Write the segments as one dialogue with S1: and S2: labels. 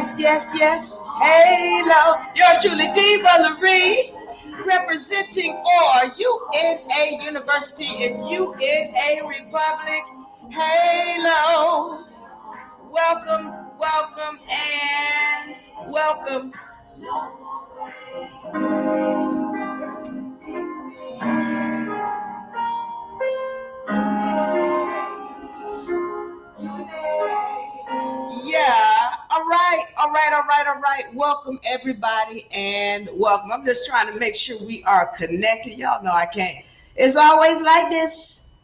S1: Yes. Hello. Yours truly, Diva Lyri, representing for UNA University and UNA Republic. Hello. Welcome, and welcome. Yeah. All right. Welcome, everybody, and welcome. I'm just trying to make sure we are connected. Y'all know I can't. It's always like this.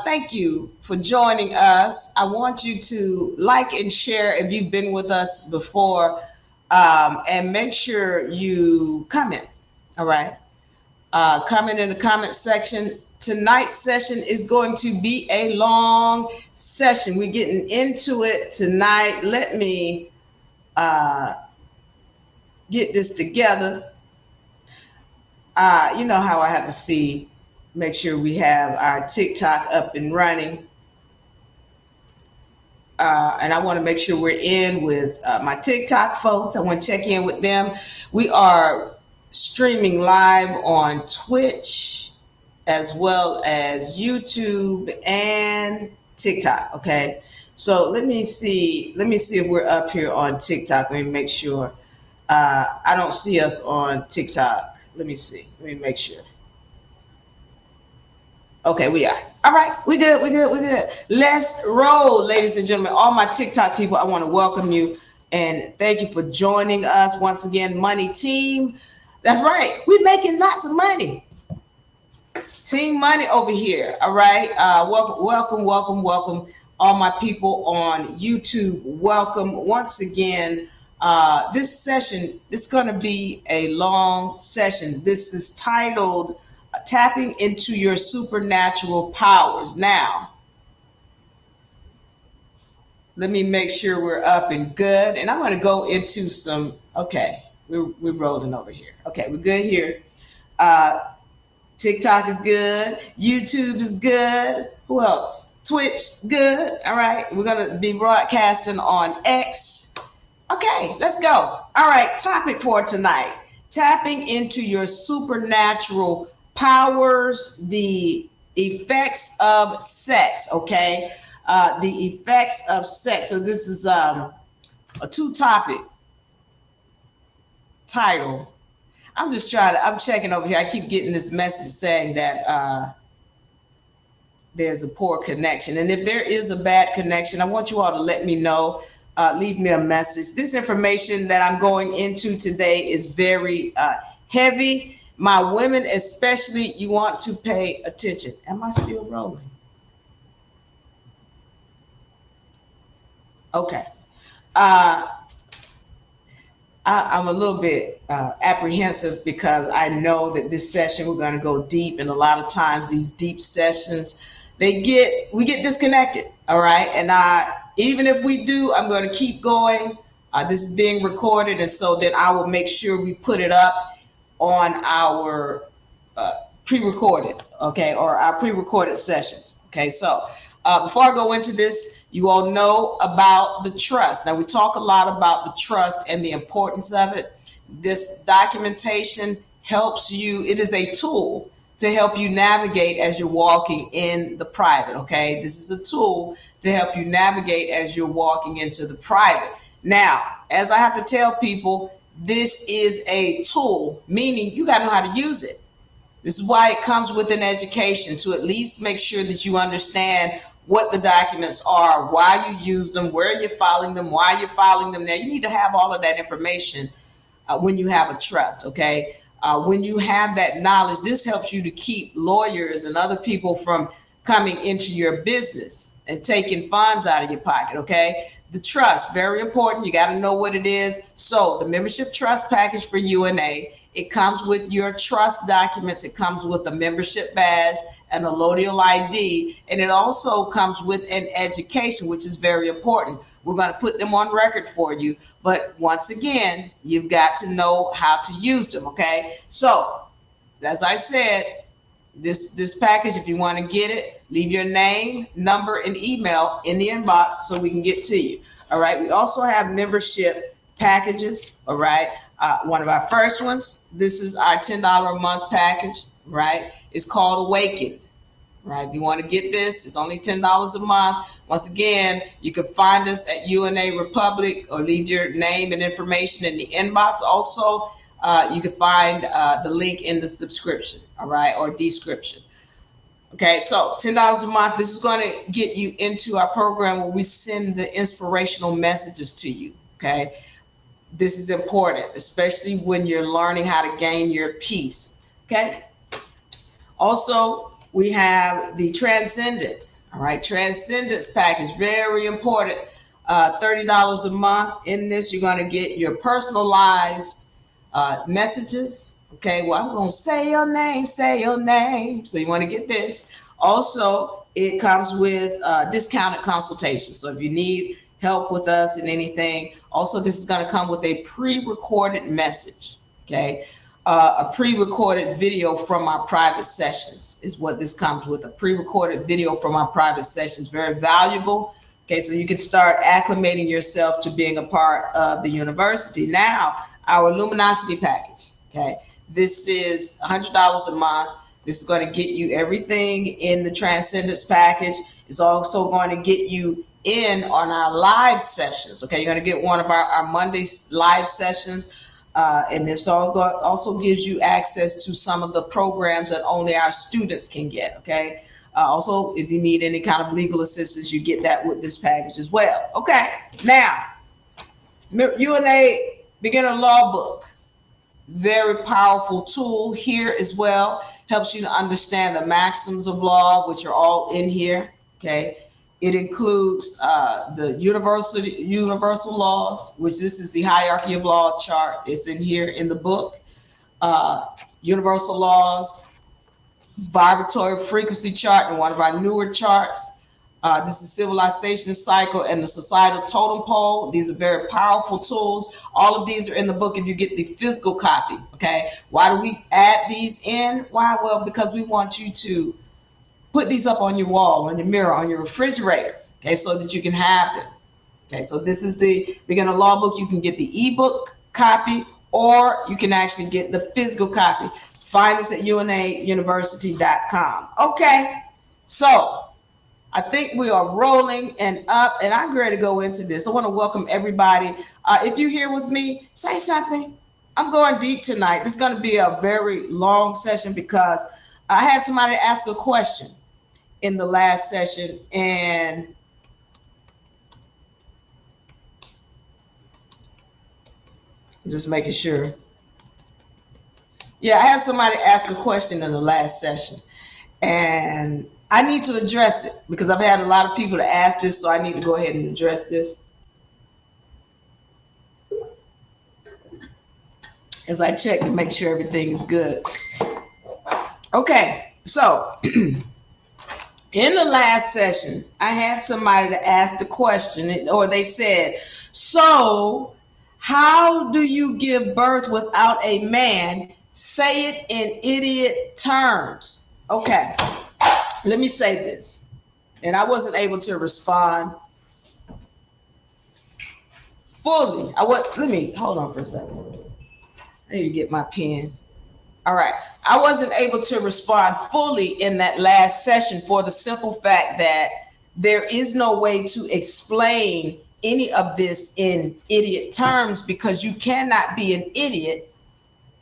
S1: Thank you for joining us. I want you to like and share if you've been with us before, and make sure you comment. All right. Comment in the comment section. Tonight's session is going to be a long session. We're getting into it tonight. Let me get this together. You know how I have to make sure we have our TikTok up and running. And I want to make sure we're in with my TikTok folks. I want to check in with them. We are streaming live on Twitch as well as YouTube and TikTok. Okay. So let me see if we're up here on TikTok. Let me make sure. I don't see us on TikTok. Let me see. Let me make sure. Okay, we are. All right, we good. Let's roll, ladies and gentlemen. All my TikTok people, I want to welcome you and thank you for joining us once again. Money Team. That's right. We're making lots of money. Team Money over here. All right. Welcome. All my people on YouTube. Welcome once again. This session is going to be a long session. This is titled Tapping into Your Supernatural Powers. Now, let me make sure we're up and good. And I'm going to go into some, okay, we're rolling over here. Okay, we're good here. TikTok is good. YouTube is good. Who else? Twitch, good. All right, we're going to be broadcasting on X. Okay, let's go. All right, topic for tonight. Tapping into your supernatural powers, the effects of sex, okay? The effects of sex. So this is a two-topic title. I'm checking over here. I keep getting this message saying that there's a poor connection. And if there is a bad connection, I want you all to let me know. Leave me a message. This information that I'm going into today is very heavy. My women especially, you want to pay attention. Am I still rolling? Okay. I'm a little bit apprehensive because I know that this session we're going to go deep, and a lot of times these deep sessions, we get disconnected. All right. And even if we do, I'm going to keep going. This is being recorded, and so then I will make sure we put it up on our pre-recorded, okay, or our pre-recorded sessions. Okay, so before I go into this, you all know about the trust. Now, we talk a lot about the trust and the importance of it. This documentation helps you. It is a tool to help you navigate as you're walking in the private, okay? This is a tool to help you navigate as you're walking into the private. Now, as I have to tell people, this is a tool, meaning you got to know how to use it. This is why it comes with an education, to at least make sure that you understand what the documents are, why you use them, where you're filing them, why you're filing them. Now, you need to have all of that information when you have a trust, okay? When you have that knowledge, this helps you to keep lawyers and other people from coming into your business and taking funds out of your pocket, okay? The trust, very important. You got to know what it is. So the membership trust package for UNA, it comes with your trust documents. It comes with a membership badge and a Lodial ID. And it also comes with an education, which is very important. We're going to put them on record for you. But once again, you've got to know how to use them, okay? So, as I said, this package, if you want to get it, leave your name, number, and email in the inbox so we can get to you. All right. We also have membership packages, all right? One of our first ones, this is our $10 a month package, right? It's called Awakened, right? If you want to get this, it's only $10 a month. Once again, you can find us at UNA Republic or leave your name and information in the inbox. Also, you can find the link in the subscription, all right, or description. Okay, so $10 a month. This is going to get you into our program where we send the inspirational messages to you, okay? This is important, especially when you're learning how to gain your peace, okay? Also, we have the Transcendence, all right? Transcendence package, very important. $30 a month. In this, you're going to get your personalized messages. Okay, well, I'm going to say your name, say your name. So you want to get this. Also, it comes with discounted consultation. So if you need help with us in anything, also this is going to come with a pre-recorded message. Okay, a pre-recorded video from our private sessions is what this comes with. A pre-recorded video from our private sessions, very valuable. Okay, so you can start acclimating yourself to being a part of the university. Now, our Luminosity package. Okay, this is $100 a month. This is going to get you everything in the Transcendence package. It's also going to get you in on our live sessions. Okay, you're going to get one of our Monday live sessions. And this also gives you access to some of the programs that only our students can get, okay? Also, if you need any kind of legal assistance, you get that with this package as well. Okay, now, UNA Beginner Law Book, very powerful tool here as well. Helps you to understand the maxims of law, which are all in here, okay? It includes the universal laws, which this is the hierarchy of law chart. It's in here in the book. Universal laws, vibratory frequency chart, and one of our newer charts. This is civilization cycle and the societal totem pole. These are very powerful tools. All of these are in the book if you get the physical copy, okay? Why do we add these in? Why? Well, because we want you to put these up on your wall, on your mirror, on your refrigerator, okay, so that you can have them. Okay, so this is the Beginner Law Book. You can get the ebook copy, or you can actually get the physical copy. Find us at unauniversity.com. Okay, so I think we are rolling and up, and I'm ready to go into this. I want to welcome everybody. If you're here with me, say something. I'm going deep tonight. This is going to be a very long session because I had somebody ask a question in the last session, and just making sure. Yeah, I had somebody ask a question in the last session, and I need to address it because I've had a lot of people to ask this, so I need to go ahead and address this. As I check to make sure everything is good. Okay, so in the last session, I had somebody to ask the question, or they said, so how do you give birth without a man? Say it in idiot terms. Okay, let me say this. And I wasn't able to respond fully. Let me, hold on for a second. I need to get my pen. All right. I wasn't able to respond fully in that last session for the simple fact that there is no way to explain any of this in idiot terms because you cannot be an idiot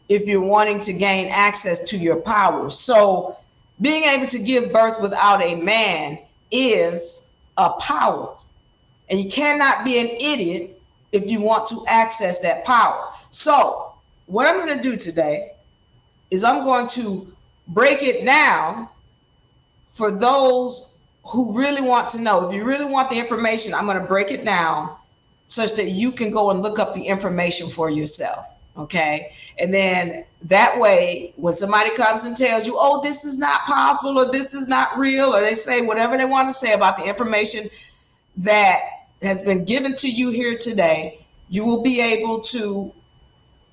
S1: if you're wanting to gain access to your power. So being able to give birth without a man is a power. And you cannot be an idiot if you want to access that power. So what I'm going to do today is I'm going to break it down for those who really want to know. If you really want the information, I'm going to break it down such that you can go and look up the information for yourself, okay? And then that way, when somebody comes and tells you, oh, this is not possible, or this is not real, or they say whatever they want to say about the information that has been given to you here today, you will be able to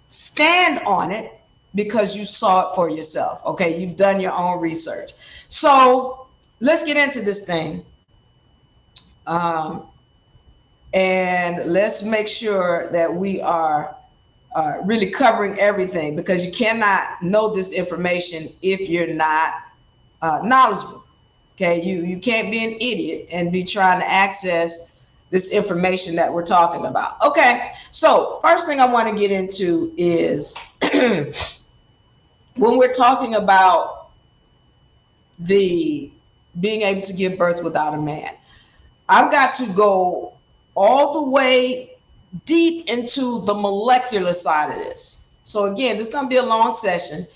S1: stand on it because you saw it for yourself. Okay, you've done your own research. So let's get into this thing. And let's make sure that we are really covering everything, because you cannot know this information if you're not knowledgeable. Okay, you can't be an idiot and be trying to access this information that we're talking about. Okay, so first thing I want to get into is when we're talking about the being able to give birth without a man, I've got to go all the way deep into the molecular side of this. So again, this is going to be a long session.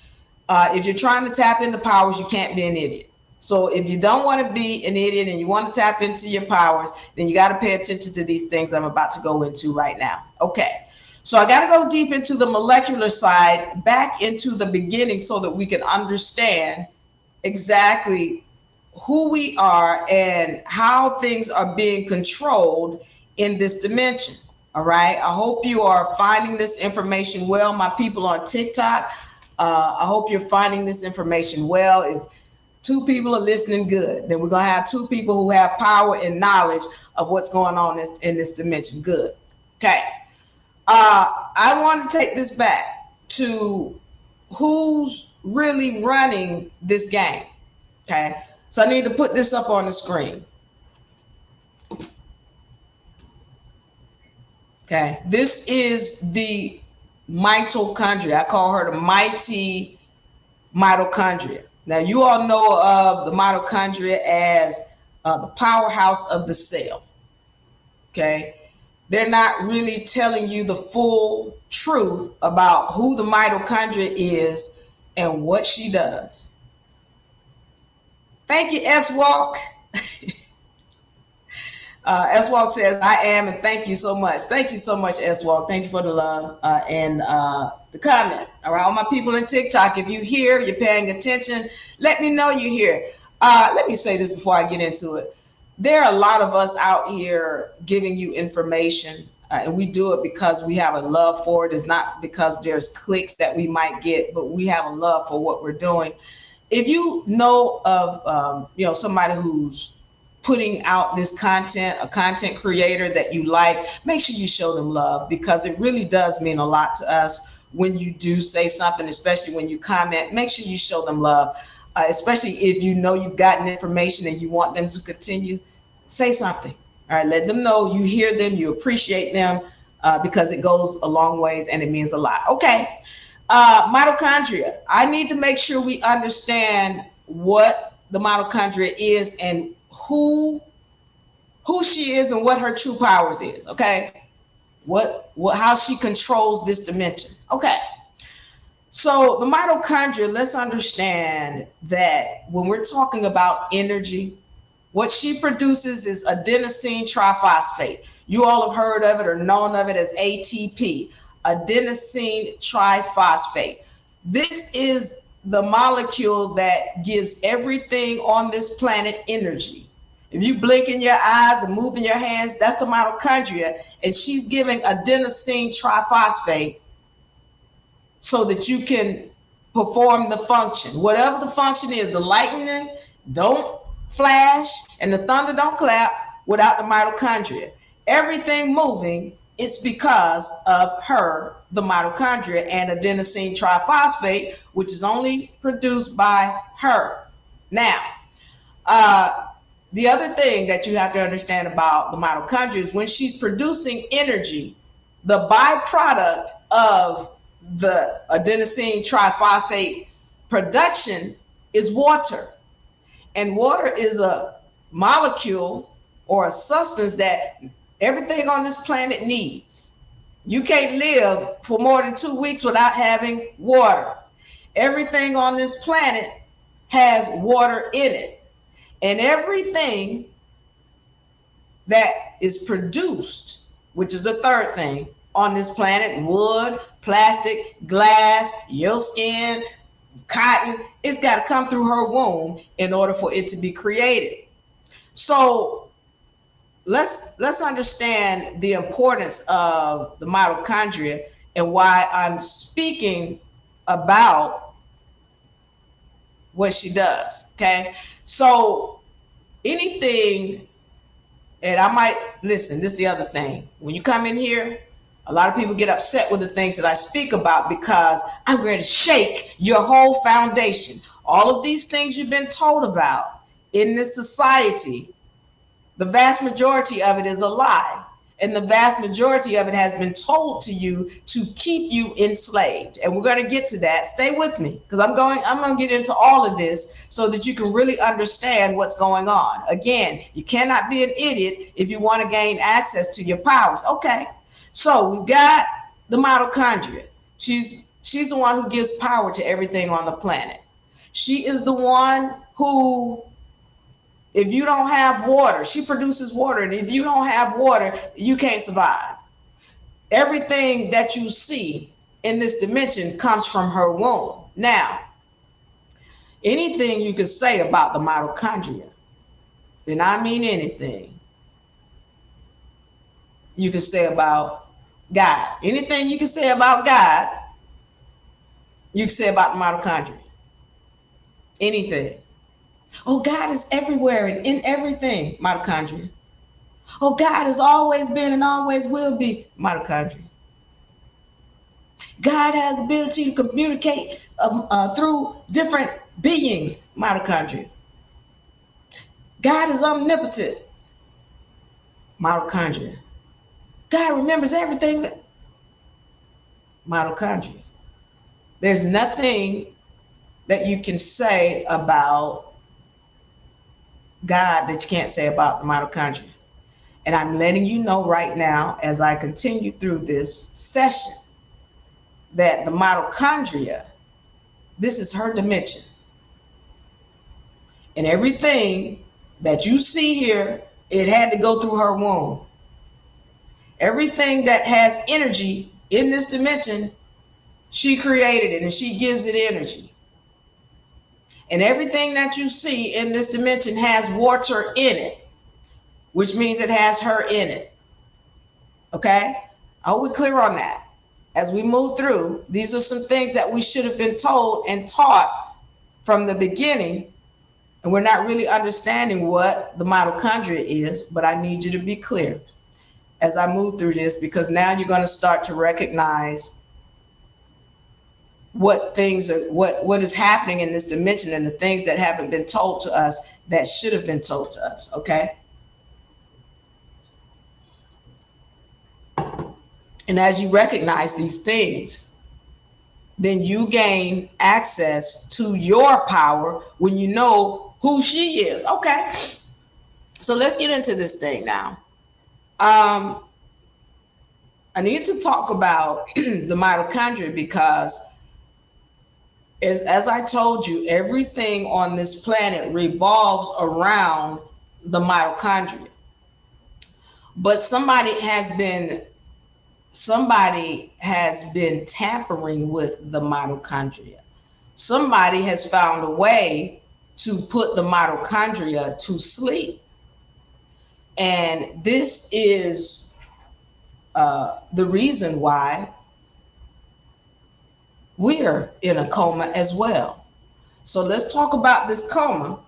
S1: If you're trying to tap into powers, you can't be an idiot. So if you don't want to be an idiot and you want to tap into your powers, then you got to pay attention to these things I'm about to go into right now. Okay. So I got to go deep into the molecular side, back into the beginning, so that we can understand exactly who we are and how things are being controlled in this dimension. All right. I hope you are finding this information well, my people on TikTok. I hope you're finding this information well. If 2 people are listening, good. Then we're going to have 2 people who have power and knowledge of what's going on in this dimension. Good. Okay. I want to take this back to who's really running this game. Okay. So I need to put this up on the screen. Okay. This is the mitochondria. I call her the mighty mitochondria. Now, you all know of the mitochondria as the powerhouse of the cell. Okay. They're not really telling you the full truth about who the mitochondria is and what she does. Thank you, S-Walk. S-Walk says, I am, and thank you so much. Thank you so much, S-Walk. Thank you for the love and the comment. All right, all my people in TikTok, if you're here, you're paying attention, let me know you're here. Let me say this before I get into it. There are a lot of us out here giving you information, and we do it because we have a love for it. It's not because there's clicks that we might get, but we have a love for what we're doing. If you know of somebody who's putting out this content, a content creator that you like, make sure you show them love, because it really does mean a lot to us when you do say something, especially when you comment. Make sure you show them love, especially if you know you've gotten information and you want them to continue. Say something. All right, let them know you hear them, you appreciate them, because it goes a long ways and it means a lot. Okay, mitochondria. I need to make sure we understand what the mitochondria is and who she is and what her true powers is. Okay, how she controls this dimension. Okay, so the mitochondria, let's understand that when we're talking about energy, what she produces is adenosine triphosphate. You all have heard of it or known of it as ATP, adenosine triphosphate. This is the molecule that gives everything on this planet energy. If you blink in your eyes and move in your hands, that's the mitochondria, and she's giving adenosine triphosphate so that you can perform the function. Whatever the function is, the lightning don't flash and the thunder don't clap without the mitochondria. Everything moving, it's because of her, the mitochondria, and adenosine triphosphate, which is only produced by her. Now, the other thing that you have to understand about the mitochondria is when she's producing energy, the byproduct of the adenosine triphosphate production is water. And water is a molecule or a substance that everything on this planet needs. You can't live for more than 2 weeks without having water. Everything on this planet has water in it. And everything that is produced, which is the third thing on this planet, wood, plastic, glass, your skin, cotton, it's got to come through her womb in order for it to be created. So let's understand the importance of the mitochondria and why I'm speaking about what she does. Okay, so anything And I might, listen, this is the other thing. When you come in here, a lot of people get upset with the things that I speak about because I'm ready to shake your whole foundation. All of these things you've been told about in this society, the vast majority of it is a lie. And the vast majority of it has been told to you to keep you enslaved. And we're going to get to that. Stay with me, because I'm going to get into all of this so that you can really understand what's going on. Again, you cannot be an idiot if you want to gain access to your powers. Okay. So we've got the mitochondria. She's the one who gives power to everything on the planet. She is the one who, if you don't have water, she produces water. And if you don't have water, you can't survive. Everything that you see in this dimension comes from her womb. Now, anything you can say about the mitochondria, and I mean anything, you can say about God. Anything you can say about God, you can say about the mitochondria. Anything. Oh, God is everywhere and in everything, mitochondria. Oh, God has always been and always will be, mitochondria. God has the ability to communicate through different beings, mitochondria. God is omnipotent, mitochondria. God remembers everything, mitochondria. There's nothing that you can say about God that you can't say about the mitochondria. And I'm letting you know right now, as I continue through this session, that the mitochondria, this is her dimension. And everything that you see here, it had to go through her womb. Everything that has energy in this dimension, she created it and she gives it energy. And everything that you see in this dimension has water in it, which means it has her in it. Okay? Are we clear on that? As we move through, these are some things that we should have been told and taught from the beginning, and we're not really understanding what the mitochondria is, but I need you to be clear as I move through this, because now you're going to start to recognize what things are, what is happening in this dimension and the things that haven't been told to us that should have been told to us. Okay? And as you recognize these things, then you gain access to your power when you know who she is. Okay. So let's get into this thing now. I need to talk about the mitochondria because as I told you, everything on this planet revolves around the mitochondria. But somebody has been tampering with the mitochondria. Somebody has found a way to put the mitochondria to sleep. And this is the reason why we're in a coma as well. So let's talk about this coma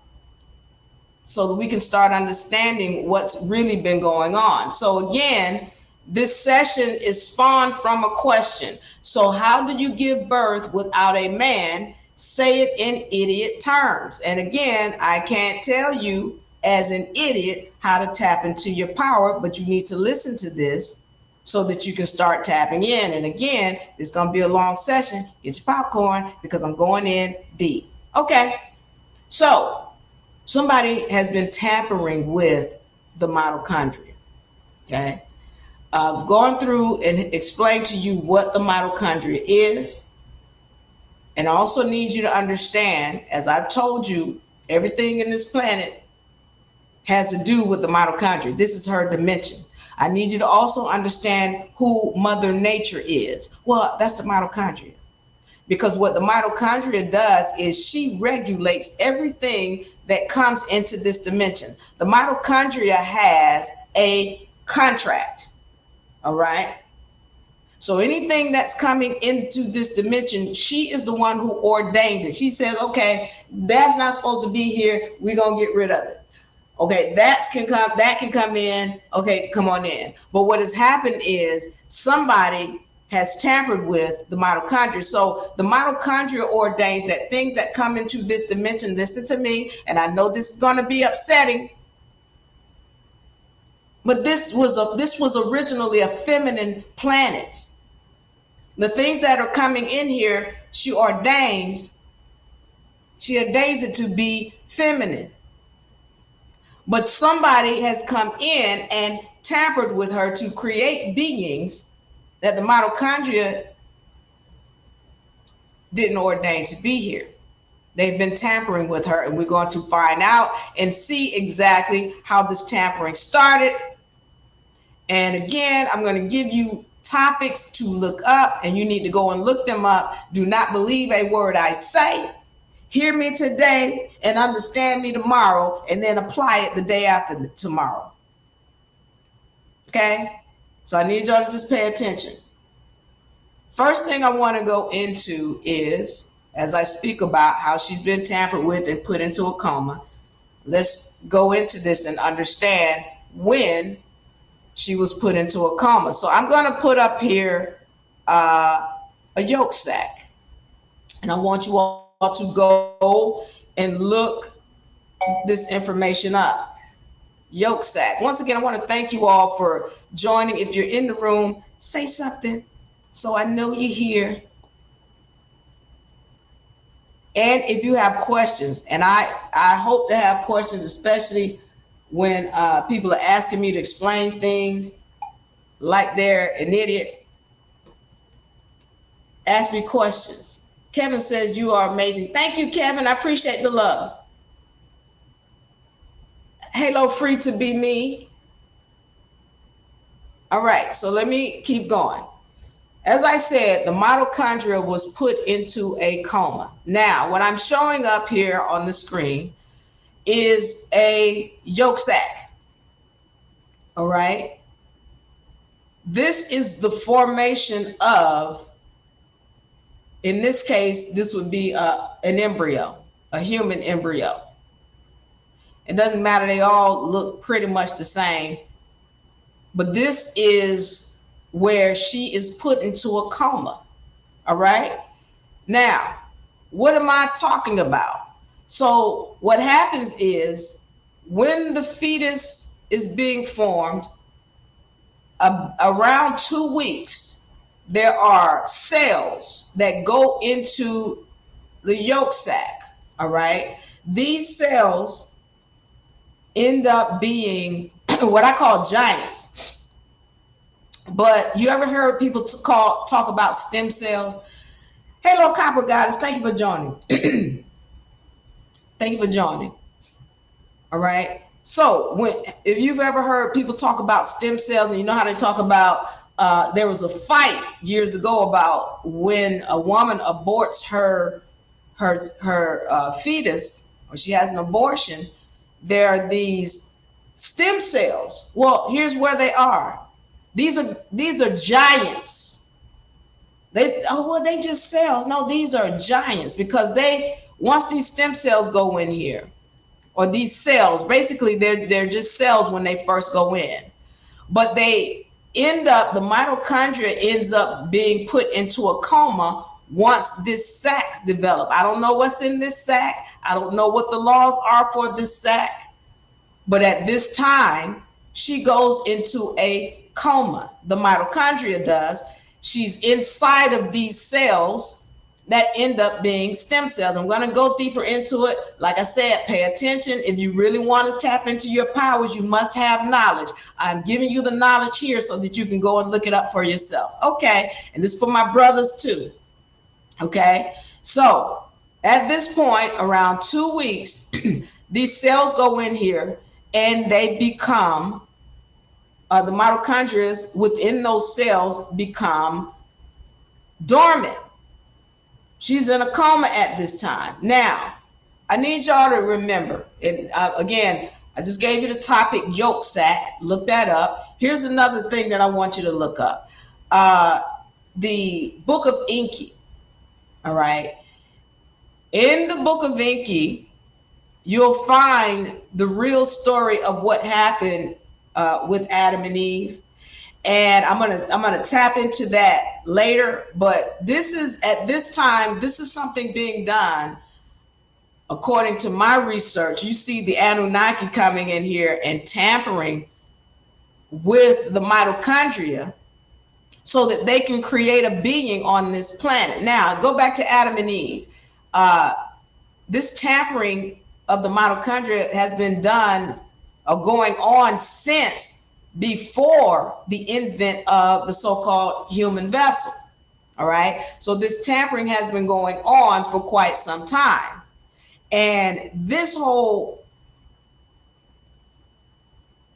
S1: so that we can start understanding what's really been going on. So again, this session is spawned from a question. So how do you give birth without a man? Say it in idiot terms. And again, I can't tell you as an idiot how to tap into your power, but you need to listen to this so that you can start tapping in. And again, it's going to be a long session. Get your popcorn because I'm going in deep. Okay. So somebody has been tampering with the mitochondria. Okay. I've gone through and explained to you what the mitochondria is. And I also need you to understand, as I've told you, everything in this planet has to do with the mitochondria. This is her dimension. I need you to also understand who Mother Nature is. Well, that's the mitochondria. Because what the mitochondria does is she regulates everything that comes into this dimension. The mitochondria has a contract. All right. So anything that's coming into this dimension, she is the one who ordains it. She says, okay, that's not supposed to be here. We're going to get rid of it. Okay, that can come in. Okay, come on in. But what has happened is somebody has tampered with the mitochondria. So the mitochondria ordains that things that come into this dimension, listen to me, and I know this is going to be upsetting, but this was originally a feminine planet. The things that are coming in here, she ordains it to be feminine. But somebody has come in and tampered with her to create beings that the mitochondria didn't ordain to be here. They've been tampering with her, and we're going to find out and see exactly how this tampering started. And again, I'm going to give you topics to look up, and you need to go and look them up. Do not believe a word I say. Hear me today and understand me tomorrow, and then apply it the day after tomorrow. Okay? So I need y'all to just pay attention. First thing I want to go into is, as I speak about how she's been tampered with and put into a coma, let's go into this and understand when she was put into a coma. So I'm going to put up here a yolk sac, and I want you all to go and look this information up. Yolk sac. Once again, I want to thank you all for joining. If you're in the room, say something so I know you're here. And if you have questions, and I hope to have questions, especially when people are asking me to explain things like they're an idiot. Ask me questions. Kevin says you are amazing. Thank you, Kevin. I appreciate the love. Halo free to be me. All right, so let me keep going. As I said, the mitochondria was put into a coma. Now, what I'm showing up here on the screen is a yolk sac. All right. This is the formation of, in this case, this would be an embryo, a human embryo. It doesn't matter, they all look pretty much the same. But this is where she is put into a coma. All right. Now, what am I talking about? So what happens is when the fetus is being formed, around 2 weeks, there are cells that go into the yolk sac. All right. These cells end up being what I call giants. But you ever heard people talk about stem cells? Hello, Copper Goddess. Thank you for joining. Thank you for joining. All right. So if you've ever heard people talk about stem cells, and you know how they talk about, there was a fight years ago about when a woman aborts her fetus, or she has an abortion, there are these stem cells. Well, here's where they are. These are giants. They just cells. No, these are giants, because once these stem cells go in here, or these cells, basically they're just cells when they first go in, but the mitochondria ends up being put into a coma once this sac develops. I don't know what's in this sac. I don't know what the laws are for this sac, but at this time she goes into a coma. The mitochondria does. She's inside of these cells that end up being stem cells. I'm going to go deeper into it. Like I said, pay attention. If you really want to tap into your powers, you must have knowledge. I'm giving you the knowledge here so that you can go and look it up for yourself. Okay. And this is for my brothers too. Okay. So at this point, around 2 weeks, these cells go in here and they become, the mitochondria within those cells become dormant. She's in a coma at this time. Now, I need y'all to remember, and again, I just gave you the topic, yolk sac. Look that up. Here's another thing that I want you to look up. The Book of Enki. All right. In the Book of Enki, you'll find the real story of what happened with Adam and Eve. And I'm gonna tap into that later. But this is, at this time, this is something being done according to my research. You see the Anunnaki coming in here and tampering with the mitochondria so that they can create a being on this planet. Now, go back to Adam and Eve. This tampering of the mitochondria has been done or going on since before the invent of the so-called human vessel. All right. So this tampering has been going on for quite some time. And this whole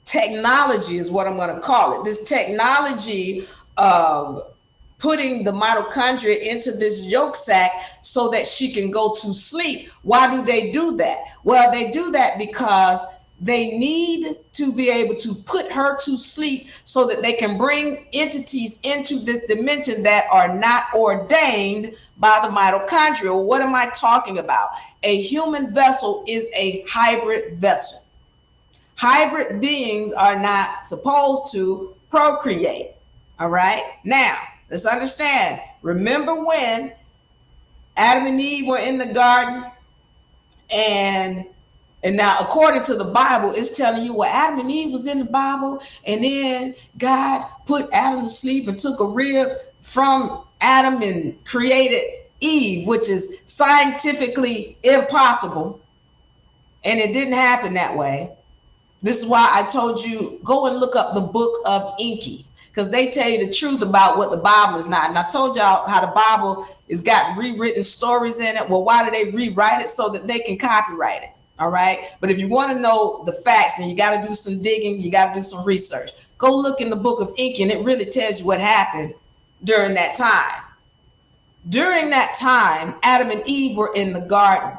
S1: technology is what I'm going to call it. This technology of putting the mitochondria into this yolk sac so that she can go to sleep. Why do they do that? Well, they do that because they need to be able to put her to sleep so that they can bring entities into this dimension that are not ordained by the mitochondria. What am I talking about? A human vessel is a hybrid vessel. Hybrid beings are not supposed to procreate. All right. Now, let's understand. Remember when Adam and Eve were in the garden, and now, according to the Bible, it's telling you, well, Adam and Eve was in the Bible, and then God put Adam to sleep and took a rib from Adam and created Eve, which is scientifically impossible. And it didn't happen that way. This is why I told you, go and look up the book of Enki, because they tell you the truth about what the Bible is not. And I told y'all how the Bible has got rewritten stories in it. Well, why do they rewrite it? So that they can copyright it. All right. But if you want to know the facts, then you got to do some digging. You got to do some research. Go look in the book of Enki, and it really tells you what happened during that time. During that time, Adam and Eve were in the garden,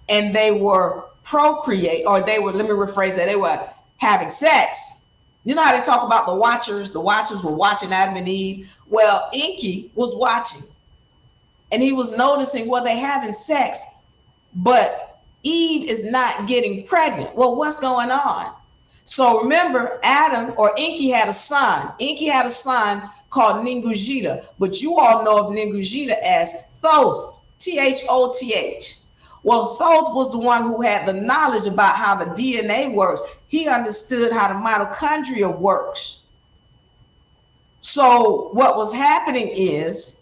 S1: and they were procreate, or they were, let me rephrase that, they were having sex. You know how they talk about the watchers? The watchers were watching Adam and Eve. Well, Enki was watching, and he was noticing, well, they having sex, but Eve is not getting pregnant. Well, what's going on? So remember, Adam, or Enki, had a son. Enki had a son called Ningujita, but you all know of Ningujita as Thoth, Thoth. Well, Thoth was the one who had the knowledge about how the DNA works. He understood how the mitochondria works. So what was happening is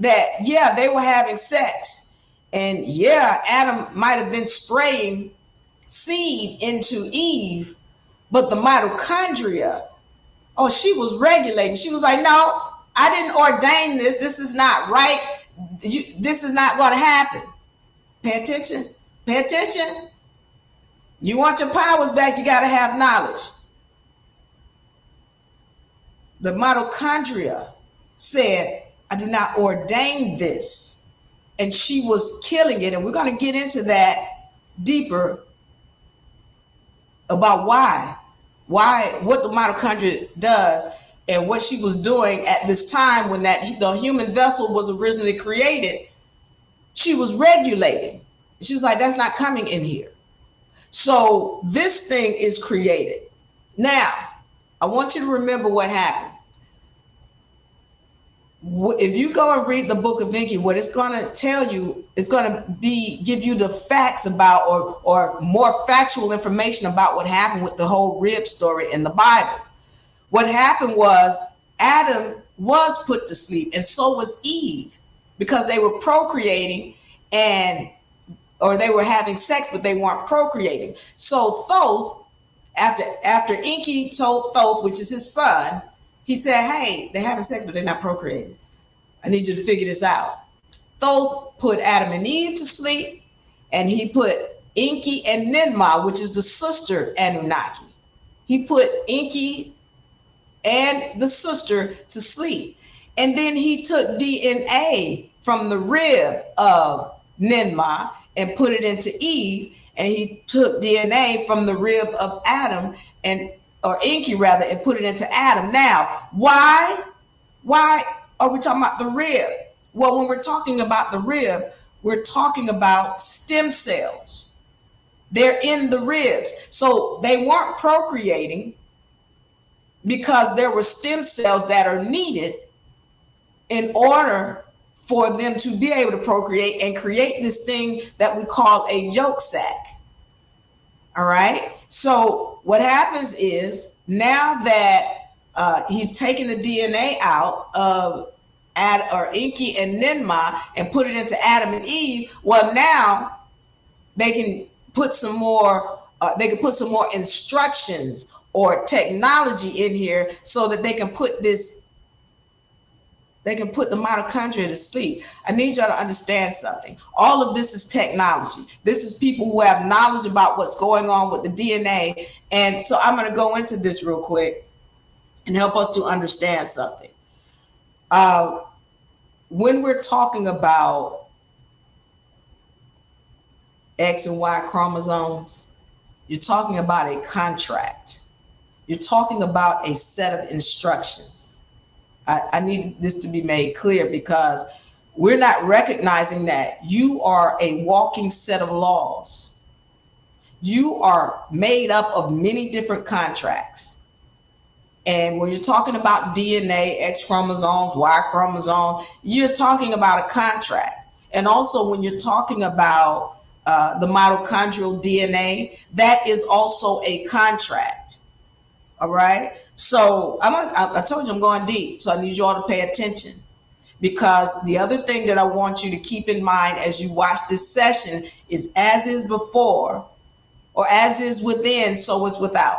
S1: that, yeah, they were having sex. And yeah, Adam might have been spraying seed into Eve, but the mitochondria, oh, she was regulating. She was like, no, I didn't ordain this. This is not right. This is not going to happen. Pay attention. Pay attention. You want your powers back, you got to have knowledge. The mitochondria said, I do not ordain this. And she was killing it. And we're going to get into that deeper about what the mitochondria does and what she was doing at this time when the human vessel was originally created. She was regulating. She was like, that's not coming in here. So this thing is created. Now, I want you to remember what happened. If you go and read the book of Enki, what it's going to tell you, it's going to give you the facts about, or more factual information about what happened with the whole rib story in the Bible. What happened was Adam was put to sleep, and so was Eve, because they were procreating, or they were having sex, but they weren't procreating. So Thoth, after Enki told Thoth, which is his son, he said, hey, they're having sex, but they're not procreating. I need you to figure this out. Thoth put Adam and Eve to sleep, and he put Enki and Ninmah, which is the sister Anunnaki. He put Enki and the sister to sleep. And then he took DNA from the rib of Ninmah and put it into Eve, and he took DNA from the rib of Adam, or Enki rather, and put it into Adam. Now, why are we talking about the rib? Well, when we're talking about the rib, we're talking about stem cells. They're in the ribs. So they weren't procreating because there were stem cells that are needed in order for them to be able to procreate and create this thing that we call a yolk sac. All right. So what happens is now that he's taken the DNA out of Enki and Ninmah and put it into Adam and Eve, well, now they can put some more. They can put some more instructions or technology in here so that they can put this. They can put the mitochondria to sleep. I need y'all to understand something. All of this is technology. This is people who have knowledge about what's going on with the DNA. And so I'm going to go into this real quick and help us to understand something. When we're talking about X and Y chromosomes, you're talking about a contract. You're talking about a set of instructions. I need this to be made clear because we're not recognizing that you are a walking set of laws. You are made up of many different contracts. And when you're talking about DNA, X chromosomes, Y chromosomes, you're talking about a contract. And also when you're talking about the mitochondrial DNA, that is also a contract. All right. So I told you I'm going deep. So I need you all to pay attention, because the other thing that I want you to keep in mind as you watch this session is as is before, or as is within, so is without.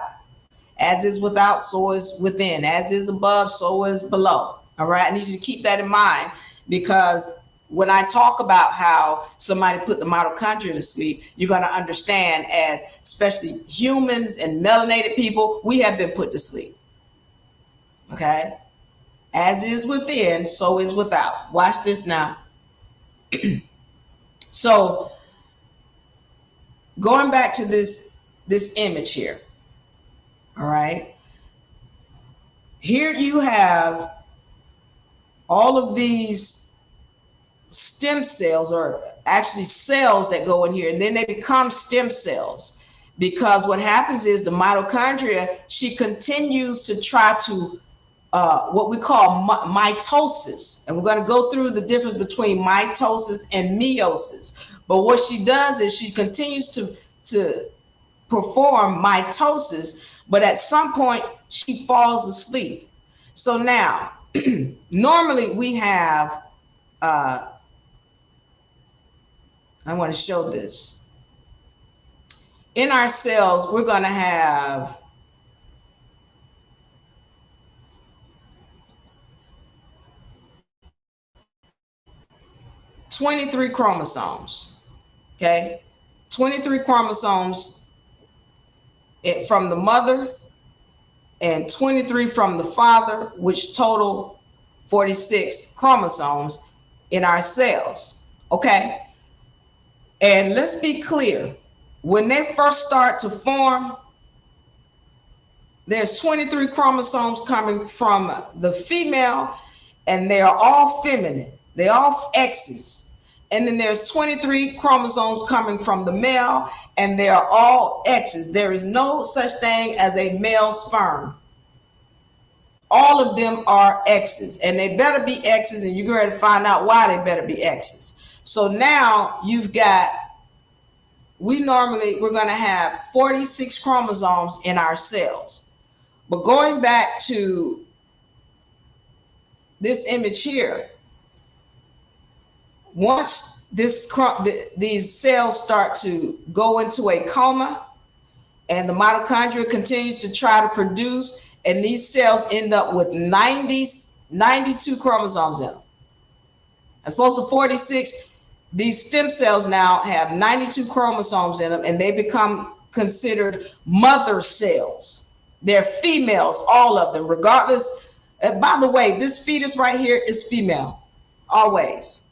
S1: As is without, so is within. As is above, so is below. All right. I need you to keep that in mind, because when I talk about how somebody put the mitochondria to sleep, you're going to understand, as especially humans and melanated people, we have been put to sleep. Okay? As is within, so is without. Watch this now. So, going back to this image here. All right? Here you have all of these stem cells, or actually cells that go in here, and then they become stem cells, because what happens is the mitochondria, she continues to try to what we call mitosis, and we're going to go through the difference between mitosis and meiosis. But what she does is she continues to perform mitosis, but at some point she falls asleep. So now normally we have I want to show this. In our cells, we're going to have (23) chromosomes. Okay, 23 chromosomes from the mother and 23 from the father, which total 46 chromosomes in our cells. Okay. And let's be clear, when they first start to form, there's 23 chromosomes coming from the female, and they are all feminine. They're all X's. And then there's 23 chromosomes coming from the male, and they are all X's. There is no such thing as a male sperm. All of them are X's, and they better be X's, and you're going to find out why they better be X's. So now you've got, we're going to have 46 chromosomes in our cells. But going back to this image here, once these cells start to go into a coma, and the mitochondria continues to try to produce, and these cells end up with 92 chromosomes in them. As opposed to 46, these stem cells now have 92 chromosomes in them, and they become considered mother cells. They're females, all of them, regardless. By the way, this fetus right here is female, always.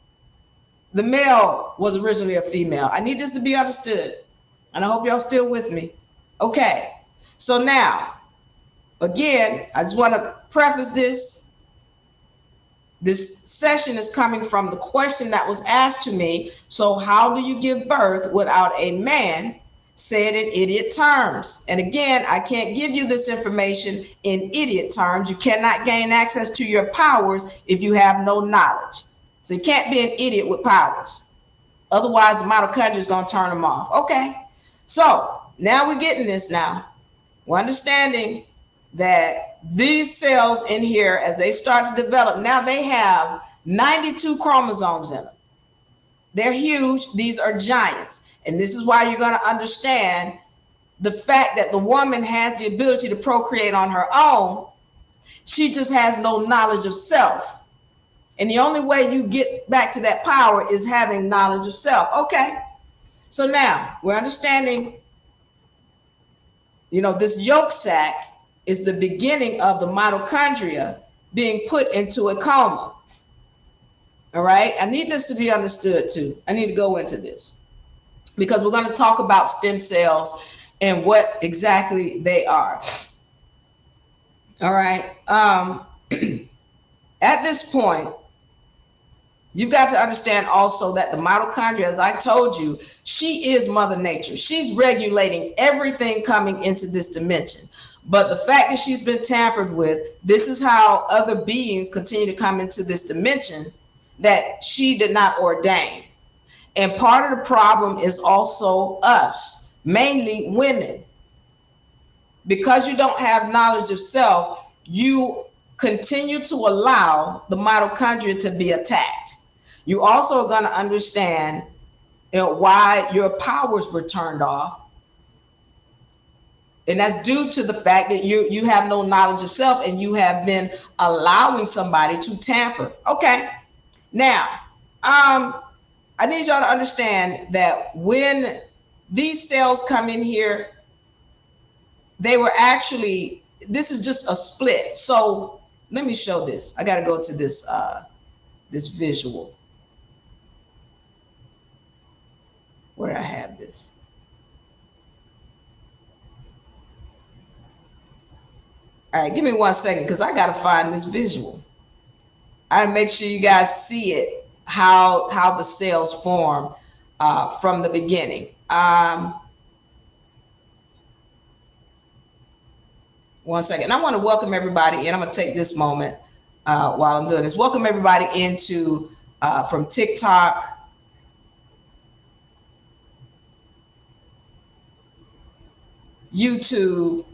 S1: The male was originally a female. I need this to be understood, and I hope y'all still with me. Okay, so now, again, I just want to preface this. This session is coming from the question that was asked to me. So how do you give birth without a man? Say it in idiot terms. And again, I can't give you this information in idiot terms. You cannot gain access to your powers if you have no knowledge. So you can't be an idiot with powers. Otherwise, the mitochondria is going to turn them off. Okay. So now we're getting this now. We're understanding that these cells in here, as they start to develop, now they have 92 chromosomes in them. They're huge. These are giants. And this is why you're going to understand the fact that the woman has the ability to procreate on her own. She just has no knowledge of self. And the only way you get back to that power is having knowledge of self. Okay. So now we're understanding, this yolk sac is the beginning of the mitochondria being put into a coma. All right. I need this to be understood too. I need to go into this, because we're going to talk about stem cells and what exactly they are. All right. At this point, you've got to understand also that the mitochondria, as I told you, she is Mother Nature. She's regulating everything coming into this dimension. But the fact that she's been tampered with, this is how other beings continue to come into this dimension that she did not ordain. And part of the problem is also us, mainly women. Because you don't have knowledge of self, you continue to allow the mitochondria to be attacked. You also are going to understand why your powers were turned off. And that's due to the fact that you have no knowledge of self and you have been allowing somebody to tamper. Okay. Now, I need y'all to understand that when these cells come in here, they were actually, this is just a split. So let me show this. I got to go to this, this visual. Where do I have this? All right, give me 1 second, because I got to find this visual. I gotta make sure you guys see it, how the cells form from the beginning. 1 second. I want to welcome everybody, and I'm going to take this moment while I'm doing this. Welcome everybody into from TikTok, YouTube,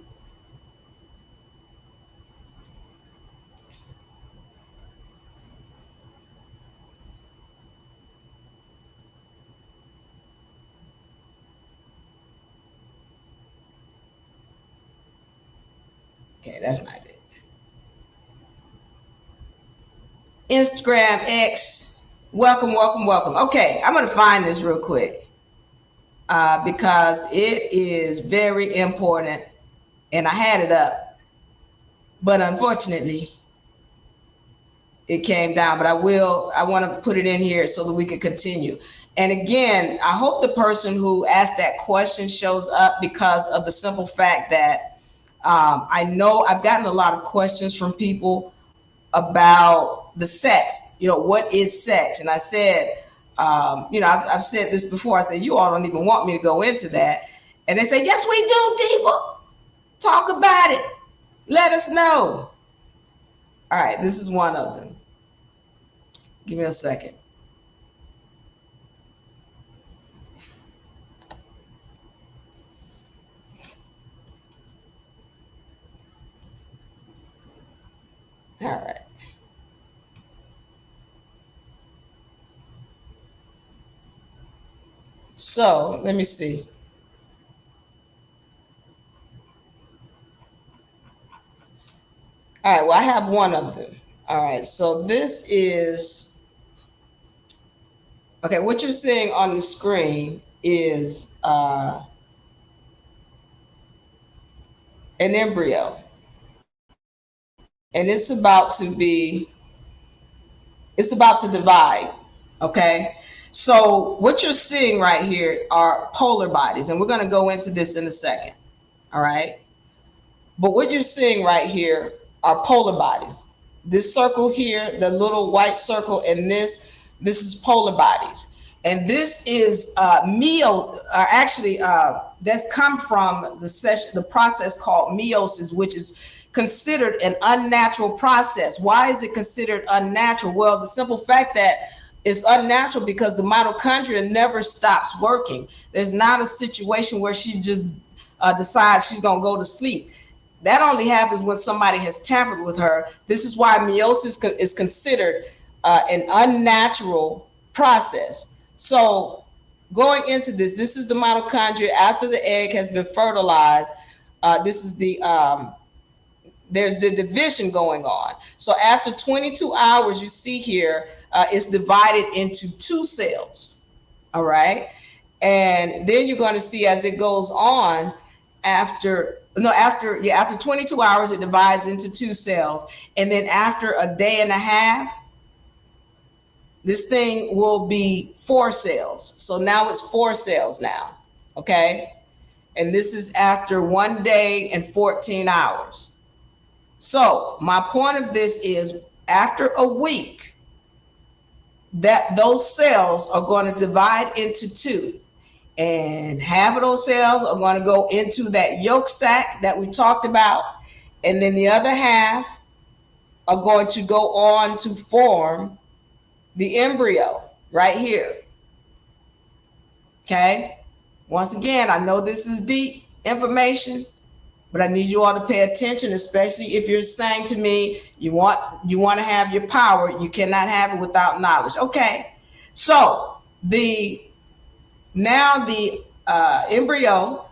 S1: okay, that's not it. Instagram, X, welcome, welcome, welcome. Okay, I'm going to find this real quick because it is very important, and I had it up, but unfortunately it came down. But I want to put it in here so that we can continue. And again, I hope the person who asked that question shows up, because of the simple fact that I know I've gotten a lot of questions from people about the sex. What is sex? And I said, I've said this before. I said, you all don't even want me to go into that. And they say, yes, we do, Diva. Talk about it. Let us know. All right, this is one of them. Give me a second. All right. So let me see. All right, well, I have one of them. All right, so this is, okay, what you're seeing on the screen is an embryo. And it's about to divide, okay? So what you're seeing right here are polar bodies, and we're going to go into this in a second, all right? But what you're seeing right here are polar bodies. This circle here, the little white circle, and this is polar bodies. And this is that's come from the process called meiosis, which is considered an unnatural process. Why is it considered unnatural? Well, the simple fact that it's unnatural because the mitochondria never stops working. There's not a situation where she just decides she's going to go to sleep. That only happens when somebody has tampered with her. This is why meiosis is considered an unnatural process. So going into this is the mitochondria after the egg has been fertilized. This is there's the division going on. So after 22 hours, you see here, it's divided into 2 cells. All right. And then you're going to see as it goes on, after 22 hours, it divides into 2 cells. And then after a day and a half, this thing will be 4 cells. So now it's 4 cells now. Okay. And this is after 1 day and 14 hours. So my point of this is after a week, that those cells are going to divide into 2. And half of those cells are going to go into that yolk sac that we talked about. And then the other half are going to go on to form the embryo right here. Okay. Once again, I know this is deep information, but I need you all to pay attention, especially if you're saying to me, you want to have your power. You cannot have it without knowledge. Okay. So the embryo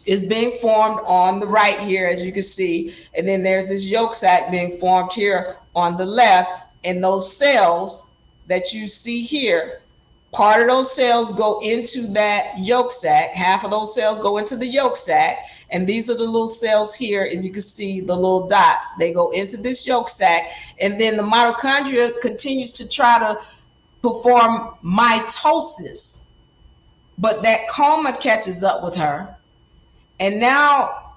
S1: is being formed on the right here, as you can see. And then there's this yolk sac being formed here on the left. And those cells that you see here, part of those cells go into that yolk sac. Half of those cells go into the yolk sac. And these are the little cells here. And you can see the little dots. They go into this yolk sac. And then the mitochondria continues to try to perform mitosis. But that coma catches up with her. And now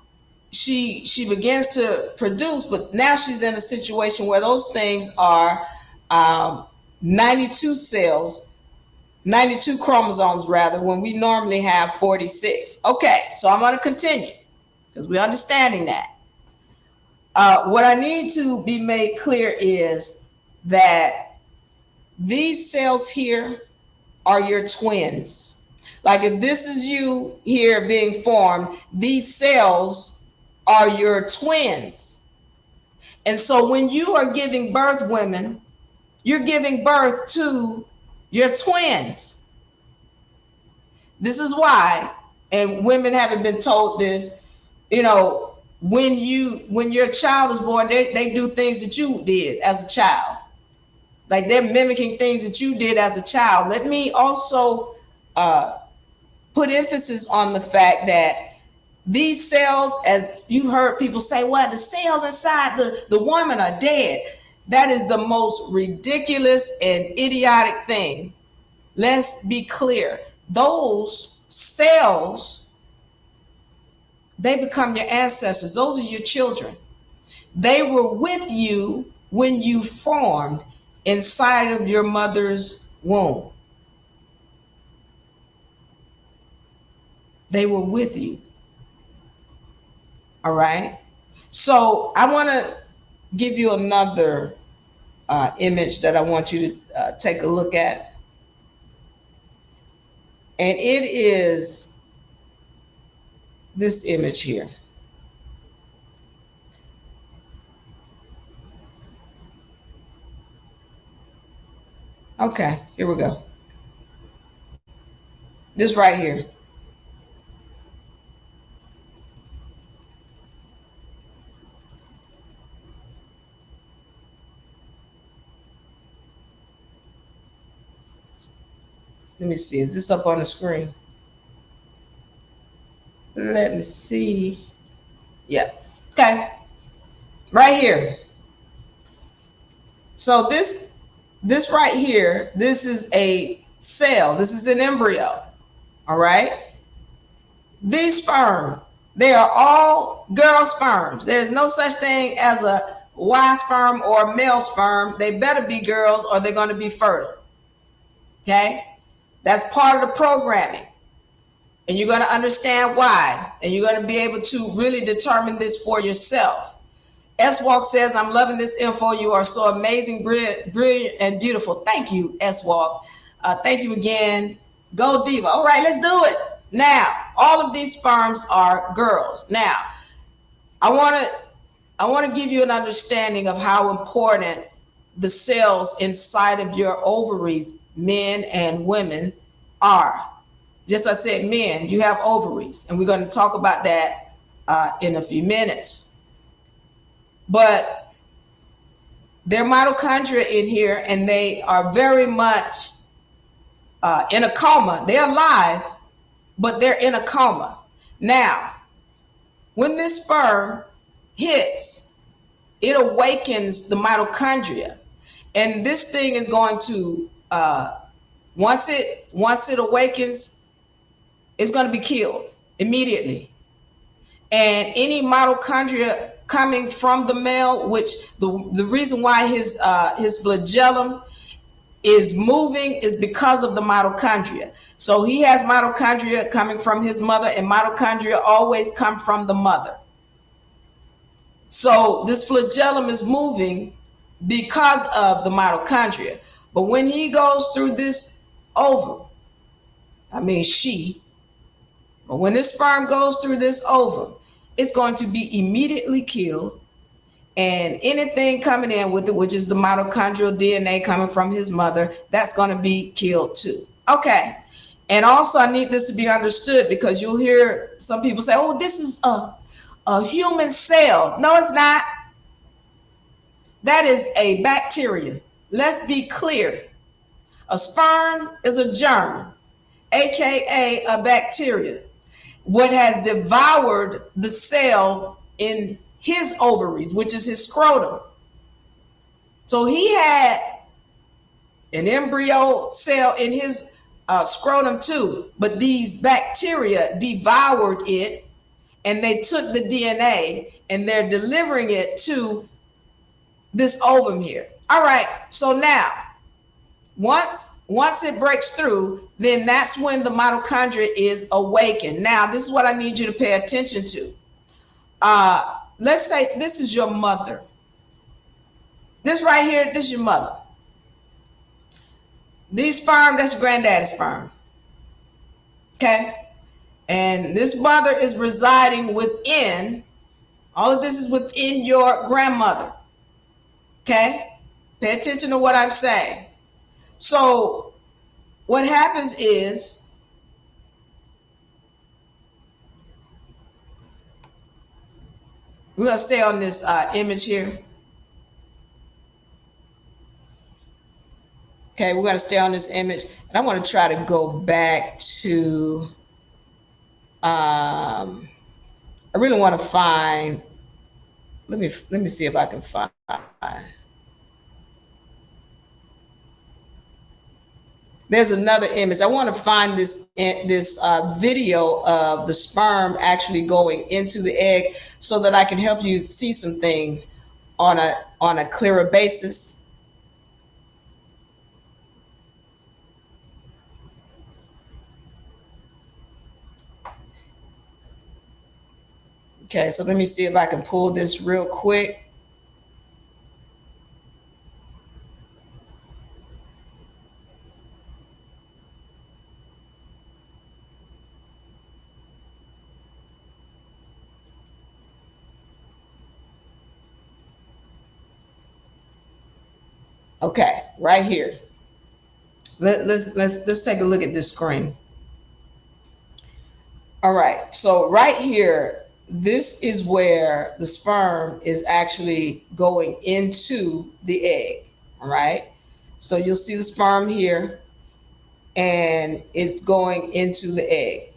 S1: she begins to produce, but now she's in a situation where those things are 92 cells, 92 chromosomes rather, when we normally have 46. Okay, so I'm going to continue because we're understanding that. What I need to be made clear is that these cells here are your twins. Like if this is you here being formed, these cells are your twins. And so when you are giving birth, women, you're giving birth to your twins. This is why, and women haven't been told this, when your child is born, they do things that you did as a child. Like they're mimicking things that you did as a child. Let me also put emphasis on the fact that these cells, as you heard people say, well, the cells inside the woman are dead. That is the most ridiculous and idiotic thing. Let's be clear. Those cells, they become your ancestors. Those are your children. They were with you when you formed inside of your mother's womb. They were with you. All right. So I want to give you another image that I want you to take a look at. And it is this image here. Okay, here we go. This right here. Let me see. Is this up on the screen? Let me see. Yeah. Okay. Right here. So this right here, this is a cell. This is an embryo. All right. These sperm, they are all girl sperms. There's no such thing as a Y sperm or male sperm. They better be girls or they're going to be fertile. Okay. That's part of the programming. And you're going to understand why. And you're going to be able to really determine this for yourself. S-Walk says, I'm loving this info. You are so amazing, brilliant, and beautiful. Thank you, S-Walk. Thank you again. Go Diva. All right, let's do it. Now, all of these sperms are girls. Now, I want to give you an understanding of how important the cells inside of your ovaries, men and women, are. Just like I said, men, you have ovaries, and we're going to talk about that in a few minutes. But there are mitochondria in here, and they are very much in a coma. They're alive, but they're in a coma. Now, when this sperm hits, it awakens the mitochondria, and this thing is going to once it awakens, it's going to be killed immediately. And any mitochondria coming from the male, which the reason why his flagellum is moving is because of the mitochondria. So he has mitochondria coming from his mother, and mitochondria always come from the mother. So this flagellum is moving because of the mitochondria. But when he goes through this ovum, but when this sperm goes through this ovum, it's going to be immediately killed, and anything coming in with it, which is the mitochondrial DNA coming from his mother, that's going to be killed too. Okay. And also I need this to be understood, because you'll hear some people say, oh, this is a human cell. No, it's not. That is a bacteria. Let's be clear. A sperm is a germ, aka a bacteria, what has devoured the cell in his ovaries, which is his scrotum. So he had an embryo cell in his scrotum too, but these bacteria devoured it, and they took the DNA and they're delivering it to this ovum here. All right, so now once it breaks through, then that's when the mitochondria is awakened. Now, this is what I need you to pay attention to. Let's say this is your mother. This right here, this is your mother. These sperm, that's granddaddy's sperm. Okay? And this mother is residing within, all of this is within your grandmother. Okay? Pay attention to what I'm saying. So what happens is, we're going to stay on this image here. Okay, we're going to stay on this image. And I want to try to go back to, I really want to find, let me see if I can find. There's another image. I want to find this video of the sperm actually going into the egg, so that I can help you see some things on a clearer basis. Okay, so let me see if I can pull this real quick. Okay, right here. Let's take a look at this screen. All right, so right here, this is where the sperm is actually going into the egg. All right, so you'll see the sperm here, and it's going into the egg.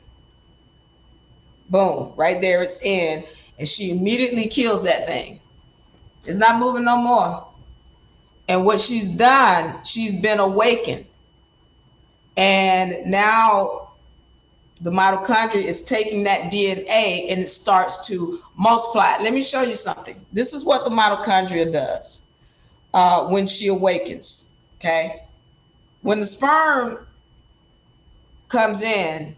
S1: Boom, right there it's in, and she immediately kills that thing. It's not moving no more. And what she's done, she's been awakened. And now the mitochondria is taking that DNA and it starts to multiply. Let me show you something. This is what the mitochondria does when she awakens, okay? When the sperm comes in,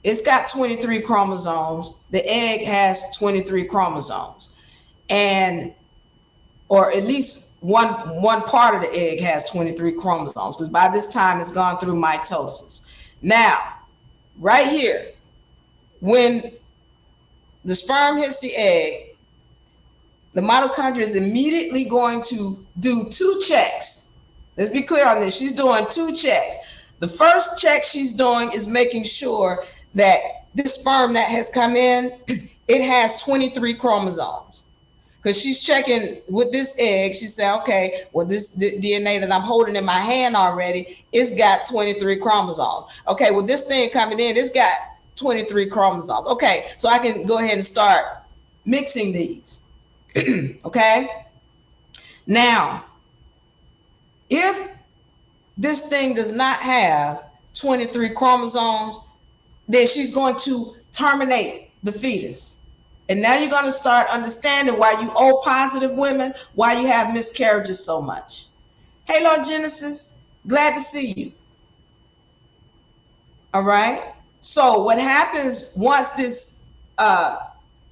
S1: it's got 23 chromosomes. The egg has 23 chromosomes. And, or at least one part of the egg has 23 chromosomes, because by this time it's gone through mitosis. Now, right here, when the sperm hits the egg, the mitochondria is immediately going to do 2 checks. Let's be clear on this. She's doing 2 checks. The first check she's doing is making sure that this sperm that has come in, it has 23 chromosomes. Because she's checking with this egg, she said, okay, well, this DNA that I'm holding in my hand already, it's got 23 chromosomes. Okay, well, this thing coming in, it's got 23 chromosomes. Okay, so I can go ahead and start mixing these. Okay? Now, if this thing does not have 23 chromosomes, then she's going to terminate the fetus. And now you're going to start understanding why you O positive women, why you have miscarriages so much. Hey, Lord Genesis, glad to see you. All right. So what happens once this,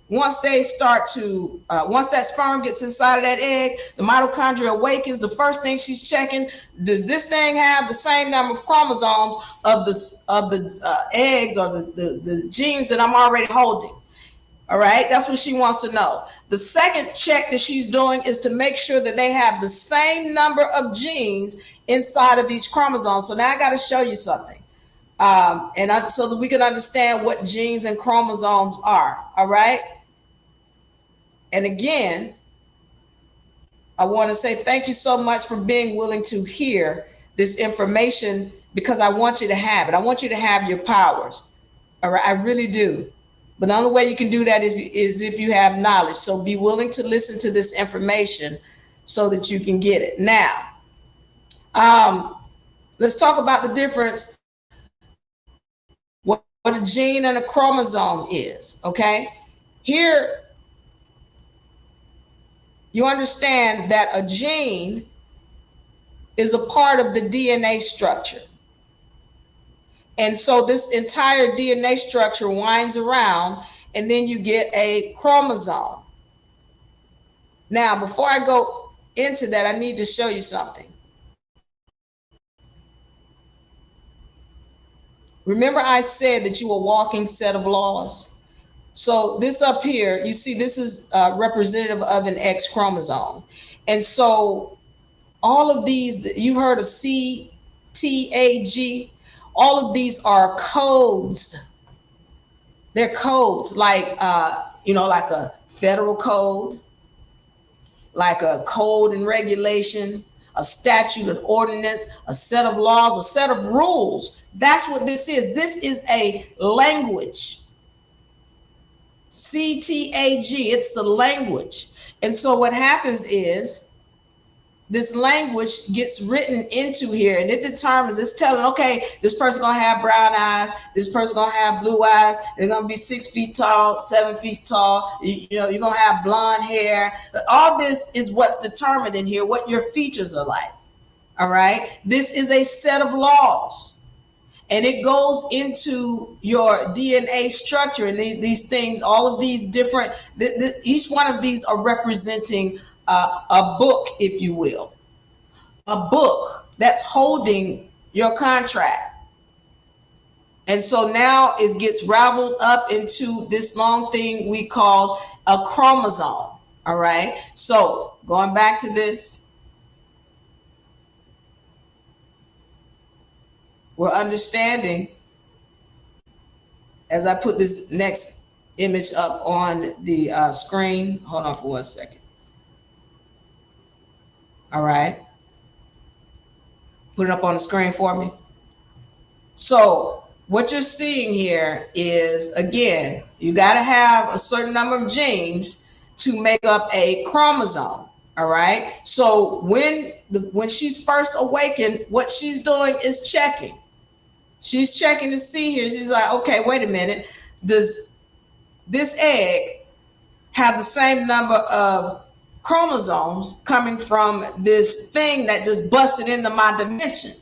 S1: once they start to, once that sperm gets inside of that egg, the mitochondria awakens. The first thing she's checking, does this thing have the same number of chromosomes of the eggs or the genes that I'm already holding? All right, that's what she wants to know. The second check that she's doing is to make sure that they have the same number of genes inside of each chromosome. So now I got to show you something, so that we can understand what genes and chromosomes are. All right. And again, I want to say thank you so much for being willing to hear this information, because I want you to have it. I want you to have your powers. All right, I really do. But the only way you can do that is if you have knowledge. So be willing to listen to this information so that you can get it. Now, let's talk about the difference, what a gene and a chromosome is, okay? Here, you understand that a gene is a part of the DNA structure. And so this entire DNA structure winds around, and then you get a chromosome. Now, before I go into that, I need to show you something. Remember I said that you were a walking set of laws? So this up here, you see this is representative of an X chromosome. And so all of these, you've heard of CTAG, all of these are codes. They're codes, like, like a federal code, like a code and regulation, a statute, an ordinance, a set of laws, a set of rules. That's what this is. This is a language. CTAG, it's a language. And so what happens is, this language gets written into here, and it determines, it's telling, okay, this person gonna have brown eyes, this person gonna have blue eyes, they're gonna be 6 feet tall, 7 feet tall, you're gonna have blonde hair. All this is what's determined in here, what your features are like. All right, this is a set of laws, and it goes into your DNA structure, and these things, all of these different, each one of these are representing a book, if you will, a book that's holding your contract. And so now it gets raveled up into this long thing we call a chromosome. All right, so going back to this, we're understanding, as I put this next image up on the screen. Hold on for 1 second. All right. Put it up on the screen for me. So what you're seeing here is, again, you got to have a certain number of genes to make up a chromosome. All right. So when she's first awakened, what she's doing is checking. She's checking to see here. She's like, okay, wait a minute. Does this egg have the same number of chromosomes coming from this thing that just busted into my dimension?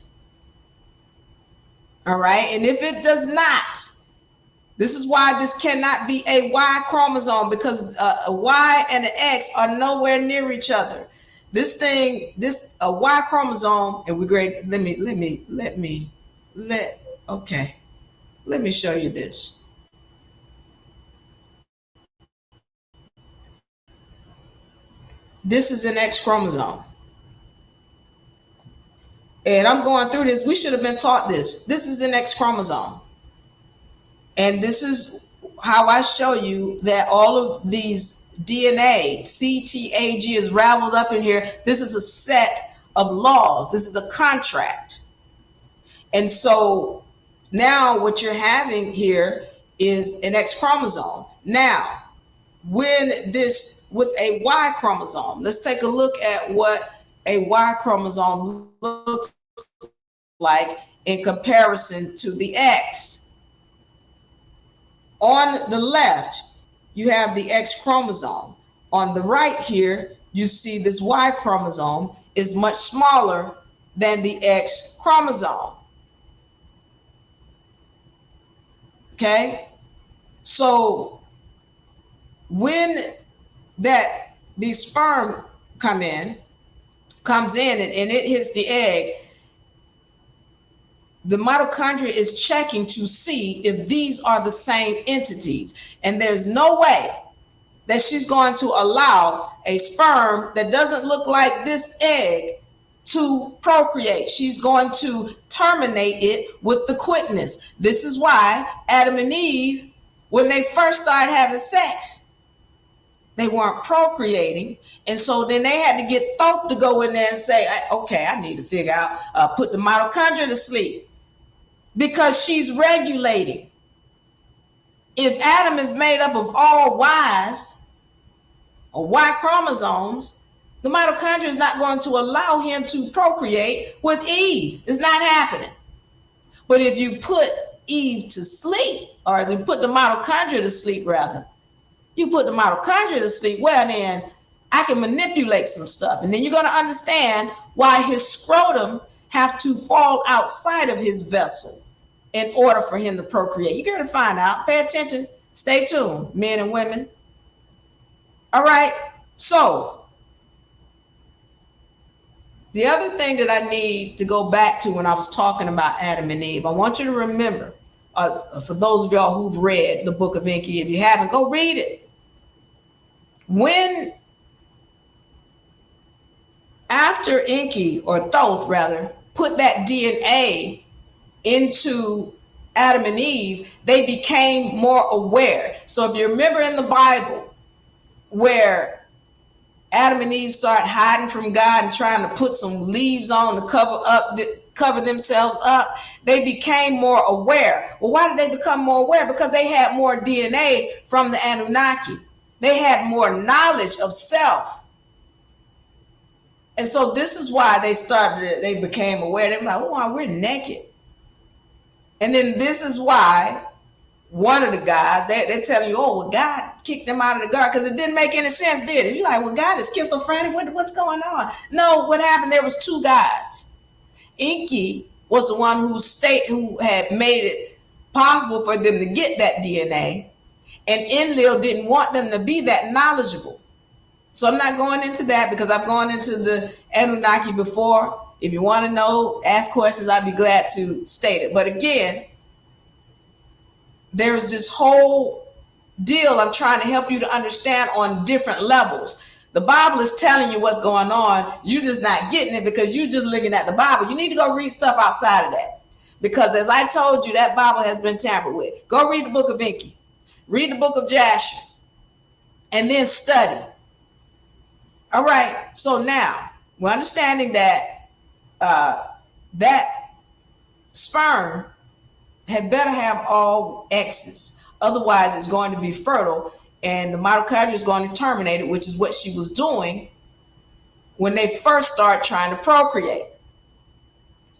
S1: All right. And if it does not, this is why this cannot be a Y chromosome, because a Y and an X are nowhere near each other. This thing, this a Y chromosome, and we're great. Okay. Let me show you this. This is an X chromosome. And I'm going through this. We should have been taught this. This is an X chromosome. And this is how I show you that all of these DNA, CTAG is raveled up in here. This is a set of laws. This is a contract. And so now what you're having here is an X chromosome. Now, when this with a Y chromosome, let's take a look at what a Y chromosome looks like in comparison to the X. On the left, you have the X chromosome. On the right here, you see this Y chromosome is much smaller than the X chromosome. Okay? So when the sperm comes in and it hits the egg, the mitochondria is checking to see if these are the same entities. And there's no way that she's going to allow a sperm that doesn't look like this egg to procreate. She's going to terminate it with the quickness. This is why Adam and Eve, when they first started having sex, they weren't procreating. And so then they had to get Thoth to go in there and say, okay, I need to figure out, put the mitochondria to sleep. Because she's regulating. If Adam is made up of all Ys or Y chromosomes, the mitochondria is not going to allow him to procreate with Eve. It's not happening. But if you put Eve to sleep, or you put the mitochondria to sleep rather, you put the mitochondria to sleep, well then I can manipulate some stuff. And then you're going to understand why his scrotum have to fall outside of his vessel in order for him to procreate. You're going to find out. Pay attention. Stay tuned, men and women. All right. So the other thing that I need to go back to when I was talking about Adam and Eve, I want you to remember, for those of y'all who've read the book of Enki, if you haven't, go read it. When after Enki, or Thoth rather, put that DNA into Adam and Eve, they became more aware. So if you remember in the Bible where Adam and Eve start hiding from God and trying to put some leaves on to cover themselves up, they became more aware. Well, why did they become more aware? Because they had more DNA from the Anunnaki. They had more knowledge of self. And so this is why they became aware. They were like, oh, we're naked. And then this is why one of the guys, they're telling you, oh, well, God kicked them out of the garden, because it didn't make any sense, did it? You're like, well, God is schizophrenic. What's going on? No, what happened, there was two guys. Enki was the one who had made it possible for them to get that DNA. And Enlil didn't want them to be that knowledgeable. So I'm not going into that because I've gone into the Anunnaki before. If you want to know, ask questions, I'd be glad to state it. But again, there's this whole deal I'm trying to help you to understand on different levels. The Bible is telling you what's going on. You're just not getting it because you're just looking at the Bible. You need to go read stuff outside of that. Because as I told you, that Bible has been tampered with. Go read the book of Enki. Read the book of Jasher. And then study. All right. So now, we're understanding that that sperm had better have all X's. Otherwise, it's going to be fertile, and the mitochondria is going to terminate it, which is what she was doing when they first start trying to procreate.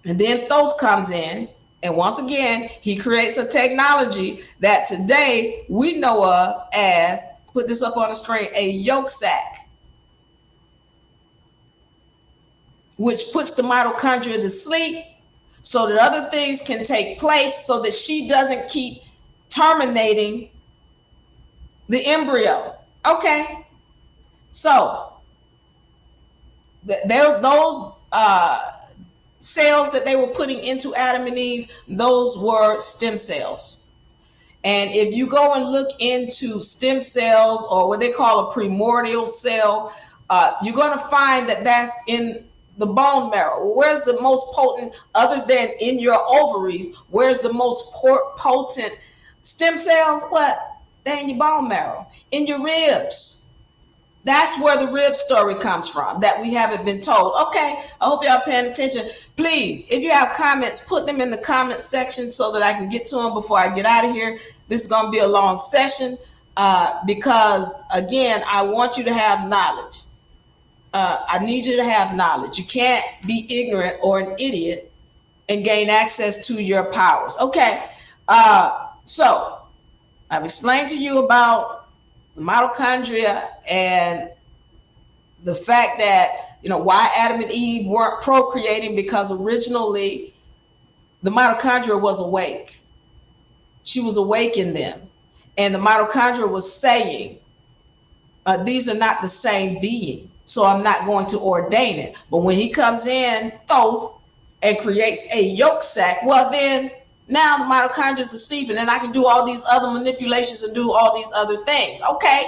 S1: And then Thoth comes in, and once again, he creates a technology that today we know of as, put this up on the screen, a yolk sac, which puts the mitochondria to sleep so that other things can take place, so that she doesn't keep terminating the embryo. Okay, so those cells that they were putting into Adam and Eve, those were stem cells. And if you go and look into stem cells, or what they call a primordial cell, you're going to find that that's in the bone marrow. Where's the most potent, other than in your ovaries, where's the most potent stem cells? What? They're in your bone marrow, in your ribs. That's where the rib story comes from, that we haven't been told. Okay, I hope y'all paying attention. Please, if you have comments, put them in the comment section so that I can get to them before I get out of here. This is going to be a long session because, again, I want you to have knowledge. I need you to have knowledge. You can't be ignorant or an idiot and gain access to your powers. Okay, so I've explained to you about the mitochondria and the fact that, why Adam and Eve weren't procreating, because originally the mitochondria was awake. She was awake in them. And the mitochondria was saying, these are not the same being, so I'm not going to ordain it. But when he comes in, Thoth, and creates a yolk sac, well then, now the mitochondria is asleep, and then I can do all these other manipulations and do all these other things. Okay,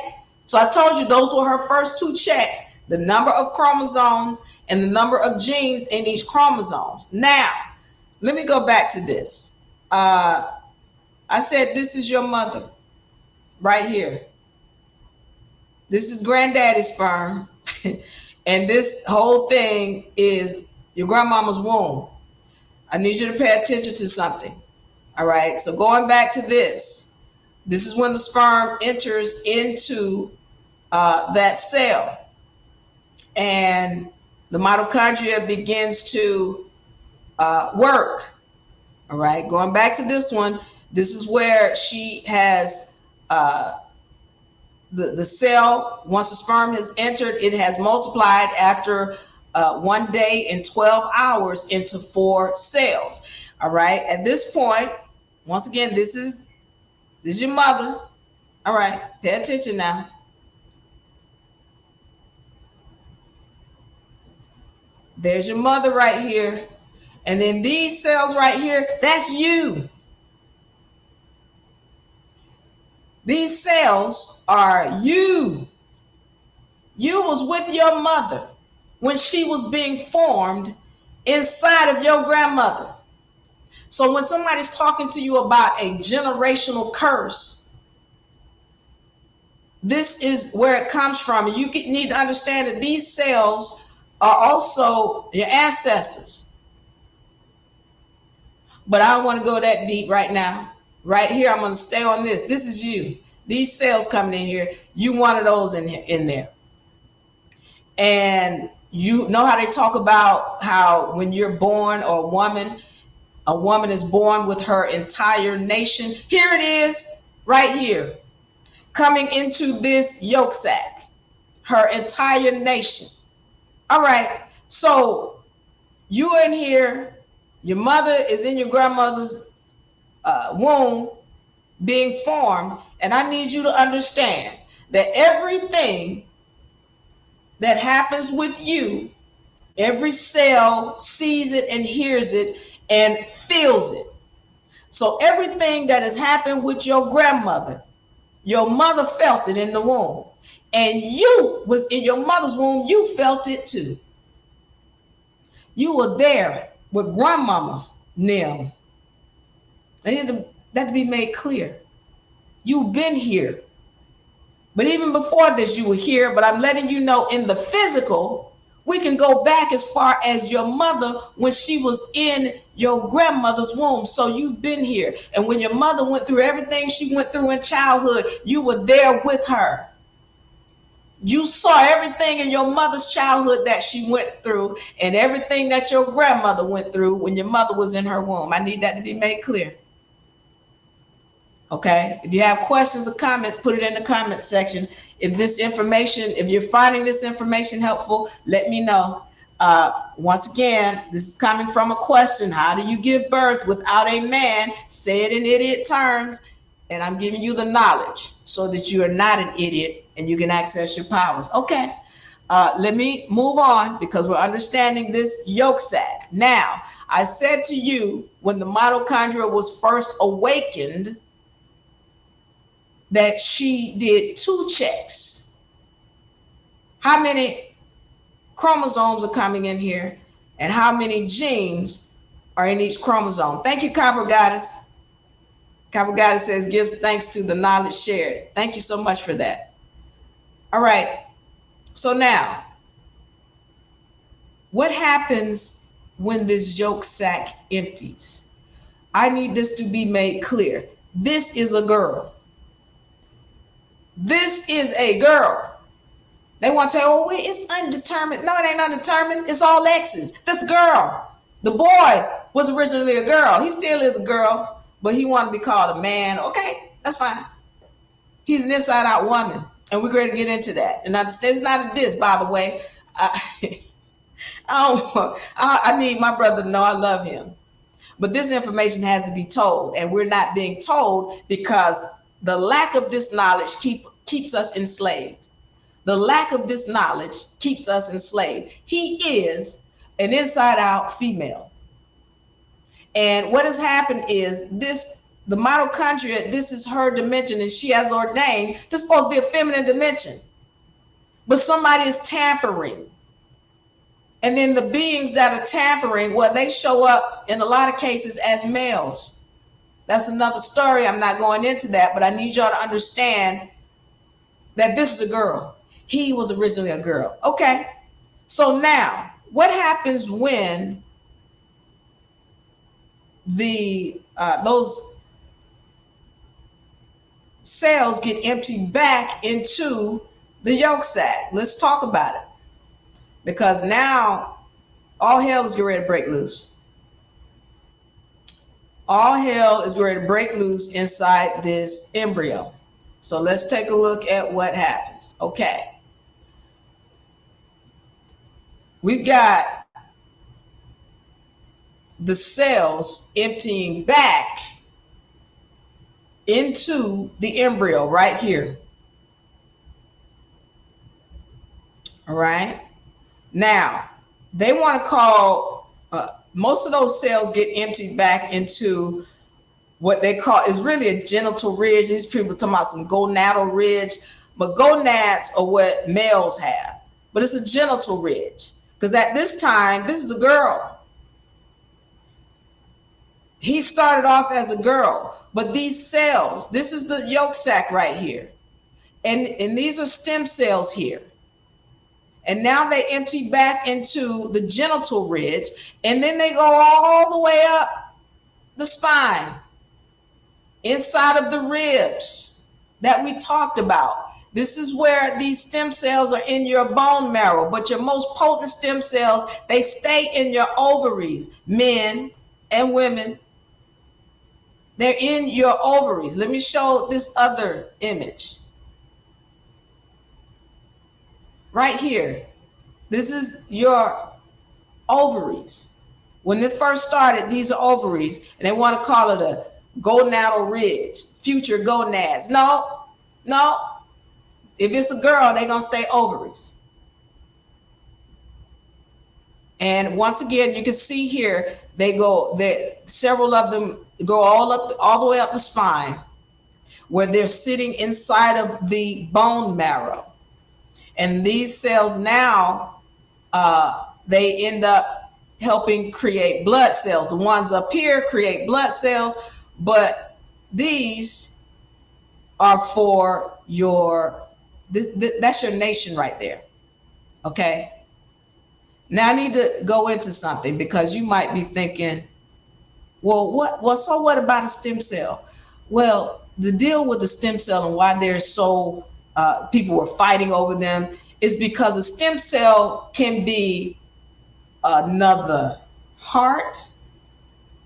S1: so I told you those were her first two checks, the number of chromosomes and the number of genes in each chromosomes. Now, let me go back to this. I said this is your mother right here. This is granddaddy's sperm, and this whole thing is your grandmama's womb. I need you to pay attention to something. All right, so going back to this is when the sperm enters into that cell, and the mitochondria begins to work. All right, going back to this one, this is where she has the cell. Once the sperm has entered, it has multiplied after 1 day and 12 hours into 4 cells. All right, at this point, once again, this is your mother. All right, pay attention now. There's your mother right here. And then these cells right here, that's you. These cells are you. You was with your mother when she was being formed inside of your grandmother. So when somebody's talking to you about a generational curse, this is where it comes from. And you need to understand that these cells are also your ancestors. But I don't want to go that deep right now. Right here, I'm going to stay on this. This is you. These cells coming in here, you one of those in there. And you know how they talk about how when you're born, or a woman is born with her entire nation. Here it is, right here, coming into this yolk sac, her entire nation. All right, so you are in here, your mother is in your grandmother's womb being formed, and I need you to understand that everything that happens with you, every cell sees it and hears it and feels it. So everything that has happened with your grandmother, your mother felt it in the womb, and you was in your mother's womb, you felt it too. You were there with grandmama Nim. That to be made clear. You've been here. But even before this, you were here. But I'm letting you know, in the physical, we can go back as far as your mother when she was in your grandmother's womb. So you've been here. And when your mother went through everything she went through in childhood, you were there with her. You saw everything in your mother's childhood that she went through, and everything that your grandmother went through when your mother was in her womb. I need that to be made clear. Okay, if you have questions or comments, put it in the comments section. If you're finding this information helpful, let me know. Once again, this is coming from a question. How do you give birth without a man? Say it in idiot terms, and I'm giving you the knowledge so that you are not an idiot and you can access your powers. Okay, let me move on because we're understanding this yolk sac. Now, I said to you when the mitochondria was first awakened that she did 2 checks. How many chromosomes are coming in here and how many genes are in each chromosome? Thank you, Copper Goddess. Copper Goddess says, gives thanks to the knowledge shared. Thank you so much for that. All right. So now, what happens when this yolk sac empties? I need this to be made clear. This is a girl. This is a girl. They want to say, oh, wait, it's undetermined. No, it ain't undetermined. It's all X's. This girl. The boy was originally a girl. He still is a girl, but he wanted to be called a man. Okay, that's fine. He's an inside-out woman, and we're going to get into that. And it's not a diss, by the way. I need my brother to know I love him. But this information has to be told, and we're not being told because the lack of this knowledge keeps us enslaved. The lack of this knowledge keeps us enslaved. He is an inside-out female. And what has happened is the mitochondria, this is her dimension, and she has ordained this is supposed to be a feminine dimension. But somebody is tampering. And then the beings that are tampering, well, they show up in a lot of cases as males. That's another story. I'm not going into that, but I need y'all to understand that this is a girl. He was originally a girl. Okay. So now, what happens when those cells get emptied back into the yolk sac? Let's talk about it. Because now all hell is getting ready to break loose. All hell is ready to break loose inside this embryo. So let's take a look at what happens. Okay. We've got the cells emptying back into the embryo right here. All right. Now, they want to call, most of those cells get emptied back into what they call, is really a genital ridge. These people talking about some gonadal ridge, but gonads are what males have, but it's a genital ridge. Because at this time, this is a girl. He started off as a girl, but these cells, this is the yolk sac right here. And these are stem cells here. And now they empty back into the genital ridge, and then they go all the way up the spine, inside of the ribs that we talked about. This is where these stem cells are in your bone marrow, but your most potent stem cells, they stay in your ovaries, men and women. They're in your ovaries. Let me show this other image. Right here. This is your ovaries. When it first started, these are ovaries, and they want to call it a gonadal ridge, future gonads. No. If it's a girl, they're going to stay ovaries. And once again, you can see here, several of them go all the way up the spine, where they're sitting inside of the bone marrow. And these cells now, they end up helping create blood cells. The ones up here create blood cells, but these are for that's your nation right there. Okay. Now I need to go into something, because you might be thinking, so what about a stem cell? Well, the deal with the stem cell and why they're so, people were fighting over them, is because a stem cell can be another heart.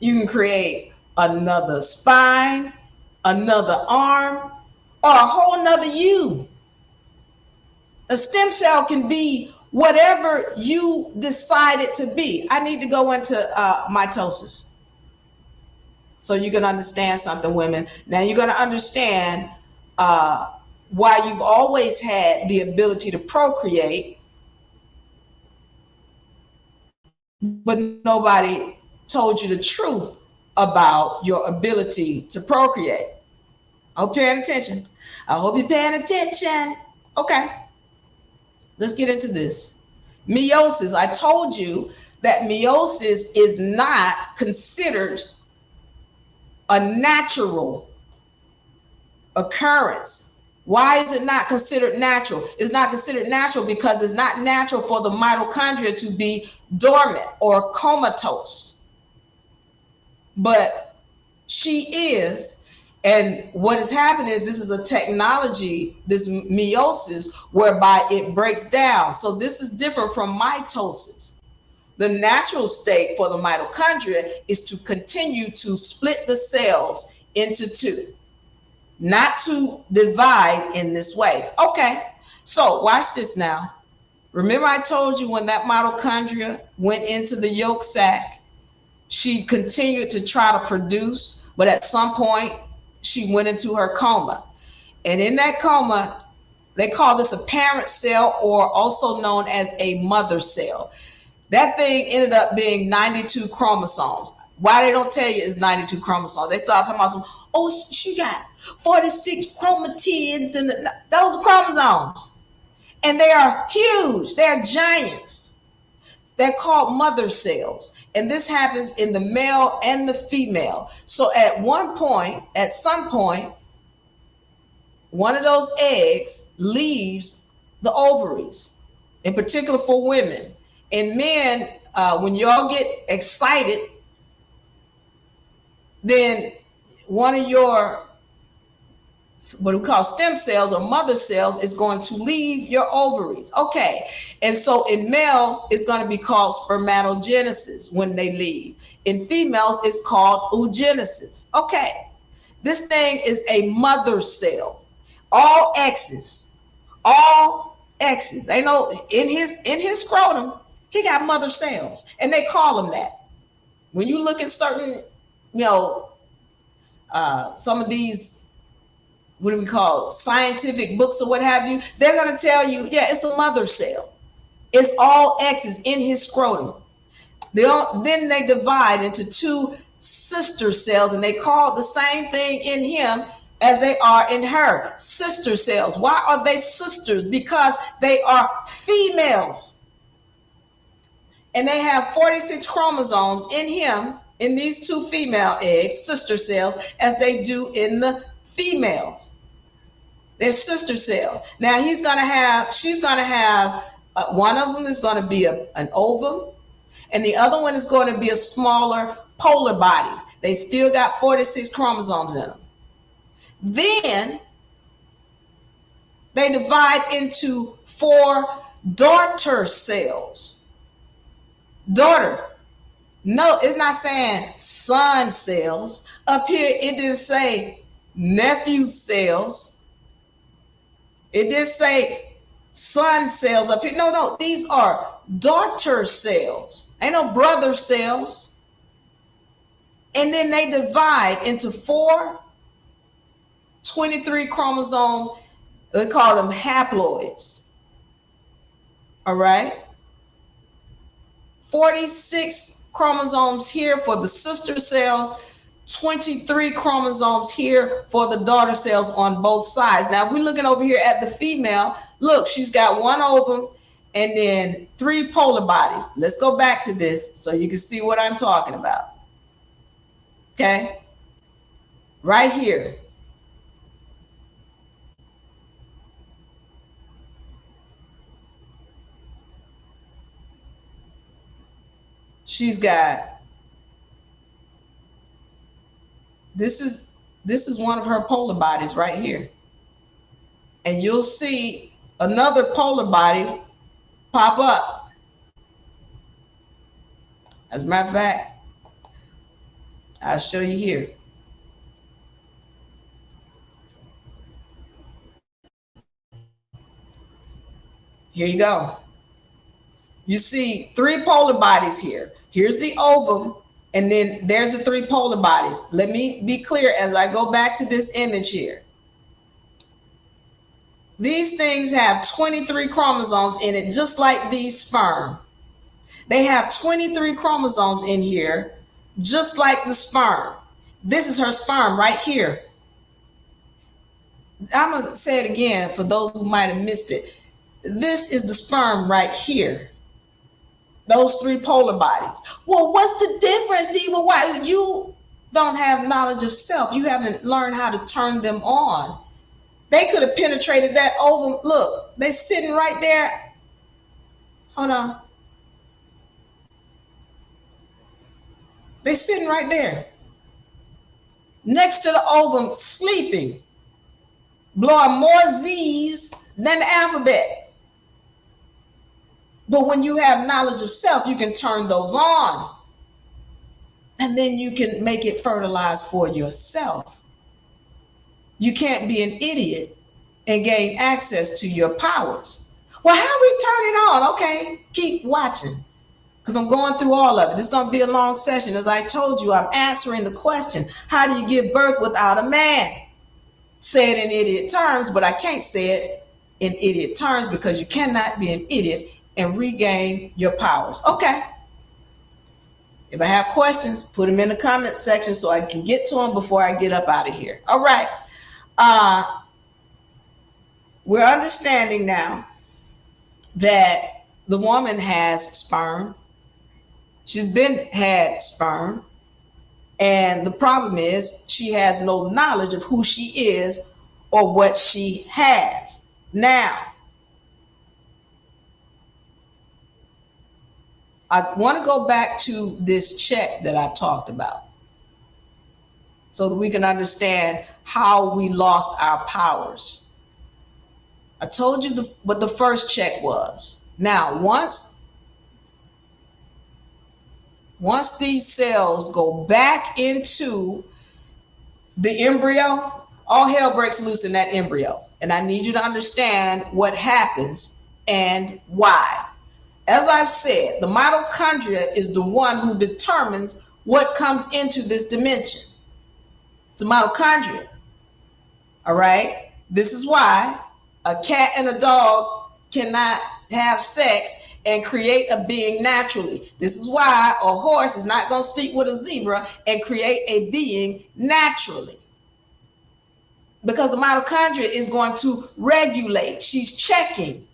S1: You can create another spine, another arm, or a whole nother you. A stem cell can be whatever you decide it to be. I need to go into mitosis so you can understand something, women. Now you're going to understand why you've always had the ability to procreate, but nobody told you the truth about your ability to procreate. I hope you're paying attention. I hope you're paying attention. Okay, let's get into this. Meiosis. I told you that meiosis is not considered a natural occurrence. Why is it not considered natural? It's not considered natural because it's not natural for the mitochondria to be dormant or comatose. But she is. And what has happened is this is a technology, this meiosis, whereby it breaks down. So this is different from mitosis. The natural state for the mitochondria is to continue to split the cells into two, not to divide in this way. Okay, so watch this now. Remember I told you when that mitochondria went into the yolk sac, she continued to try to produce, but at some point she went into her coma. And in that coma, they call this a parent cell, or also known as a mother cell. That thing ended up being 92 chromosomes. Why they don't tell you it's 92 chromosomes? They start talking about some, oh, she got 46 chromatids, and those are chromosomes. And they are huge. They're giants. They're called mother cells. And this happens in the male and the female. So at some point, one of those eggs leaves the ovaries, in particular for women. In men, when y'all get excited, then one of your, what we call stem cells or mother cells, is going to leave your ovaries. Okay, and so in males, it's going to be called spermatogenesis when they leave. In females, it's called oogenesis. Okay, this thing is a mother cell. All X's, all X's. They know in his scrotum, he got mother cells, and they call them that. When you look at certain, some of these, what do we call, scientific books or what have you, they're going to tell you, yeah, it's a mother cell. It's all X's in his scrotum. Then they divide into two sister cells, and they call the same thing in him as they are in her, sister cells. Why are they sisters? Because they are females. And they have 46 chromosomes in him, in these two female eggs, sister cells, as they do in the females. They're sister cells. Now she's going to have, one of them is going to be an ovum, and the other one is going to be a smaller polar bodies. They still got 46 chromosomes in them. Then they divide into 4 daughter cells. Daughter. No, it's not saying son cells. Up here, it didn't say nephew cells. It did say son cells up here. No, these are daughter cells. Ain't no brother cells. And then they divide into 4 23 chromosome, they call them haploids. All right. 46 chromosomes here for the sister cells, 23 chromosomes here for the daughter cells on both sides. Now, if we're looking over here at the female, look, she's got 1 ovum and then 3 polar bodies. Let's go back to this so you can see what I'm talking about. Okay. Right here. She's got, this is one of her polar bodies right here. And you'll see another polar body pop up. As a matter of fact, I'll show you here. Here you go. You see three polar bodies here. Here's the ovum, and then there's the three polar bodies. Let me be clear as I go back to this image here. These things have 23 chromosomes in it, just like these sperm. They have 23 chromosomes in here, just like the sperm. This is her sperm right here. I'm going to say it again for those who might have missed it. This is the sperm right here. Those three polar bodies. Well, what's the difference, Diva? Why you don't have knowledge of self? You haven't learned how to turn them on. They could have penetrated that ovum. Look, they're sitting right there. Hold on. They're sitting right there. Next to the ovum, sleeping. Blowing more Z's than the alphabet. But when you have knowledge of self, you can turn those on. And then you can make it fertilized for yourself. You can't be an idiot and gain access to your powers. Well, how we turn it on? Okay, keep watching. Because I'm going through all of it. It's going to be a long session. As I told you, I'm answering the question, how do you give birth without a man? Say it in idiot terms, but I can't say it in idiot terms because you cannot be an idiot and regain your powers. Okay. If I have questions, put them in the comment section so I can get to them before I get up out of here. All right. We're understanding now that the woman has sperm. She's had sperm. And the problem is she has no knowledge of who she is or what she has. Now, I want to go back to this check that I talked about so that we can understand how we lost our powers. I told you what the first check was. Now, once these cells go back into the embryo, all hell breaks loose in that embryo. And I need you to understand what happens and why. As I've said, the mitochondria is the one who determines what comes into this dimension. It's the mitochondria. All right? This is why a cat and a dog cannot have sex and create a being naturally. This is why a horse is not going to sleep with a zebra and create a being naturally. Because the mitochondria is going to regulate. She's checking.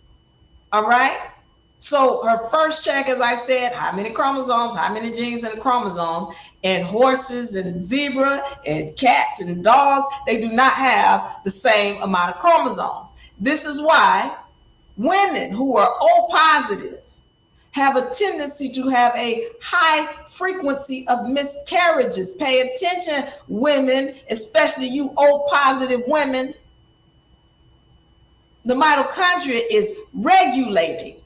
S1: All right? So her first check, as I said, how many chromosomes, how many genes in the chromosomes, and horses and zebra and cats and dogs, they do not have the same amount of chromosomes. This is why women who are O positive have a tendency to have a high frequency of miscarriages. Pay attention, women, especially you O positive women. The mitochondria is regulating,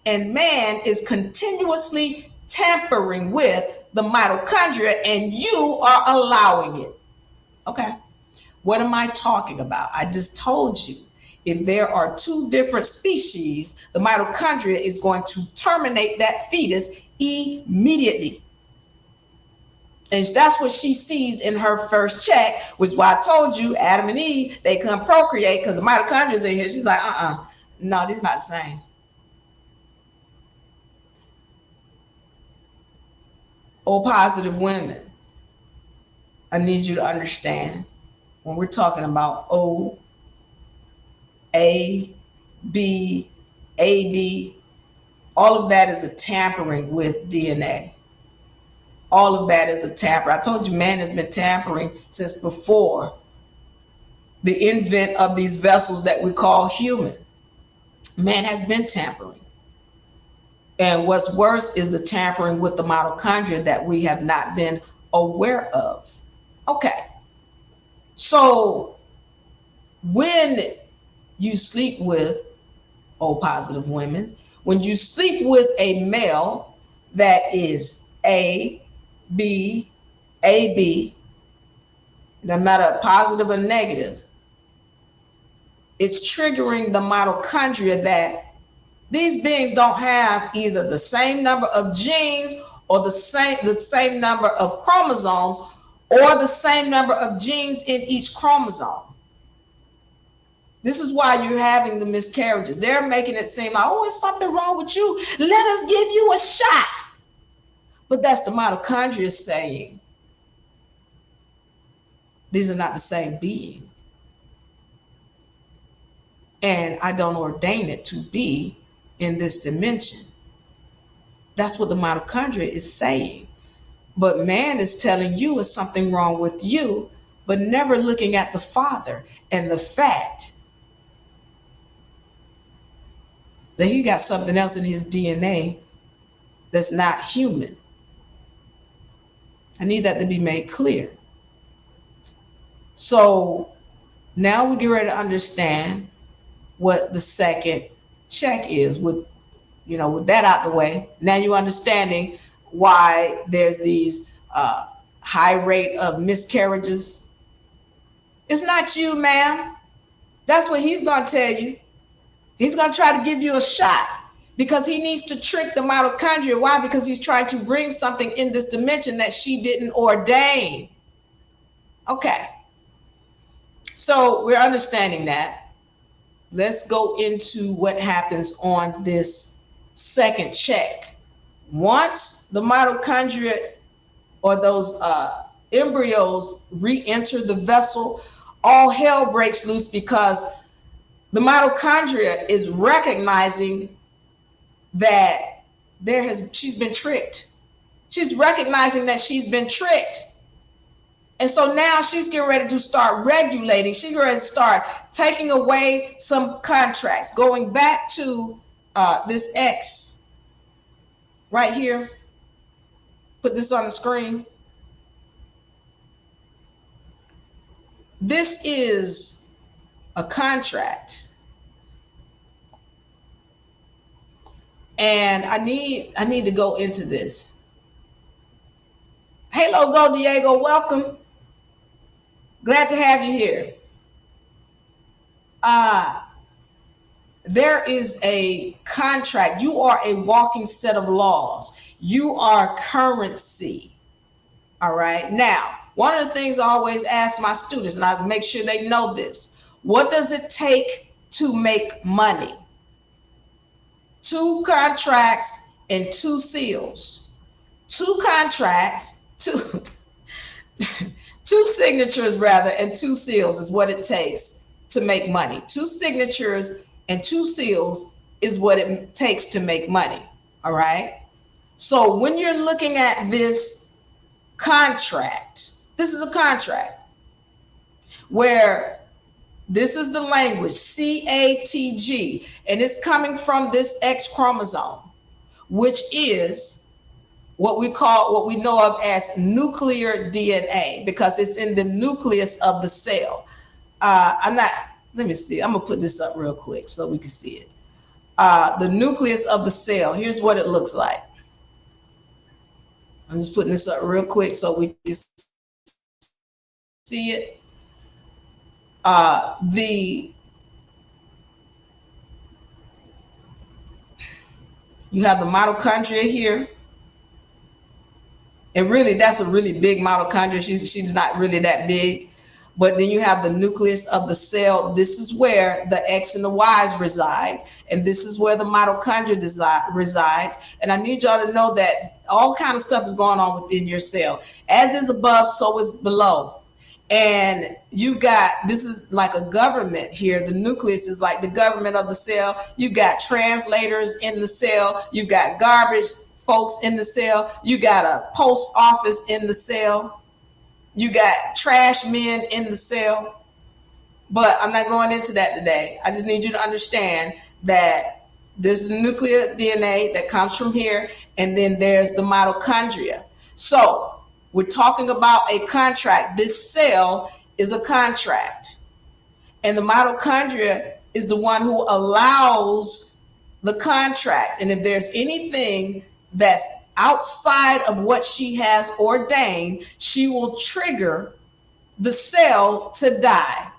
S1: and man is continuously tampering with the mitochondria, and you are allowing it. Okay, what am I talking about? I just told you. If there are two different species, the mitochondria is going to terminate that fetus immediately. And that's what she sees in her first check, which is why I told you Adam and Eve, they couldn't procreate because the mitochondria is in here. She's like, no, this is not the same. O positive women, I need you to understand when we're talking about O, A, B, AB, all of that is a tampering with DNA. All of that is a tamper. I told you man has been tampering since before the invent of these vessels that we call human. Man has been tampering. And what's worse is the tampering with the mitochondria that we have not been aware of. Okay. So when you sleep with O positive women, when you sleep with a male that is A, B, AB, no matter positive or negative, it's triggering the mitochondria that These beings don't have either the same number of genes or the same number of chromosomes or the same number of genes in each chromosome. This is why you're having the miscarriages. They're making it seem like, oh, it's something wrong with you. Let us give you a shot. But that's the mitochondria saying, these are not the same being. And I don't ordain it to be in this dimension. That's what the mitochondria is saying. But man is telling you it's something wrong with you, but never looking at the Father and the fact that he got something else in his DNA that's not human. I need that to be made clear. So now we get ready to understand what the second check is. With that out the way, now you're understanding why there's these high rate of miscarriages. It's not you, ma'am. That's what he's going to tell you. He's going to try to give you a shot because he needs to trick the mitochondria. Why? Because he's trying to bring something in this dimension that she didn't ordain. Okay. So we're understanding that. Let's go into what happens on this second check. Once the mitochondria or those embryos re-enter the vessel, all hell breaks loose because the mitochondria is recognizing that she's been tricked. She's recognizing that she's been tricked. And so now she's getting ready to start regulating. She's getting ready to start taking away some contracts, going back to this X right here. Put this on the screen. This is a contract. And I need to go into this. Hello, Go Diego, welcome. Glad to have you here. There is a contract. You are a walking set of laws. You are currency. All right. Now, one of the things I always ask my students, and I make sure they know this, what does it take to make money? 2 contracts and 2 seals. 2 contracts, 2 signatures rather, and 2 seals is what it takes to make money. 2 signatures and 2 seals is what it takes to make money. All right. So when you're looking at this contract, this is a contract where this is the language CATG, and it's coming from this X chromosome, which is what we know of as nuclear DNA, because it's in the nucleus of the cell. Let me see. I'm gonna put this up real quick so we can see it. The nucleus of the cell. Here's what it looks like. I'm just putting this up real quick so we can see it. You have the mitochondria here. And really, that's a really big mitochondria. She's not really that big. But then you have the nucleus of the cell. This is where the X and the Y's reside. And this is where the mitochondria resides. And I need y'all to know that all kind of stuff is going on within your cell. As is above, so is below. And you've got, this is like a government here. The nucleus is like the government of the cell. You've got translators in the cell. You've got garbage folks in the cell. You got a post office in the cell. You got trash men in the cell. But I'm not going into that today. I just need you to understand that there's nuclear DNA that comes from here, and then there's the mitochondria. So we're talking about a contract. This cell is a contract. And the mitochondria is the one who allows the contract. And if there's anything that's outside of what she has ordained, she will trigger the cell to die.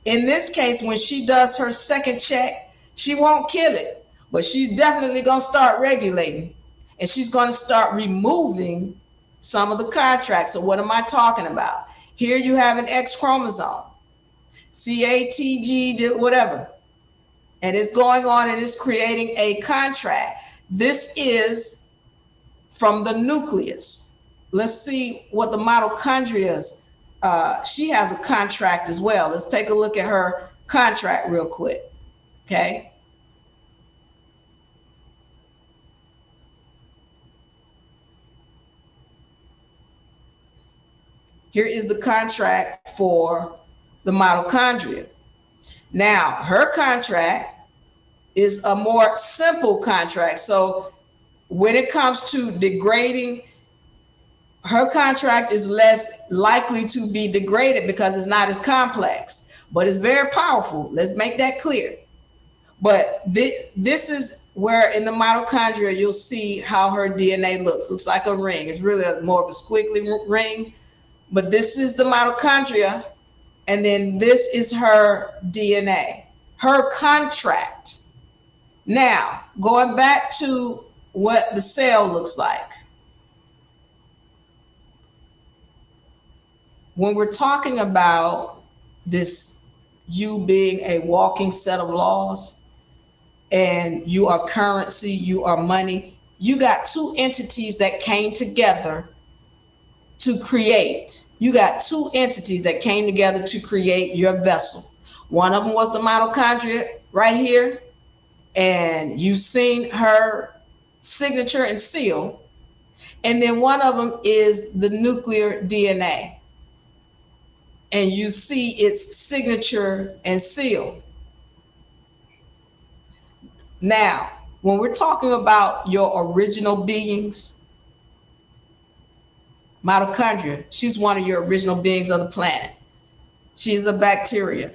S1: In this case, when she does her second check, she won't kill it. But she's definitely going to start regulating, and she's going to start removing some of the contracts. So what am I talking about? Here you have an X chromosome, CATG, whatever, and it's going on and it's creating a contract. This is from the nucleus. Let's see what the mitochondria is. She has a contract as well. Let's take a look at her contract real quick. Okay. Here is the contract for the mitochondria. Now, her contract is a more simple contract. So when it comes to degrading, her contract is less likely to be degraded because it's not as complex, but it's very powerful. Let's make that clear. But this is where in the mitochondria, you'll see how her DNA looks. Looks like a ring. It's really more of a squiggly ring, but this is the mitochondria. And then this is her DNA, her contract. Now, going back to what the cell looks like. When we're talking about this, you being a walking set of laws, and you are currency, you are money, you got two entities that came together to create. You got two entities that came together to create your vessel. One of them was the mitochondria right here, and you've seen her signature and seal. And then one of them is the nuclear DNA, and you see its signature and seal. Now, when we're talking about your original beings, mitochondria, she's one of your original beings of the planet. She's a bacteria.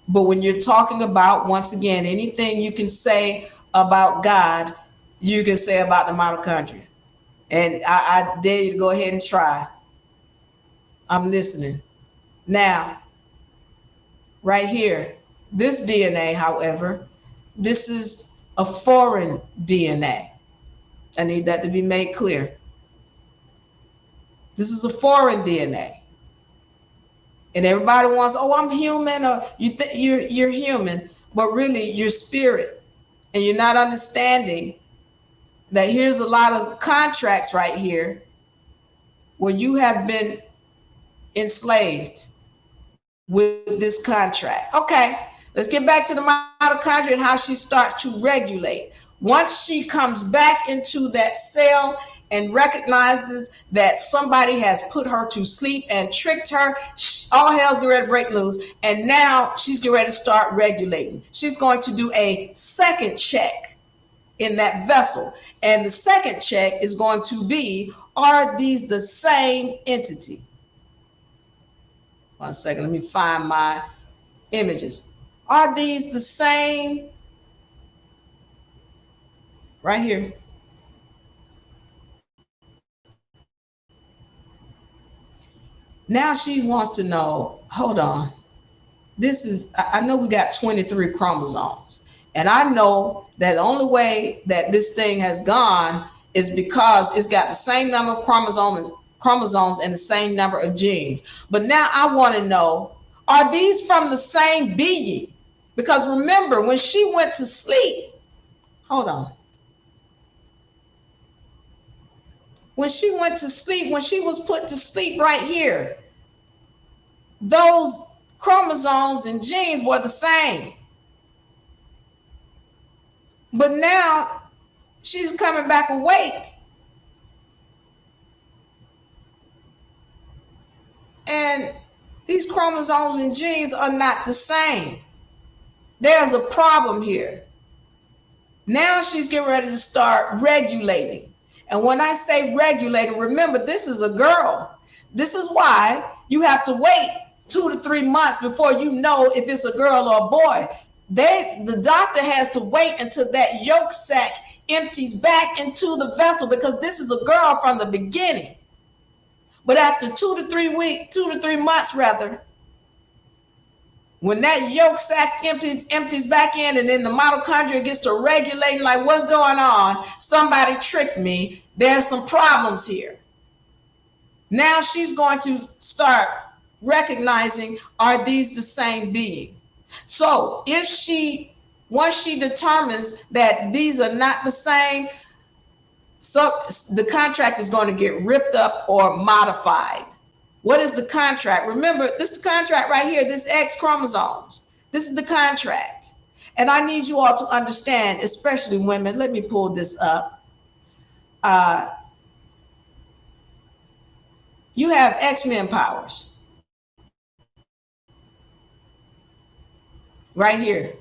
S1: But when you're talking about, once again, anything you can say about God, you can say about the mitochondria. And I dare you to go ahead and try. I'm listening. Now, right here, this DNA, however, this is a foreign DNA. I need that to be made clear. This is a foreign DNA. And everybody wants, oh, I'm human, or you're human, but really you're spirit. And you're not understanding that here's a lot of contracts right here where you have been enslaved with this contract. Okay, let's get back to the mitochondria and how she starts to regulate. Once she comes back into that cell and recognizes that somebody has put her to sleep and tricked her, all hell's getting ready to break loose. And now she's getting ready to start regulating. She's going to do a second check in that vessel. And the second check is going to be, are these the same entity? 1 second, let me find my images. Are these the same? Right here. Now she wants to know, hold on. This is, I know we got 23 chromosomes. And I know that the only way that this thing has gone is because it's got the same number of chromosomes and the same number of genes. But now I want to know, are these from the same being? Because remember, when she went to sleep, hold on. When she went to sleep, when she was put to sleep right here, those chromosomes and genes were the same. But now she's coming back awake. And these chromosomes and genes are not the same. There's a problem here. Now she's getting ready to start regulating. And when I say regulating, remember, this is a girl. This is why you have to wait 2 to 3 months before you know if it's a girl or a boy. The doctor has to wait until that yolk sac empties back into the vessel, because this is a girl from the beginning. But after 2 to 3 months rather, When that yolk sac empties back in, and then the mitochondria gets to regulating, like, what's going on? Somebody tricked me. There's some problems here. Now she's going to start recognizing, are these the same being? So once she determines that these are not the same, so the contract is going to get ripped up or modified. What is the contract? Remember, this is the contract right here, this X chromosomes. This is the contract. And I need you all to understand, especially women. Let me pull this up. You have X-Men powers. Right here.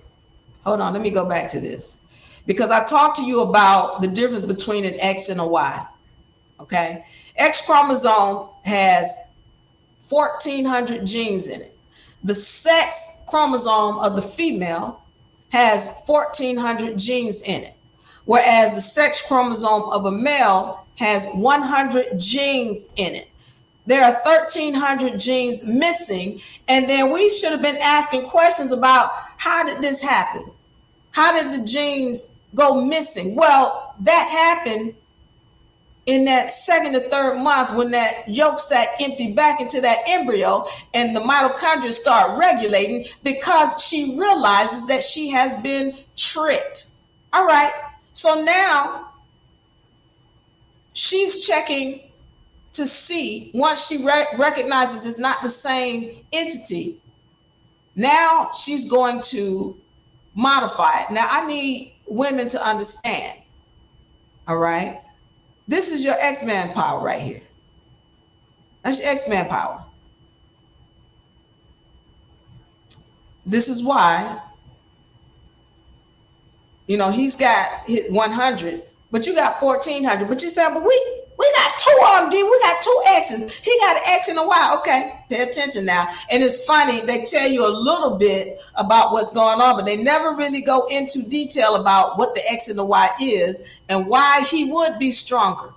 S1: Hold on, let me go back to this. Because I talked to you about the difference between an X and a Y. Okay? X chromosome has 1,400 genes in it. The sex chromosome of the female has 1,400 genes in it, whereas the sex chromosome of a male has 100 genes in it. There are 1,300 genes missing, and then we should have been asking questions about, how did this happen? How did the genes go missing? Well, that happened in that second or third month when that yolk sac emptied back into that embryo and the mitochondria start regulating, because she realizes that she has been tricked. All right, so now she's checking to see, once she recognizes it's not the same entity, now she's going to modify it. Now I need women to understand, all right? This is your X-Man power right here. That's your X-Man power. This is why, he's got 100, but you got 1,400. But you said, but we got two of them, D. We got two X's. He got an X and a Y. Okay, pay attention now. And it's funny, they tell you a little bit about what's going on, but they never really go into detail about what the X and the Y is and why he would be stronger.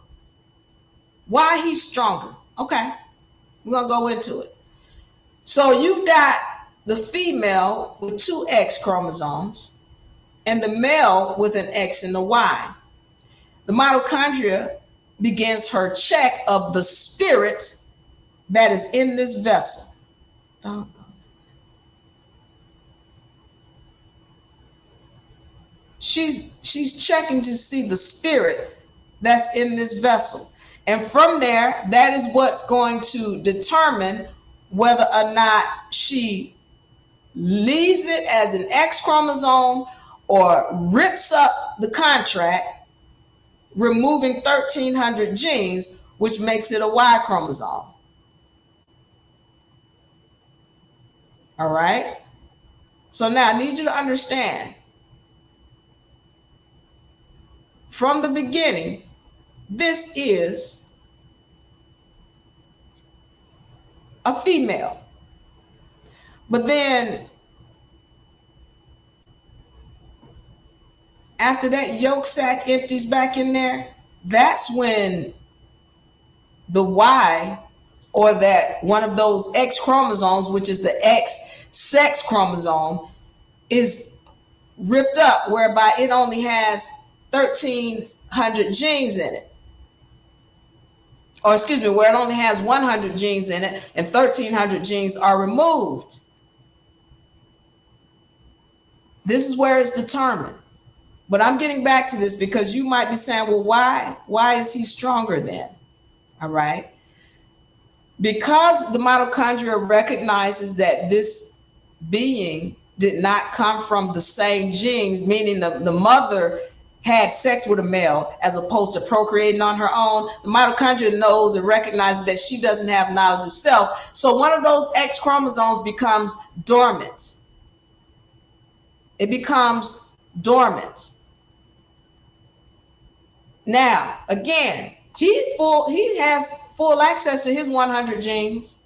S1: Why he's stronger. Okay, we're going to go into it. So you've got the female with two X chromosomes and the male with an X and a Y. The mitochondria begins her check of the spirit that is in this vessel. She's checking to see the spirit that's in this vessel. And from there, that is what's going to determine whether or not she leaves it as an X chromosome or rips up the contract, removing 1,300 genes, which makes it a Y chromosome. All right? So now I need you to understand, from the beginning, this is a female. But then after that yolk sac empties back in there, that's when the Y, or that one of those X chromosomes, which is the X sex chromosome, is ripped up, whereby it only has 1,300 genes in it. Or excuse me, where it only has 100 genes in it and 1,300 genes are removed. This is where it's determined. But I'm getting back to this because you might be saying, well, why? Why is he stronger then? All right. Because the mitochondria recognizes that this being did not come from the same genes, meaning the mother had sex with a male as opposed to procreating on her own, the mitochondria knows and recognizes that she doesn't have knowledge of self. So one of those X chromosomes becomes dormant. It becomes dormant. Now, again, he has full access to his 100 genes,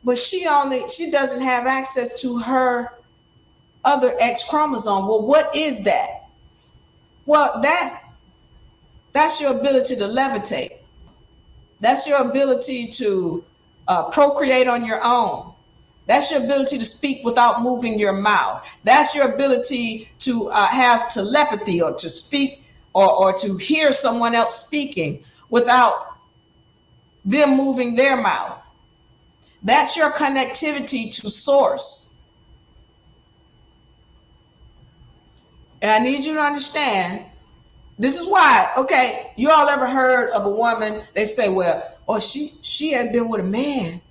S1: but she doesn't have access to her other X chromosome. Well, what is that? Well, that's your ability to levitate. That's your ability to procreate on your own. That's your ability to speak without moving your mouth. That's your ability to have telepathy, or to speak, or to hear someone else speaking without them moving their mouth. That's your connectivity to source. And I need you to understand, this is why, okay, you all ever heard of a woman, they say, well, oh, she had been with a man.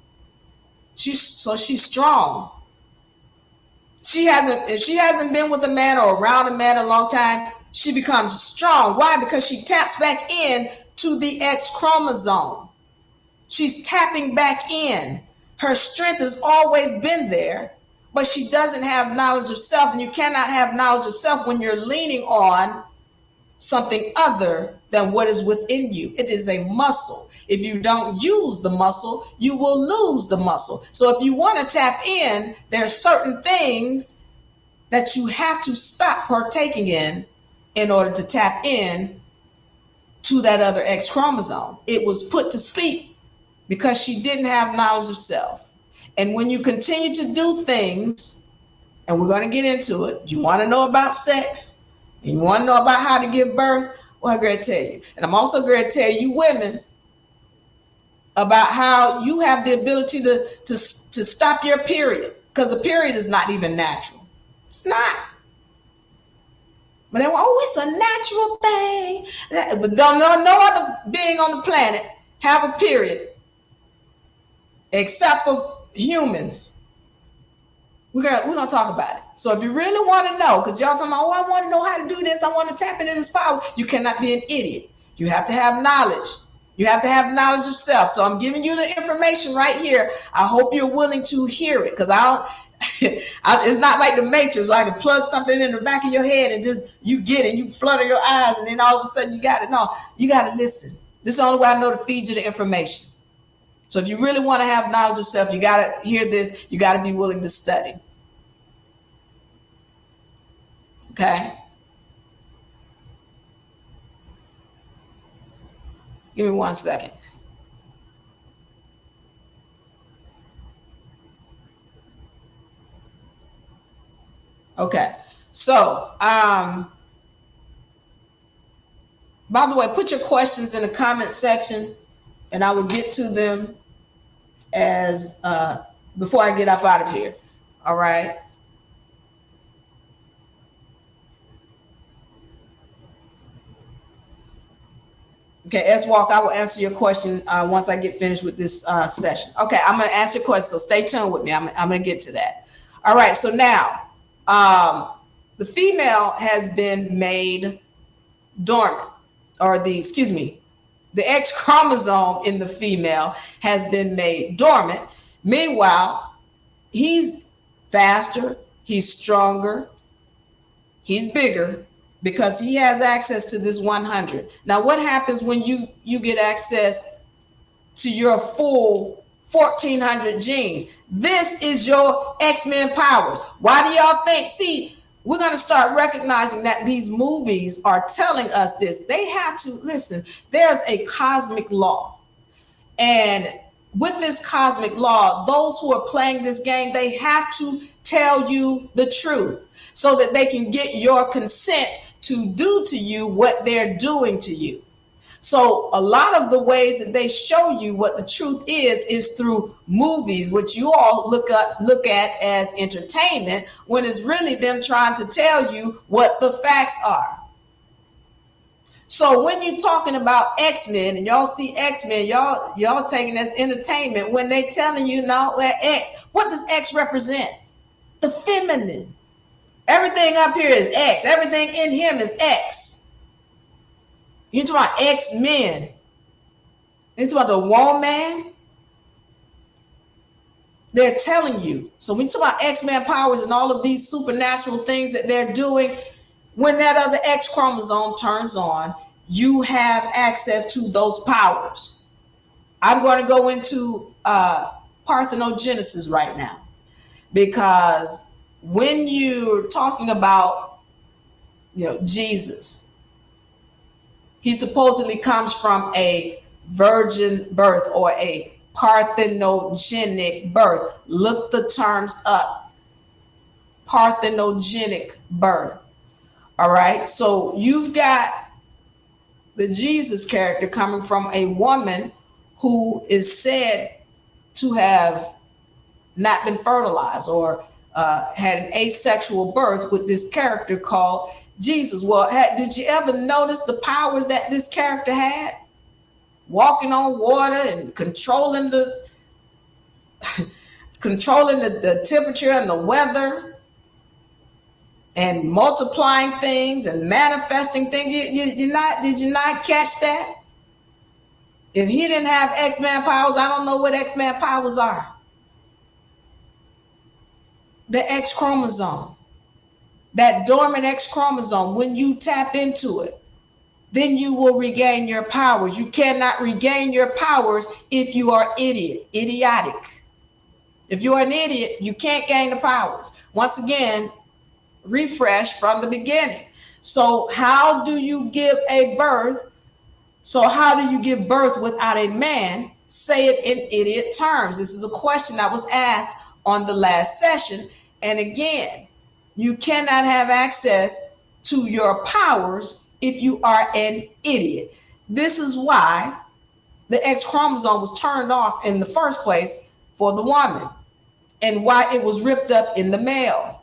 S1: So she's strong. If she hasn't been with a man or around a man a long time, she becomes strong. Why? Because she taps back in to the X chromosome. She's tapping back in. Her strength has always been there, but she doesn't have knowledge of self. And you cannot have knowledge of self when you're leaning on something other than what is within you. It is a muscle. If you don't use the muscle, you will lose the muscle. So if you want to tap in, there are certain things that you have to stop partaking in order to tap in to that other X chromosome. It was put to sleep because she didn't have knowledge of self. And when you continue to do things, and we're going to get into it, you want to know about sex, and you want to know about how to give birth, well, I'm going to tell you. And I'm also going to tell you women about how you have the ability to stop your period, because the period is not even natural. It's not. But they want, oh, it's a natural thing. But don't know no other being on the planet have a period except for humans. We're gonna talk about it. So if you really want to know, because y'all talking about, oh, I want to know how to do this, I want to tap into this power, you cannot be an idiot. You have to have knowledge. You have to have knowledge of self. So I'm giving you the information right here. I hope you're willing to hear it, because it's not like the Matrix, where I can plug something in the back of your head and just you get it, you flutter your eyes, and then all of a sudden you got it. No, you got to listen. This is the only way I know to feed you the information. So if you really want to have knowledge of self, you got to hear this. You got to be willing to study. Okay? Give me 1 second. Okay. So, by the way, put your questions in the comment section, and I will get to them as before I get up out of here. All right. Okay, S Walk, I will answer your question once I get finished with this session. Okay, I'm going to answer your question, so stay tuned with me. I'm going to get to that. All right, so now the female has been made dormant, or the X chromosome in the female has been made dormant. Meanwhile, he's faster, he's stronger, he's bigger, because he has access to this 100. Now, what happens when you get access to your full 1,400 genes? This is your X-Men powers. Why do y'all think? See, we're going to start recognizing that these movies are telling us this. They have to, listen, there's a cosmic law. And with this cosmic law, those who are playing this game, they have to tell you the truth so that they can get your consent to do to you what they're doing to you. So a lot of the ways that they show you what the truth is through movies, which you all look at as entertainment, when it's really them trying to tell you what the facts are. So when you're talking about X-Men and y'all see X-Men, y'all taking as entertainment when they telling you now X. What does X represent? The feminine. Everything up here is X. Everything in him is X. You're talking about X-Men. You're talking about the woman. They're telling you. So when you talk about X-Men powers and all of these supernatural things that they're doing, when that other X chromosome turns on, you have access to those powers. I'm going to go into parthenogenesis right now, because when you're talking about, Jesus, he supposedly comes from a virgin birth, or a Parthenogenic birth. Look the terms up. Parthenogenic birth. All right. So you've got the Jesus character coming from a woman who is said to have not been fertilized or had an asexual birth with this character called Jesus. Well, did you ever notice the powers that this character had? Walking on water and controlling the temperature and the weather and multiplying things and manifesting things. Did you not catch that? If he didn't have X-Man powers, I don't know what X-Man powers are. The X chromosome, that dormant X chromosome, when you tap into it, then you will regain your powers. You cannot regain your powers if you are idiotic. If you are an idiot, you can't gain the powers. Once again, refresh from the beginning. So how do you give a birth? So how do you give birth without a man? Say it in idiot terms. This is a question that was asked on the last session. And again, you cannot have access to your powers if you are an idiot. This is why the X chromosome was turned off in the first place for the woman, and why it was ripped up in the male.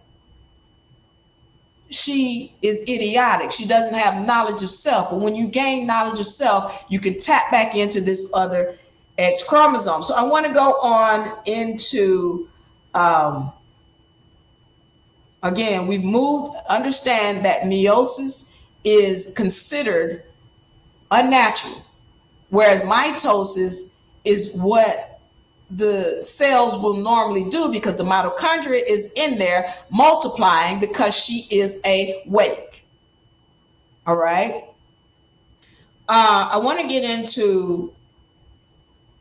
S1: She is idiotic. She doesn't have knowledge of self. But when you gain knowledge of self, you can tap back into this other X chromosome. So I want to go on into, again, we've moved, understand that meiosis is considered unnatural, whereas mitosis is what the cells will normally do, because the mitochondria is in there multiplying because she is awake. All right. I want to get into,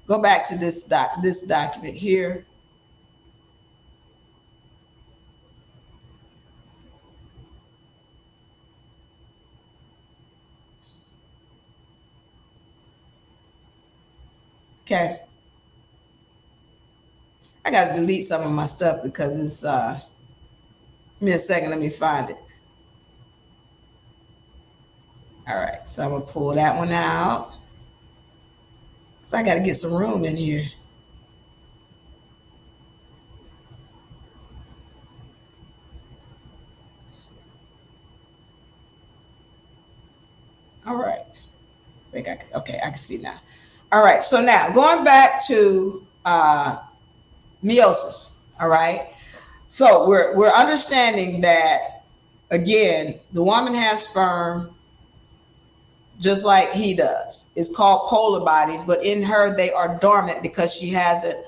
S1: go back to this document here. Okay. I got to delete some of my stuff because it's, give me a second, let me find it. All right, so I'm going to pull that one out. So I got to get some room in here. All right. I think okay, I can see now. All right, so now going back to meiosis. All right. So we're understanding that, again, the woman has sperm just like he does. It's called polar bodies, but in her they are dormant because she hasn't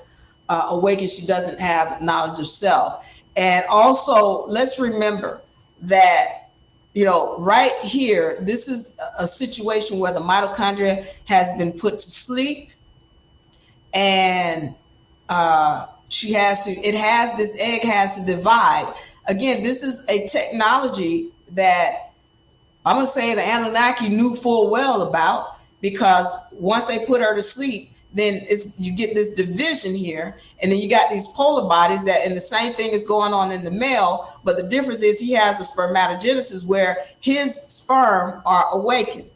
S1: awakened. She doesn't have knowledge of self. And also, let's remember that, you know, right here, this is a situation where the mitochondria has been put to sleep, and this egg has to divide. Again, this is a technology that I'm going to say the Anunnaki knew full well about, because once they put her to sleep, then you get this division here, and then you got these polar bodies and the same thing is going on in the male, but the difference is he has a spermatogenesis where his sperm are awakened.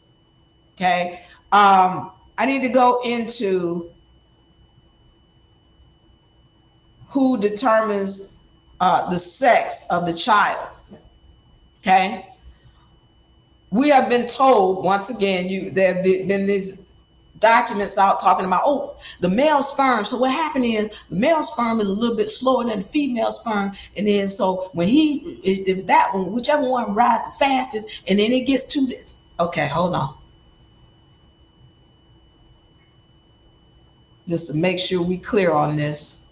S1: Okay. I need to go into who determines the sex of the child. Okay. We have been told, once again, there have been these documents out talking about, oh, the male sperm. So what happened is the male sperm is a little bit slower than the female sperm, and then so when whichever one rises the fastest, and then it gets to this. Okay, hold on. Just to make sure we clear on this,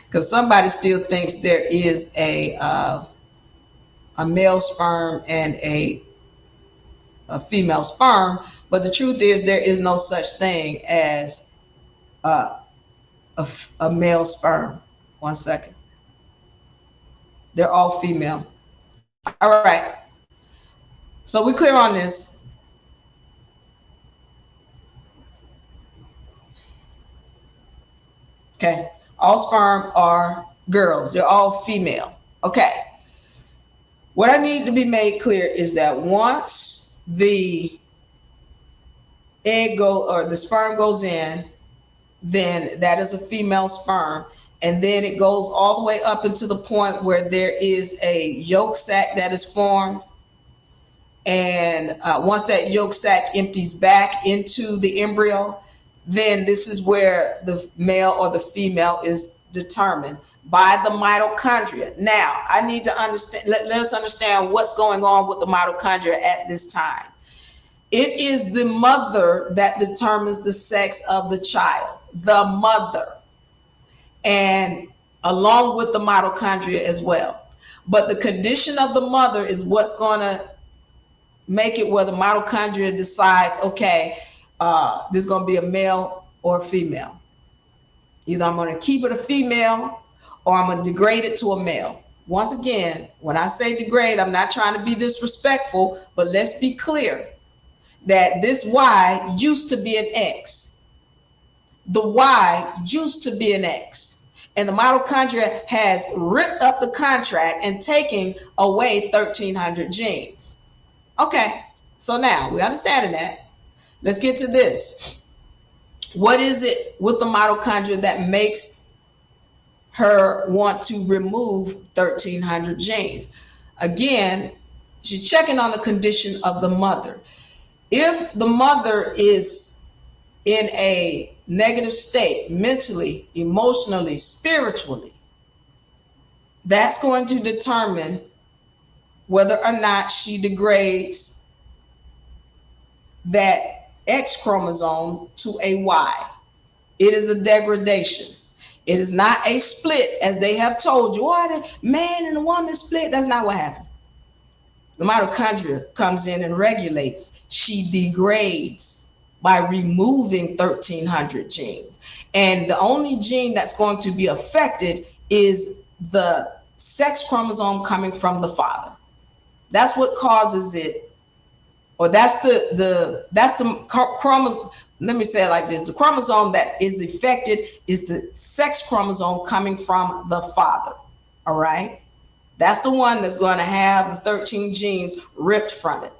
S1: because somebody still thinks there is a male sperm and a female sperm, but the truth is there is no such thing as a male sperm. One second. They're all female. All right. So we clear on this. Okay. All sperm are girls. They're all female. Okay. What I need to be made clear is that once the the sperm goes in, then that is a female sperm. And then it goes all the way up into the point where there is a yolk sac that is formed. And once that yolk sac empties back into the embryo, then this is where the male or the female is determined by the mitochondria. Now, I need to understand, let us understand what's going on with the mitochondria at this time. It is the mother that determines the sex of the child, the mother, and along with the mitochondria as well. But the condition of the mother is what's going to make it where the mitochondria decides, okay, there's going to be a male or a female. Either I'm going to keep it a female or I'm going to degrade it to a male. Once again, when I say degrade, I'm not trying to be disrespectful, but let's be clear that this Y used to be an X. The Y used to be an X. And the mitochondria has ripped up the contract and taken away 1,300 genes. Okay, so now we're understanding that. Let's get to this. What is it with the mitochondria that makes her want to remove 1,300 genes? Again, she's checking on the condition of the mother. If the mother is in a negative state, mentally, emotionally, spiritually, that's going to determine whether or not she degrades that X chromosome to a Y. It is a degradation. It is not a split, as they have told you. Oh, the man and the woman split. That's not what happened. The mitochondria comes in and regulates. She degrades by removing 1,300 genes. And the only gene that's going to be affected is the sex chromosome coming from the father. That's what causes it, or that's the chromosome. Let me say it like this: the chromosome that is affected is the sex chromosome coming from the father. All right, that's the one that's going to have the 13 genes ripped from it,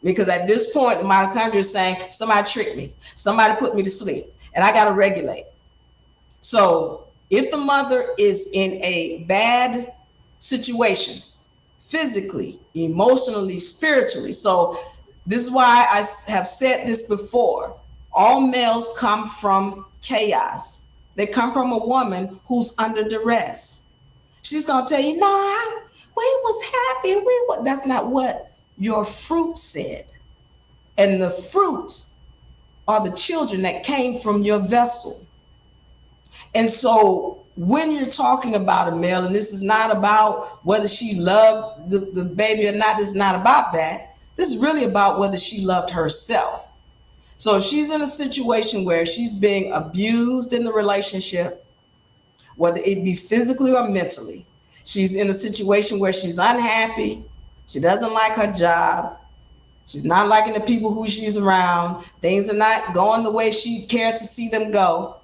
S1: because at this point the mitochondria is saying somebody tricked me, somebody put me to sleep, and I got to regulate. So if the mother is in a bad situation, physically, emotionally, spiritually. So this is why I have said this before. All males come from chaos. They come from a woman who's under duress. She's going to tell you, no, we was happy. That's not what your fruit said. And the fruit are the children that came from your vessel. And so when you're talking about a male, and this is not about whether she loved the baby or not, this is not about that. This is really about whether she loved herself. So if she's in a situation where she's being abused in the relationship, whether it be physically or mentally, she's in a situation where she's unhappy, she doesn't like her job, she's not liking the people who she's around, things are not going the way she'd care to see them go,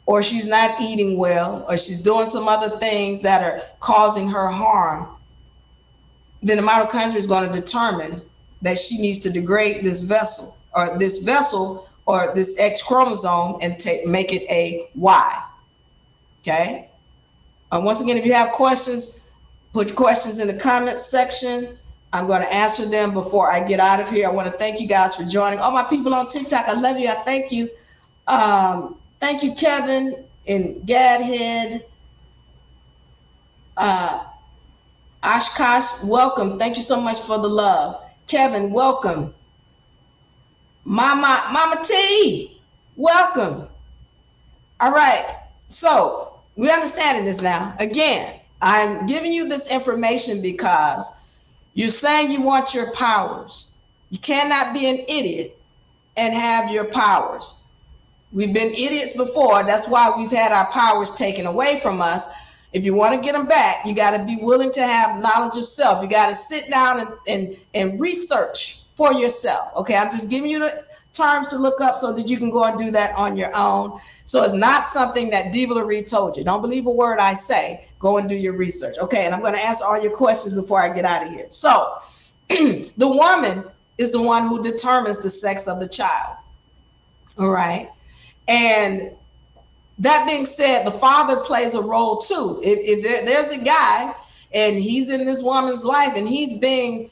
S1: or she's not eating well, or she's doing some other things that are causing her harm, then the mitochondria is going to determine that she needs to degrade this vessel or this X chromosome and make it a Y. Okay? Once again, if you have questions, put your questions in the comments section. I'm going to answer them before I get out of here. I want to thank you guys for joining. All my people on TikTok, I love you. I thank you. Thank you, Kevin and Gadhead. Oshkosh, welcome. Thank you so much for the love. Kevin, welcome. Mama T, welcome. All right, so we're understanding this now. Again, I'm giving you this information because you're saying you want your powers. You cannot be an idiot and have your powers. We've been idiots before. That's why we've had our powers taken away from us. If you want to get them back, you got to be willing to have knowledge of self. You got to sit down and research for yourself. Okay, I'm just giving you terms to look up so that you can go and do that on your own. So it's not something that Diva Lyri told you. Don't believe a word I say. Go and do your research. Okay, and I'm going to answer all your questions before I get out of here. So the woman is the one who determines the sex of the child. All right. And that being said, the father plays a role too. If there's a guy and he's in this woman's life and he's being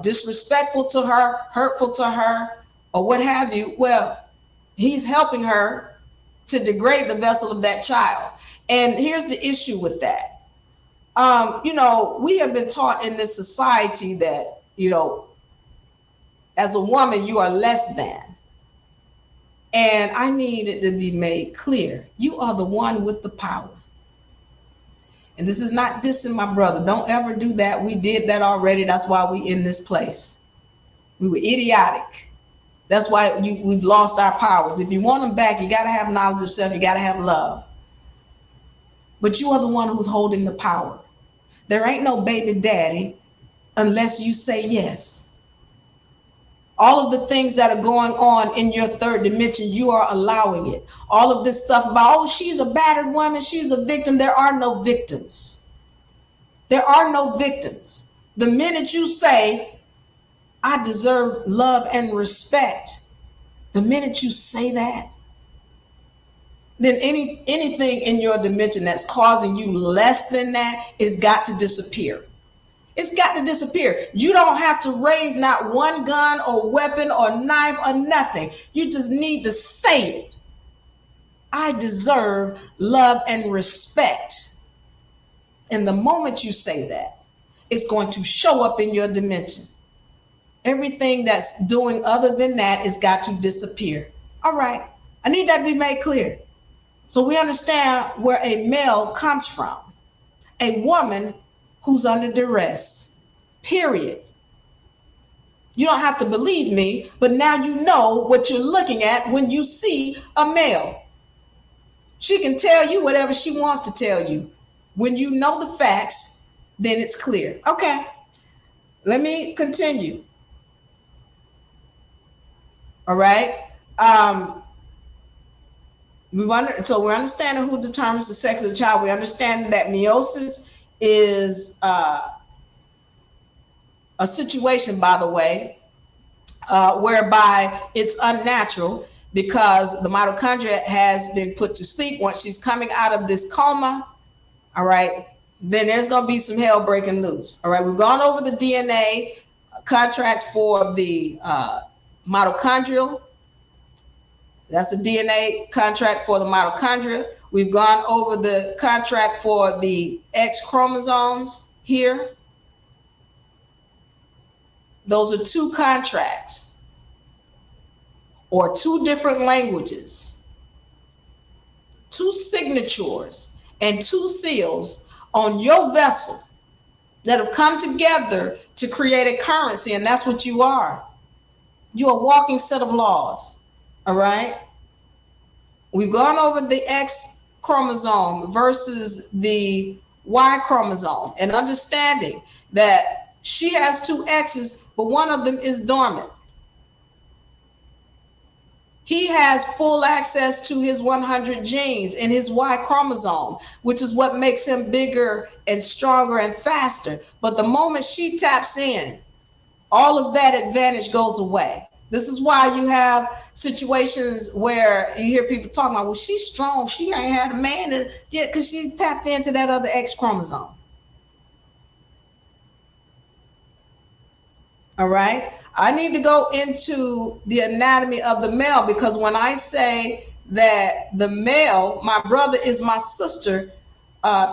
S1: disrespectful to her, hurtful to her, or what have you, well, he's helping her to degrade the vessel of that child. And here's the issue with that. We have been taught in this society that, as a woman, you are less than. And I need it to be made clear. You are the one with the power. And this is not dissing my brother. Don't ever do that. We did that already. That's why we in this place. We were idiotic. That's why we've lost our powers. If you want them back, you got to have knowledge of self. You got to have love. But you are the one who's holding the power. There ain't no baby daddy unless you say yes. All of the things that are going on in your third dimension, you are allowing it. All of this stuff about, oh, she's a battered woman, she's a victim. There are no victims. There are no victims. The minute you say, I deserve love and respect, the minute you say that, then anything in your dimension that's causing you less than that has got to disappear. It's got to disappear. You don't have to raise not one gun or weapon or knife or nothing. You just need to say it. I deserve love and respect. And the moment you say that, it's going to show up in your dimension. Everything that's doing other than that has got to disappear. All right. I need that to be made clear. So we understand where a male comes from. A woman who's under duress, period. You don't have to believe me, but now you know what you're looking at when you see a male. She can tell you whatever she wants to tell you. When you know the facts, then it's clear. Okay, let me continue. All right. So we're understanding who determines the sex of the child. We understand that meiosis is a situation, by the way, whereby it's unnatural because the mitochondria has been put to sleep. Once she's coming out of this coma, all right, then there's going to be some hell breaking loose. All right, we've gone over the DNA contracts for the mitochondrial. That's a DNA contract for the mitochondria. We've gone over the contract for the X chromosomes here. Those are two contracts or two different languages, two signatures and two seals on your vessel that have come together to create a currency, and that's what you are. You're a walking set of laws. All right. We've gone over the X chromosome versus the Y chromosome and understanding that she has two X's, but one of them is dormant. He has full access to his 100 genes in his Y chromosome, which is what makes him bigger and stronger and faster. But the moment she taps in, all of that advantage goes away. This is why you have situations where you hear people talking about, well, she's strong. She ain't had a man yet because she tapped into that other X chromosome. All right. I need to go into the anatomy of the male because when I say that the male, my brother is my sister,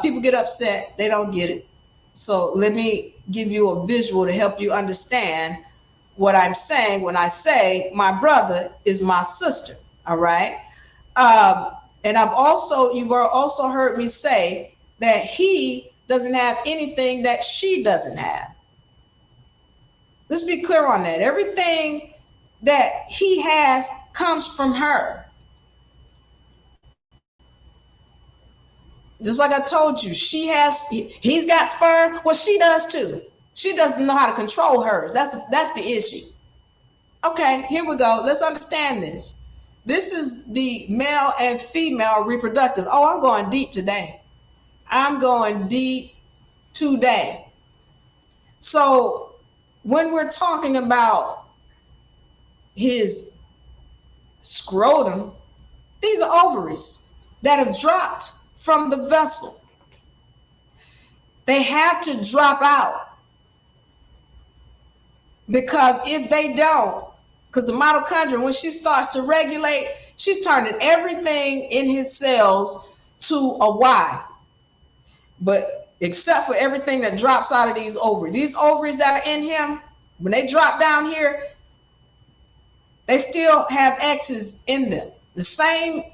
S1: people get upset. They don't get it. So let me give you a visual to help you understand what I'm saying when I say my brother is my sister. All right. And you've also heard me say that he doesn't have anything that she doesn't have. Let's be clear on that. Everything that he has comes from her. Just like I told you, he's got sperm. Well, she does too. She doesn't know how to control hers. That's the issue. Okay, here we go. Let's understand this. This is the male and female reproductive. Oh, I'm going deep today. I'm going deep today. So when we're talking about his scrotum, these are ovaries that have dropped from the vessel. They have to drop out, because if they don't, because the mitochondria, when she starts to regulate, she's turning everything in his cells to a Y. But except for everything that drops out of these ovaries that are in him, when they drop down here, they still have X's in them. The same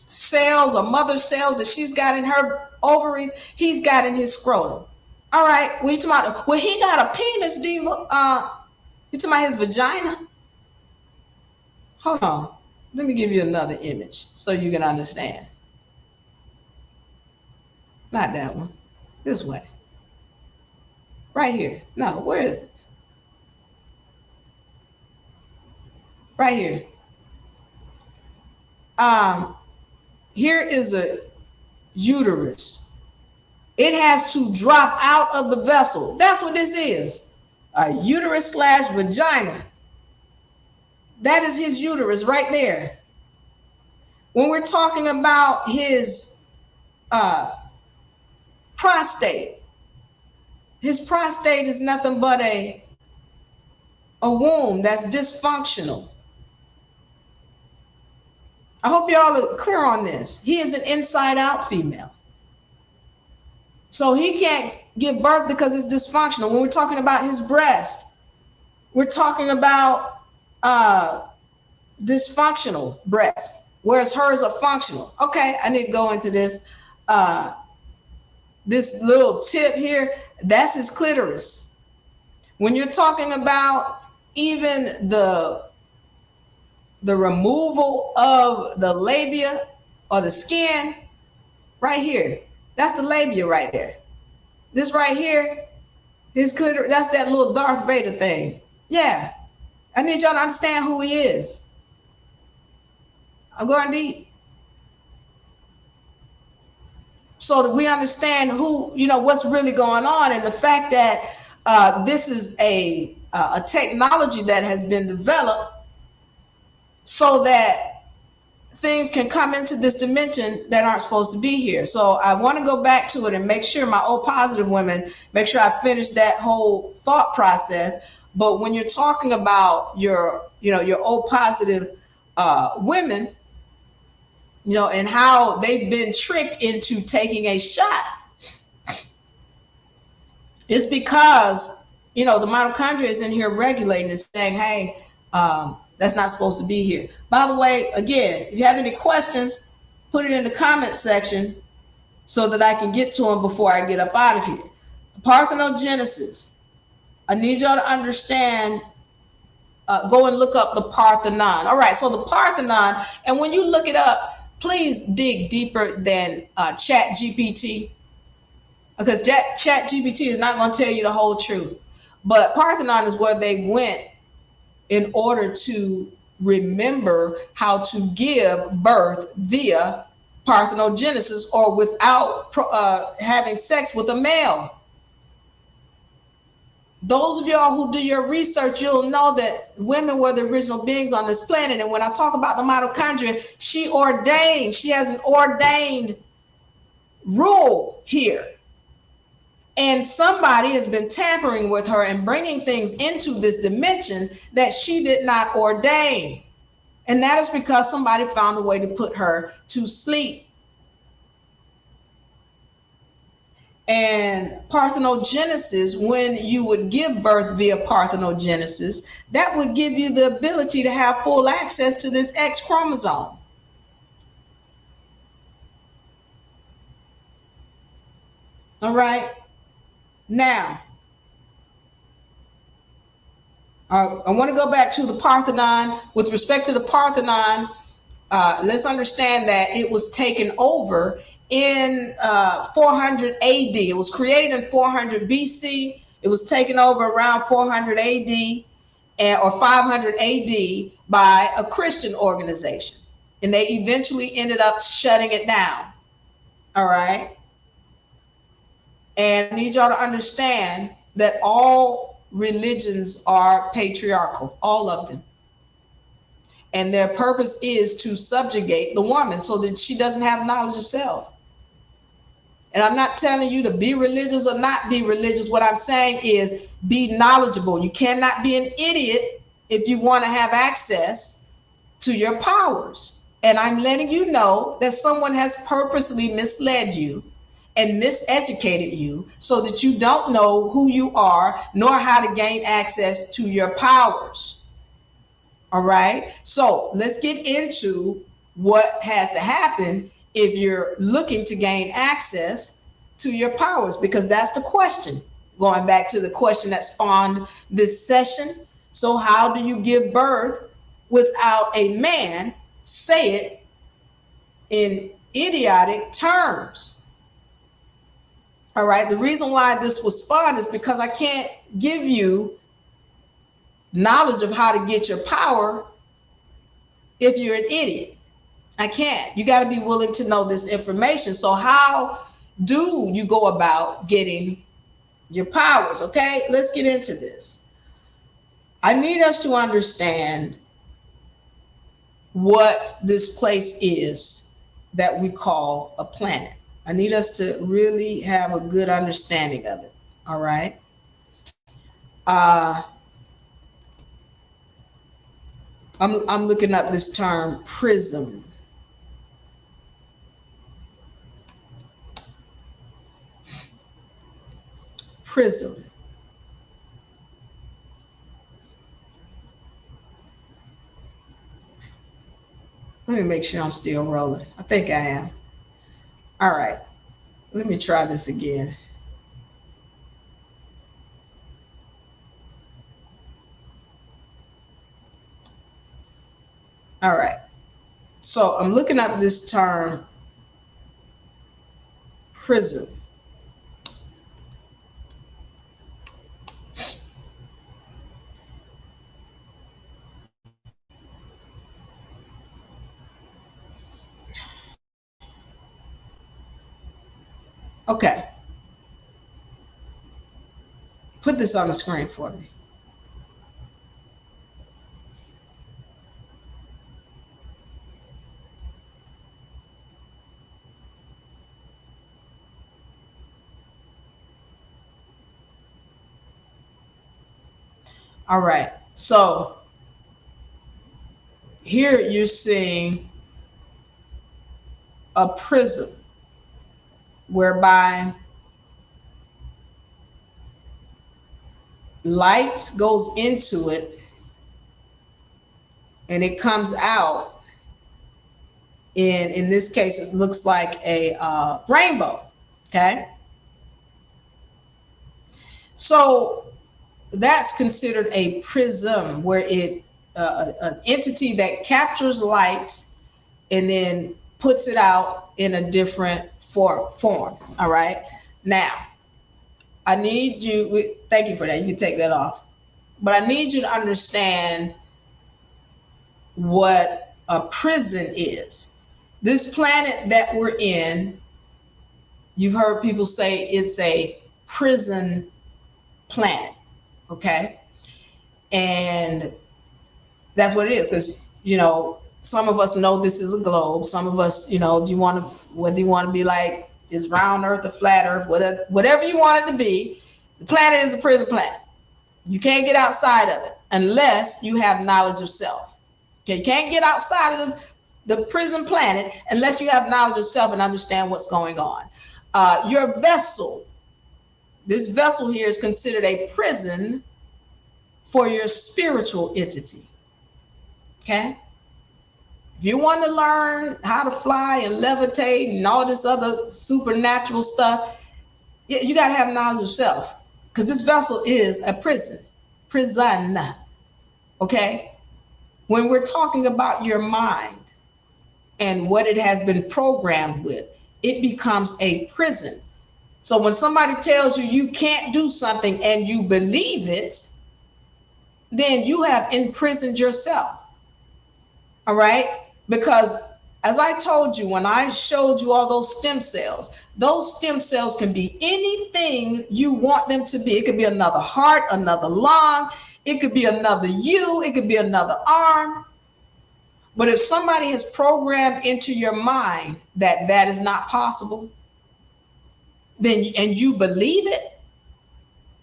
S1: cells or mother cells that she's got in her ovaries, he's got in his scrotum. All right, what you talking about? Well, he got a penis, Diva. You talking about his vagina? Hold on. Let me give you another image so you can understand. Not that one. This way. Right here. No, where is it? Right here. Here is a uterus. It has to drop out of the vessel. That's what this is. A uterus / vagina. That is his uterus right there. When we're talking about his prostate is nothing but a womb that's dysfunctional. I hope y'all are clear on this. He is an inside out female. So he can't give birth because it's dysfunctional. When we're talking about his breast, we're talking about dysfunctional breasts, whereas hers are functional. Okay, I need to go into this. This little tip here, that's his clitoris. When you're talking about even the removal of the labia or the skin, right here, that's the labia right there. This right here, his clitoris, that's that little Darth Vader thing. Yeah, I need y'all to understand who he is. I'm going deep. So that we understand who, what's really going on, and the fact that this is a technology that has been developed so that things can come into this dimension that aren't supposed to be here. So I want to go back to it and make sure my O positive women, make sure I finish that whole thought process. But when you're talking about your O positive women, and how they've been tricked into taking a shot, it's because, the mitochondria is in here regulating and saying, hey, that's not supposed to be here. By the way, again, if you have any questions, put it in the comment section so that I can get to them before I get up out of here. Parthenogenesis. I need y'all to understand. Go and look up the Parthenon. All right, so the Parthenon, and when you look it up, please dig deeper than Chat GPT, because Chat GPT is not going to tell you the whole truth. But Parthenon is where they went in order to remember how to give birth via parthenogenesis, or without having sex with a male. Those of y'all who do your research, you'll know that women were the original beings on this planet. And when I talk about the mitochondria, she has an ordained rule here. And somebody has been tampering with her and bringing things into this dimension that she did not ordain. And that is because somebody found a way to put her to sleep. And parthenogenesis, when you would give birth via parthenogenesis, that would give you the ability to have full access to this X chromosome. All right. Now, I want to go back to the Parthenon. With respect to the Parthenon, let's understand that it was taken over in 400 AD. It was created in 400 BC. It was taken over around 400 AD. or 500 AD by a Christian organization. And they eventually ended up shutting it down. All right. And I need y'all to understand that all religions are patriarchal, all of them. And their purpose is to subjugate the woman so that she doesn't have knowledge of self. And I'm not telling you to be religious or not be religious. What I'm saying is be knowledgeable. You cannot be an idiot if you want to have access to your powers. And I'm letting you know that someone has purposely misled you and miseducated you so that you don't know who you are nor how to gain access to your powers. All right. So let's get into what has to happen if you're looking to gain access to your powers, because that's the question. Going back to the question that spawned this session. So how do you give birth without a man? Say it in idiotic terms. All right. The reason why this was spawned is because I can't give you knowledge of how to get your power if you're an idiot. I can't. You got to be willing to know this information. So how do you go about getting your powers? Okay, let's get into this. I need us to understand what this place is that we call a planet. I need us to really have a good understanding of it. All right. I'm looking up this term prism. Prism. Let me make sure I'm still rolling. I think I am. All right. Let me try this again. All right. So I'm looking up this term prism. Okay. Put this on the screen for me. All right. So here you're seeing a prism whereby light goes into it and it comes out. In this case, it looks like a rainbow. Okay. So that's considered a prism, where an entity that captures light and then puts it out in a different form. All right. Now, I need you, thank you for that. You can take that off. But I need you to understand what a prison is. This planet that we're in, you've heard people say it's a prison planet. Okay. And that's what it is, because, you know, some of us know this is a globe. Some of us, you know, if you want to, whether you want to be like, is round earth or flat earth, whatever you want it to be, the planet is a prison planet. You can't get outside of it unless you have knowledge of self. Okay, you can't get outside of the prison planet unless you have knowledge of self and understand what's going on. Your vessel, this vessel here is considered a prison for your spiritual entity. Okay? If you want to learn how to fly and levitate and all this other supernatural stuff, you got to have knowledge of self, because this vessel is a prison. Okay? When we're talking about your mind and what it has been programmed with, it becomes a prison. So when somebody tells you you can't do something and you believe it, then you have imprisoned yourself. All right? Because as I told you, when I showed you all those stem cells can be anything you want them to be. It could be another heart, another lung, it could be another you, it could be another arm. But if somebody has programmed into your mind that that is not possible, then and you believe it,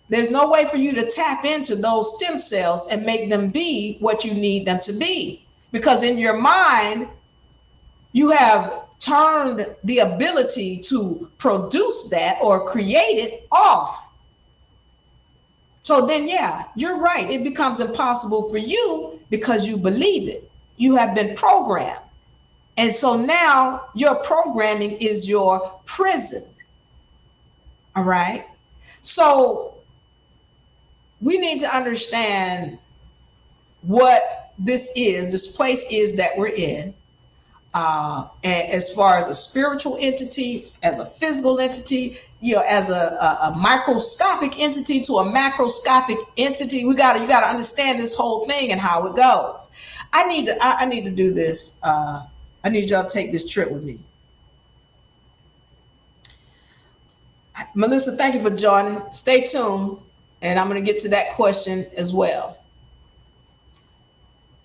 S1: there's no way for you to tap into those stem cells and make them be what you need them to be. Because in your mind, you have turned the ability to produce that or create it off. So then, yeah, you're right. It becomes impossible for you because you believe it. You have been programmed. And so now your programming is your prison. All right. So we need to understand what this place is that we're in. As far as a spiritual entity, as a physical entity, as a microscopic entity to a macroscopic entity, you got to understand this whole thing and how it goes. I need to do this. I need y'all to take this trip with me. Melissa, thank you for joining. Stay tuned, and I'm going to get to that question as well.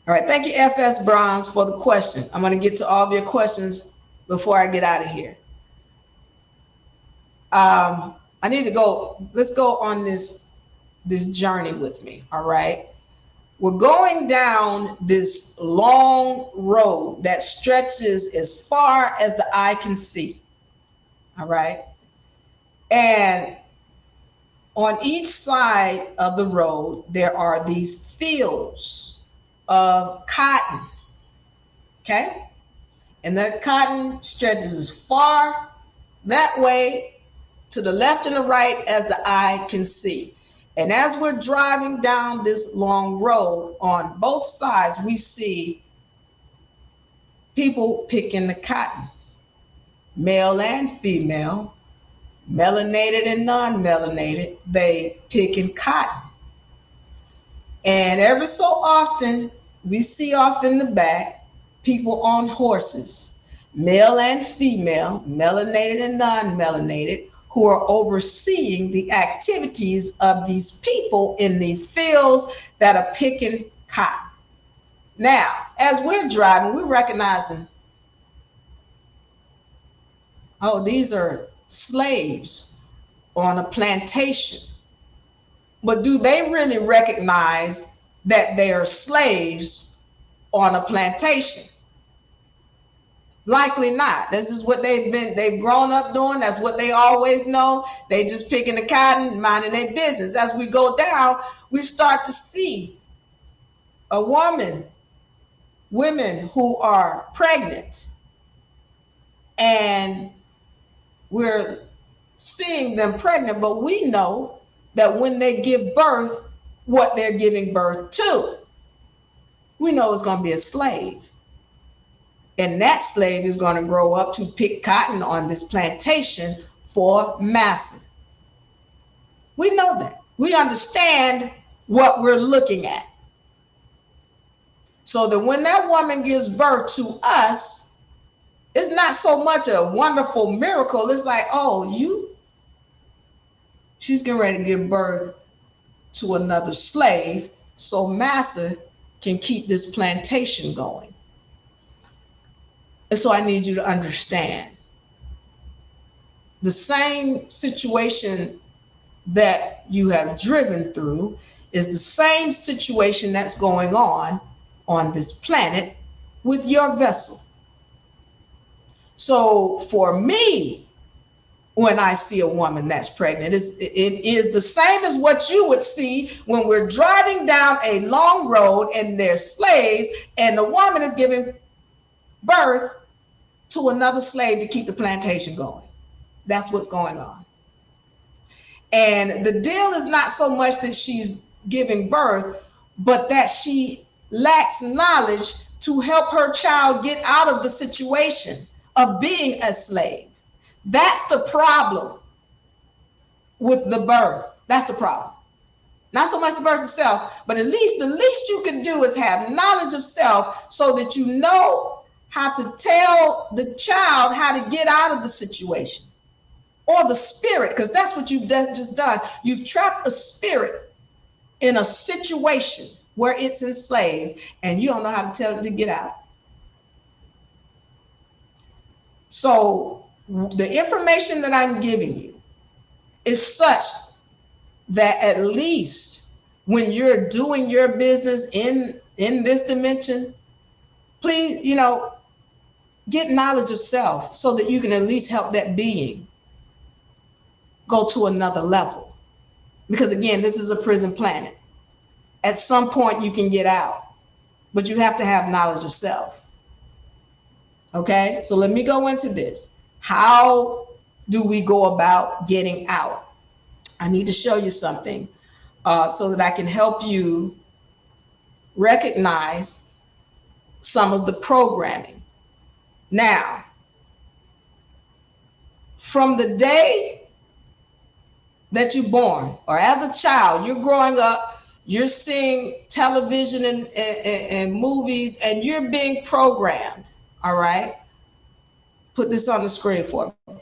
S1: All right, thank you, FS Bronze, for the question. I'm going to get to all of your questions before I get out of here. I need to go. Let's go on this journey with me. All right, we're going down this long road that stretches as far as the eye can see. All right, and on each side of the road there are these fields of cotton. Okay, and that cotton stretches as far that way to the left and the right as the eye can see. And as we're driving down this long road, on both sides we see people picking the cotton, male and female, melanated and non-melanated. They picking cotton. And every so often we see off in the back people on horses, male and female, melanated and non-melanated, who are overseeing the activities of these people in these fields that are picking cotton. Now, as we're driving, we're recognizing, oh, these are slaves on a plantation. But do they really recognize that they are slaves on a plantation? Likely not. This is what they've grown up doing. That's what they always know. They just picking the cotton, minding their business. As we go down, we start to see women who are pregnant, and we're seeing them pregnant, but we know that when they give birth, what they're giving birth to, we know it's going to be a slave. And that slave is going to grow up to pick cotton on this plantation for massa. We know that. We understand what we're looking at. So that when that woman gives birth to us, it's not so much a wonderful miracle. It's like, oh, she's getting ready to give birth to another slave so massa can keep this plantation going. And so I need you to understand the same situation that you have driven through is the same situation that's going on this planet with your vessel. So for me, when I see a woman that's pregnant, it is the same as what you would see when we're driving down a long road and there's slaves and the woman is giving birth to another slave to keep the plantation going. That's what's going on. And the deal is not so much that she's giving birth, but that she lacks knowledge to help her child get out of the situation of being a slave. That's the problem with the birth. That's the problem. Not so much the birth of self, but at least the least you can do is have knowledge of self so that you know how to tell the child how to get out of the situation, or the spirit, because that's what you've just done. You've trapped a spirit in a situation where it's enslaved, and you don't know how to tell it to get out. So the information that I'm giving you is such that at least when you're doing your business in this dimension, please, get knowledge of self so that you can at least help that being go to another level. Because again, this is a prison planet. At some point you can get out, but you have to have knowledge of self. Okay, so let me go into this. How do we go about getting out? I need to show you something so that I can help you recognize some of the programming. Now, from the day that you're born, or as a child, you're growing up, you're seeing television and movies, and you're being programmed. All right, put this on the screen for me.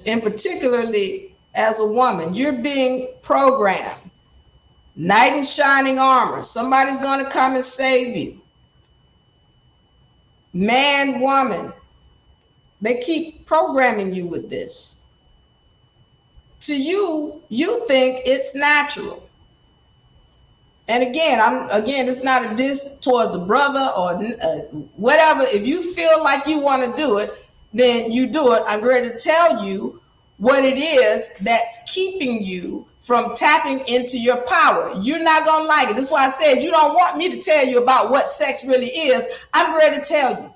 S1: In particularly as a woman, you're being programmed. Knight in shining armor. Somebody's going to come and save you. Man, woman. They keep programming you with this. To you, you think it's natural. And again, it's not a diss towards the brother or whatever. If you feel like you want to do it, then you do it. I'm ready to tell you what it is that's keeping you from tapping into your power. You're not going to like it. That's why I said you don't want me to tell you about what sex really is. I'm ready to tell you.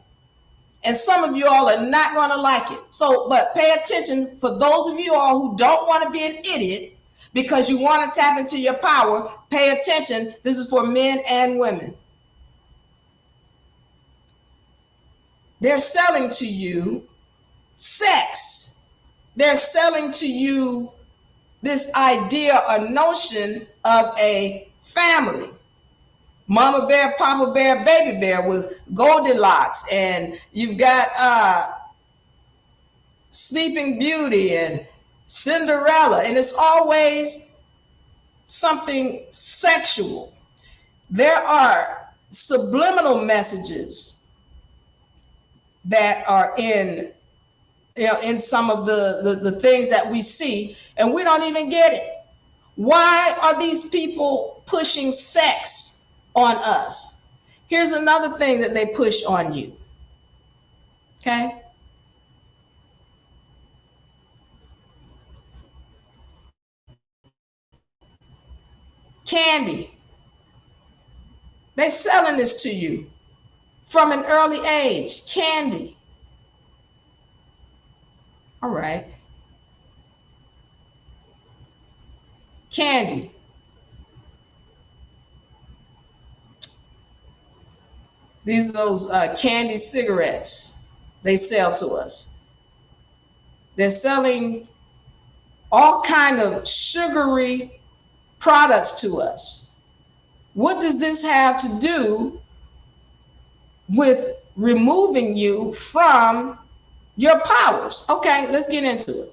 S1: And some of you all are not going to like it. So, but pay attention for those of you all who don't want to be an idiot because you want to tap into your power. Pay attention. This is for men and women. They're selling to you sex. They're selling to you this idea or notion of a family. Mama bear, Papa bear, baby bear with Goldilocks, and you've got Sleeping Beauty and Cinderella, and it's always something sexual. There are subliminal messages that are in some of the things that we see, and we don't even get it. Why are these people pushing sex on us? Here's another thing that they push on you. Okay? Candy. They're selling this to you from an early age. Candy. All right. Candy. These are those candy cigarettes they sell to us. They're selling all kind of sugary products to us. What does this have to do with removing you from your powers? Okay, let's get into it.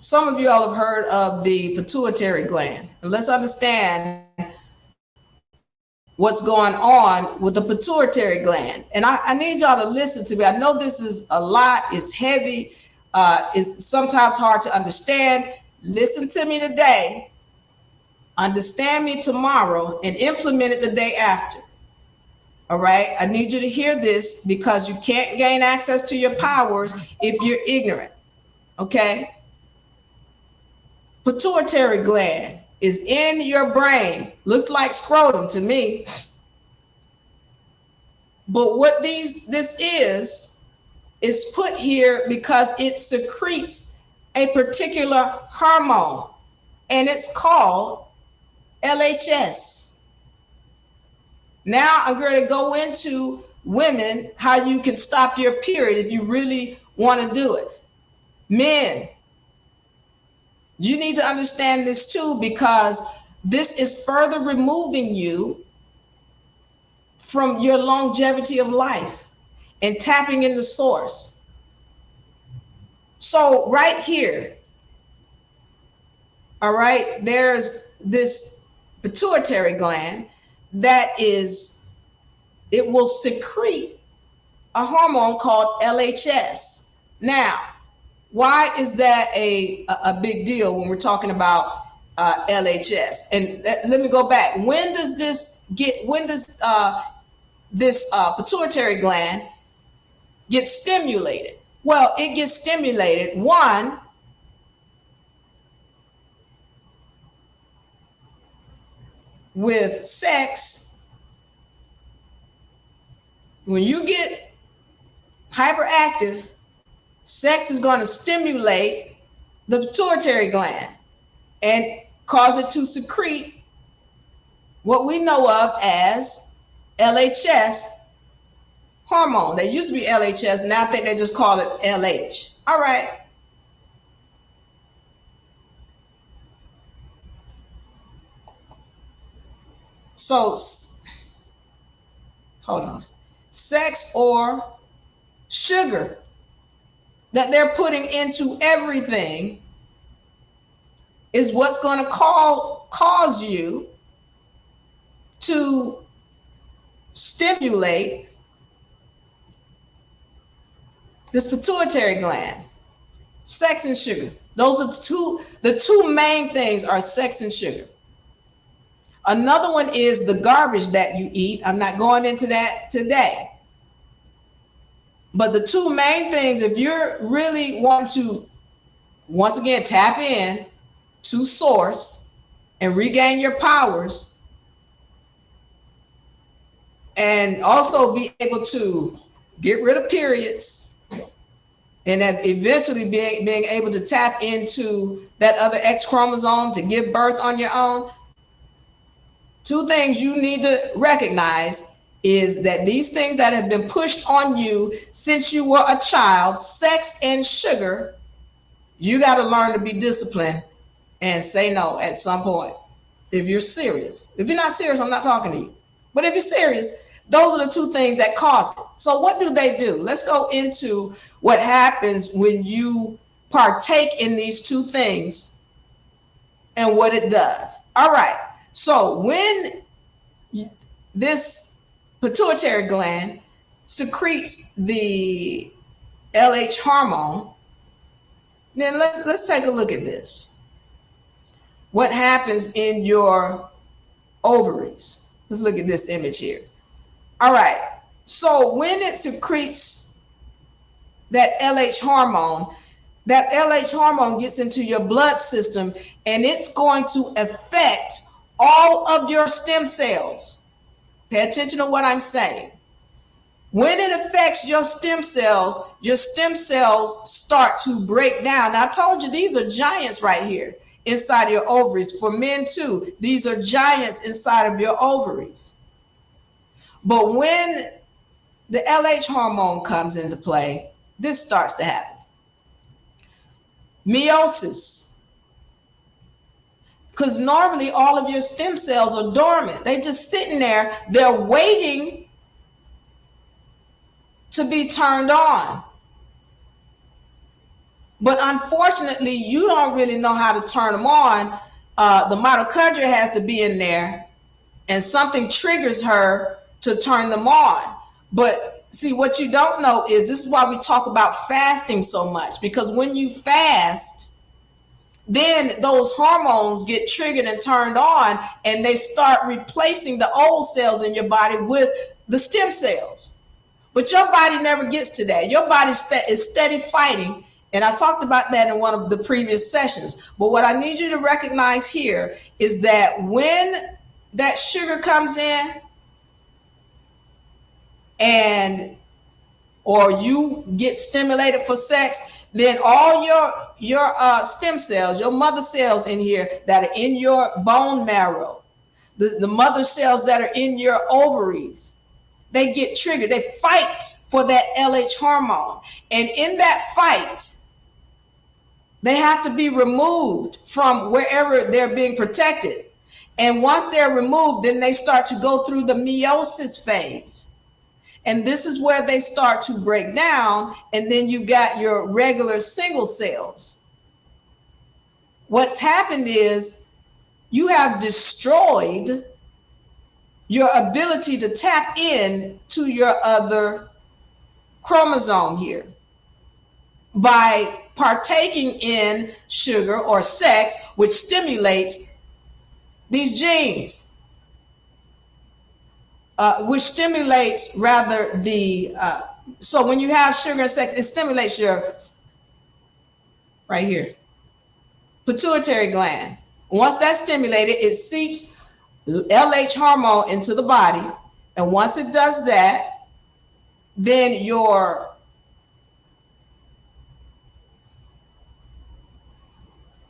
S1: Some of you all have heard of the pituitary gland. And let's understand what's going on with the pituitary gland. And I need y'all to listen to me. I know this is a lot, it's heavy, it's sometimes hard to understand. Listen to me today, understand me tomorrow, and implement it the day after. All right, I need you to hear this because you can't gain access to your powers if you're ignorant. Okay? Pituitary gland is in your brain. Looks like scrotum to me. But what this is put here because it secretes a particular hormone, and it's called LHS. Now I'm going to go into women, how you can stop your period if you really want to do it. Men, you need to understand this too, because this is further removing you from your longevity of life and tapping in the source. So right here, all right, there's this pituitary gland that it will secrete a hormone called LHS. Now, why is that a big deal when we're talking about LHS? And let me go back. When does this pituitary gland get stimulated? Well, it gets stimulated, one, with sex. When you get hyperactive, sex is going to stimulate the pituitary gland and cause it to secrete what we know of as LHS hormone. They used to be LHS, now I think they just call it LH. All right. So, hold on. Sex or sugar that they're putting into everything is what's going to cause you to stimulate this pituitary gland. Sex and sugar. Those are the two main things are sex and sugar. Another one is the garbage that you eat. I'm not going into that today. But the two main things, if you're really want to, once again, tap in to source and regain your powers, and also be able to get rid of periods, and then eventually being able to tap into that other X chromosome to give birth on your own. Two things you need to recognize is that these things that have been pushed on you since you were a child, sex and sugar, you got to learn to be disciplined and say no at some point. If you're serious. If you're not serious, I'm not talking to you. But if you're serious, those are the two things that cause it. So what do they do? Let's go into what happens when you partake in these two things and what it does. All right. So when this pituitary gland secretes the LH hormone, then let's take a look at this. What happens in your ovaries? Let's look at this image here. All right. So when it secretes that LH hormone gets into your blood system, and it's going to affect all of your stem cells. Pay attention to what I'm saying. When it affects your stem cells start to break down. Now, I told you these are giants right here inside of your ovaries. For men too, these are giants inside of your ovaries. But when the LH hormone comes into play, this starts to happen. Meiosis. Because normally all of your stem cells are dormant. They're just sitting there. They're waiting to be turned on. But unfortunately, you don't really know how to turn them on. The mitochondria has to be in there, and something triggers her to turn them on. But see, what you don't know is, this is why we talk about fasting so much, because when you fast, then those hormones get triggered and turned on, and they start replacing the old cells in your body with the stem cells. But your body never gets to that. Your body is steady fighting, and I talked about that in one of the previous sessions. But what I need you to recognize here is that when that sugar comes in, or you get stimulated for sex, then all your stem cells, your mother cells in here that are in your bone marrow, the mother cells that are in your ovaries, they get triggered. They fight for that LH hormone. And in that fight, they have to be removed from wherever they're being protected. And once they're removed, then they start to go through the meiosis phase. And this is where they start to break down. And then you got your regular single cells. What's happened is you have destroyed your ability to tap in to your other chromosome here by partaking in sugar or sex, which stimulates these genes, which stimulates rather the, so when you have sugar and sex, it stimulates your, right here, pituitary gland. Once that's stimulated, it seeps LH hormone into the body. And once it does that, then your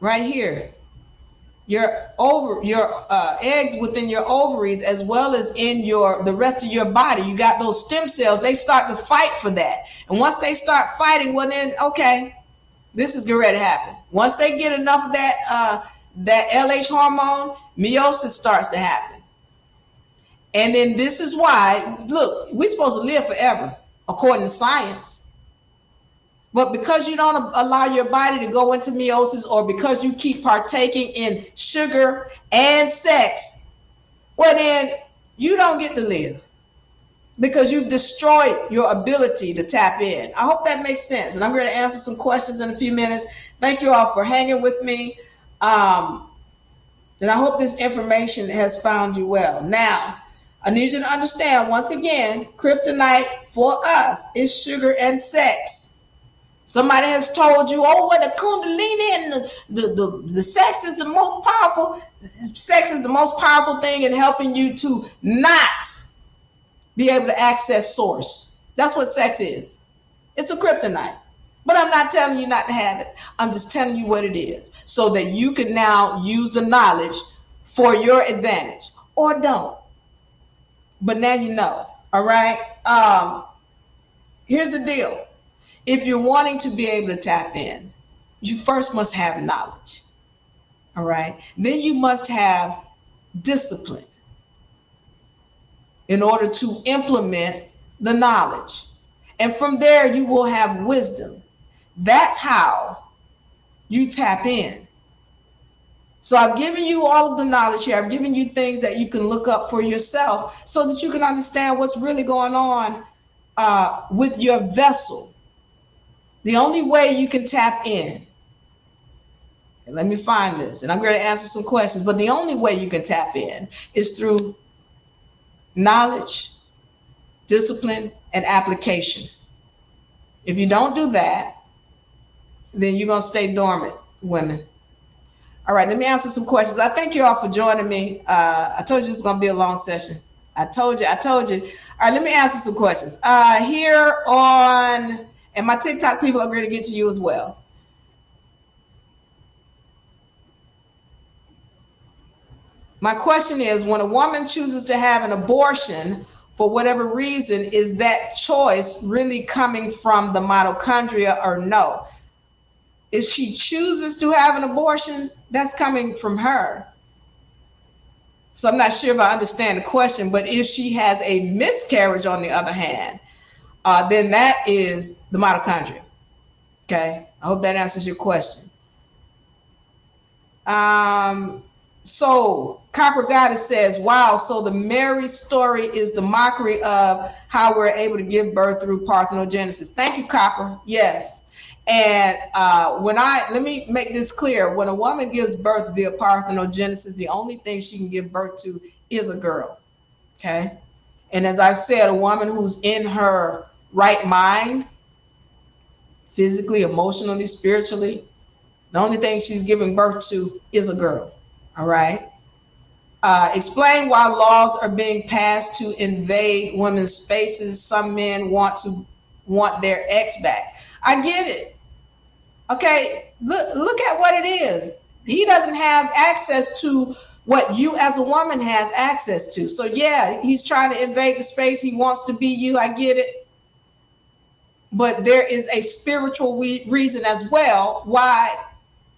S1: right here, your eggs within your ovaries, as well as in the rest of your body, you got those stem cells. They start to fight for that. And once they start fighting, well then, okay, this is getting ready to happen. Once they get enough of that LH hormone, meiosis starts to happen. And then this is why, look, we're supposed to live forever, according to science. But because you don't allow your body to go into meiosis, or because you keep partaking in sugar and sex, well then you don't get to live, because you've destroyed your ability to tap in. I hope that makes sense. And I'm going to answer some questions in a few minutes. Thank you all for hanging with me. And I hope this information has found you well. Now, I need you to understand, once again, kryptonite for us is sugar and sex. Somebody has told you, oh, well, the kundalini and the sex is the most powerful. Sex is the most powerful thing in helping you to not be able to access source. That's what sex is. It's a kryptonite. But I'm not telling you not to have it. I'm just telling you what it is, so that you can now use the knowledge for your advantage, or don't. But now you know. All right. Here's the deal. If you're wanting to be able to tap in, you first must have knowledge. All right. Then you must have discipline in order to implement the knowledge. And from there, you will have wisdom. That's how you tap in. So I've given you all of the knowledge here. I've given you things that you can look up for yourself, so that you can understand what's really going on with your vessel. The only way you can tap in, and let me find this, and I'm going to answer some questions, but the only way you can tap in is through knowledge, discipline, and application. If you don't do that, then you're going to stay dormant, women. All right, let me answer some questions. I thank you all for joining me. I told you this was going to be a long session. I told you. All right, let me answer some questions. Here on, and my TikTok people, I'm going to get to you as well. My question is, when a woman chooses to have an abortion for whatever reason, is that choice really coming from the mitochondria or no? If she chooses to have an abortion, that's coming from her. So I'm not sure if I understand the question, but if she has a miscarriage, on the other hand, then that is the mitochondria. Okay, I hope that answers your question. So Copper Goddess says, wow, so the Mary story is the mockery of how we're able to give birth through parthenogenesis. Thank you, Copper. Yes. And let me make this clear. When a woman gives birth via parthenogenesis, the only thing she can give birth to is a girl. Okay. And as I've said, a woman who's in her right mind, physically, emotionally, spiritually, the only thing she's giving birth to is a girl. All right. Explain why laws are being passed to invade women's spaces. Some men want their ex back. I get it. Okay, look at what it is. He doesn't have access to what you as a woman has access to. So yeah, he's trying to invade the space. He wants to be you. I get it. But there is a spiritual reason as well why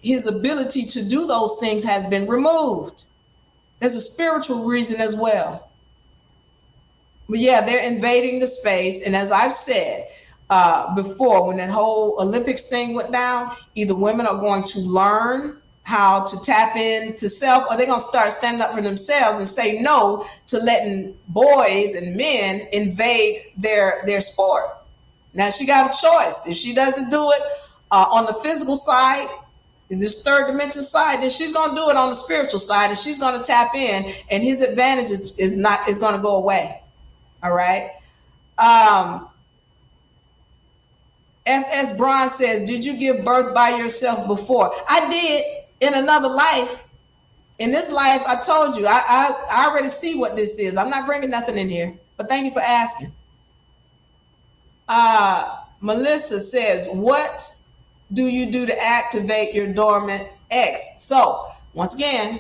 S1: his ability to do those things has been removed. There's a spiritual reason as well. But yeah, they're invading the space. And as I've said before, when that whole Olympics thing went down, either women are going to learn how to tap into self, or they're going to start standing up for themselves and say no to letting boys and men invade their sport. Now she got a choice. If she doesn't do it on the physical side, in this third dimension side, then she's going to do it on the spiritual side, and she's going to tap in, and his advantage is going to go away. All right. FS Braun says, did you give birth by yourself before? I did in another life. In this life, I told you, I already see what this is. I'm not bringing nothing in here, but thank you for asking. Melissa says, what do you do to activate your dormant X? So once again,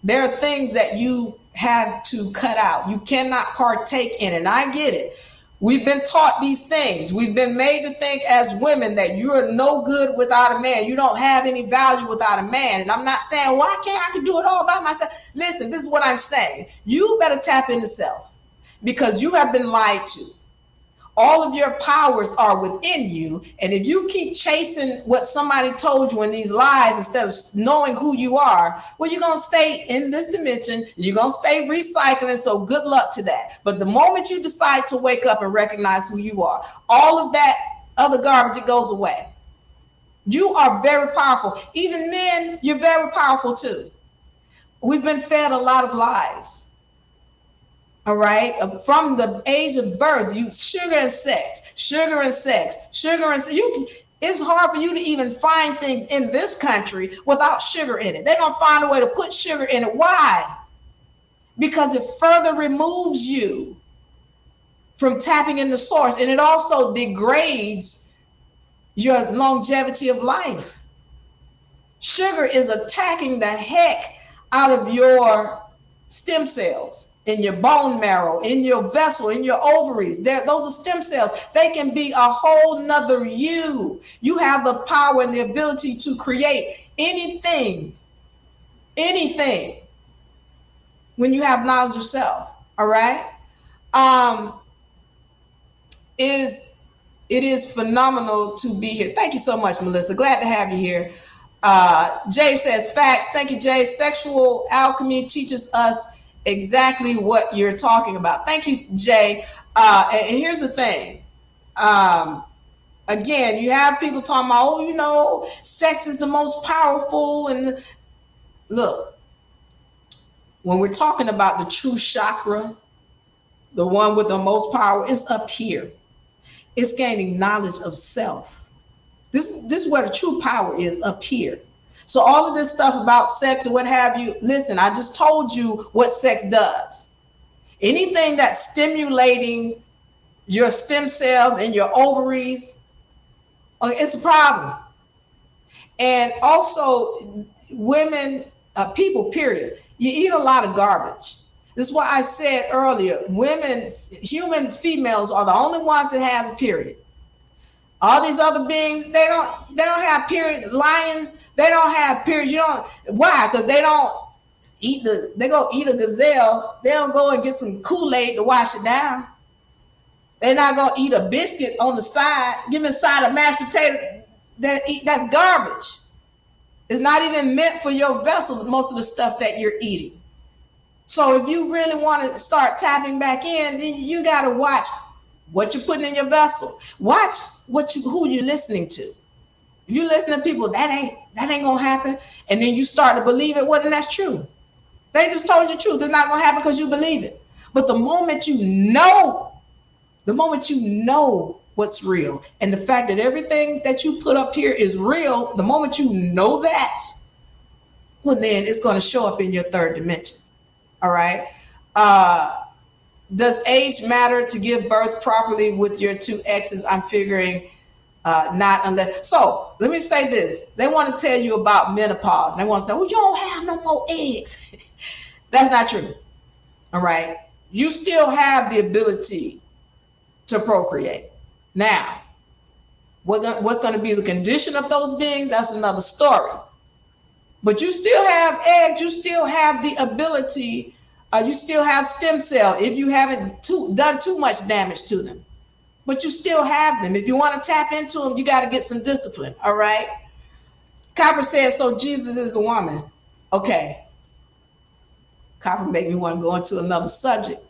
S1: there are things that you have to cut out. You cannot partake in it. And I get it. We've been taught these things. We've been made to think as women that you are no good without a man. You don't have any value without a man. And I'm not saying, well, I can do it all by myself. Listen, this is what I'm saying. You better tap into self, because you have been lied to. All of your powers are within you. And if you keep chasing what somebody told you in these lies instead of knowing who you are, well, you're going to stay in this dimension. You're going to stay recycling. So good luck to that. But the moment you decide to wake up and recognize who you are, all of that other garbage, it goes away. You are very powerful. Even men, you're very powerful too. We've been fed a lot of lies. All right, from the age of birth, you sugar and sex, sugar and sex, sugar and sex. It's hard for you to even find things in this country without sugar in it. They're gonna find a way to put sugar in it. Why? Because it further removes you from tapping in the source, and it also degrades your longevity of life. Sugar is attacking the heck out of your stem cells. In your bone marrow, in your vessel, in your ovaries. Those are stem cells. They can be a whole nother you. You have the power and the ability to create anything when you have knowledge of self. All right. It is phenomenal to be here. Thank you so much, Melissa. Glad to have you here. Jay says, facts. Thank you, Jay. Sexual alchemy teaches us exactly what you're talking about. Thank you, Jay. And here's the thing. Again, you have people talking about, sex is the most powerful. And look, when we're talking about the true chakra, the one with the most power, is up here. It's gaining knowledge of self. This is where the true power is, up here. So all of this stuff about sex and what have you, listen, I just told you what sex does. Anything that's stimulating your stem cells and your ovaries, it's a problem. And also women, people, period, you eat a lot of garbage. This is why I said earlier, women, human females are the only ones that has a period. All these other beings, they don't have periods. Lions, they don't have periods. Why? Because they don't eat they go eat a gazelle. They don't go and get some Kool-Aid to wash it down. They're not gonna eat a biscuit on the side. Give me a side of mashed potatoes. That's garbage. It's not even meant for your vessel, most of the stuff that you're eating. So if you really want to start tapping back in, then you gotta watch what you're putting in your vessel. Watch who you're listening to. If you listen to people, that ain't gonna happen, and then you start to believe it, well, then that's true. They just told you the truth. It's not gonna happen because you believe it. But the moment you know what's real, and the fact that everything that you put up here is real, the moment you know that, well, then it's gonna show up in your third dimension. All right. Does age matter to give birth properly with your two exes? I'm figuring Not unless. So let me say this: they want to tell you about menopause, and they want to say, "Well, you don't have no more eggs." That's not true. All right, you still have the ability to procreate. Now, what's going to be the condition of those beings? That's another story. But you still have eggs. You still have the ability. You still have stem cell if you haven't done too much damage to them. But you still have them. If you want to tap into them, you got to get some discipline. All right. Copper says, so Jesus is a woman. Okay. Copper made me want to go into another subject.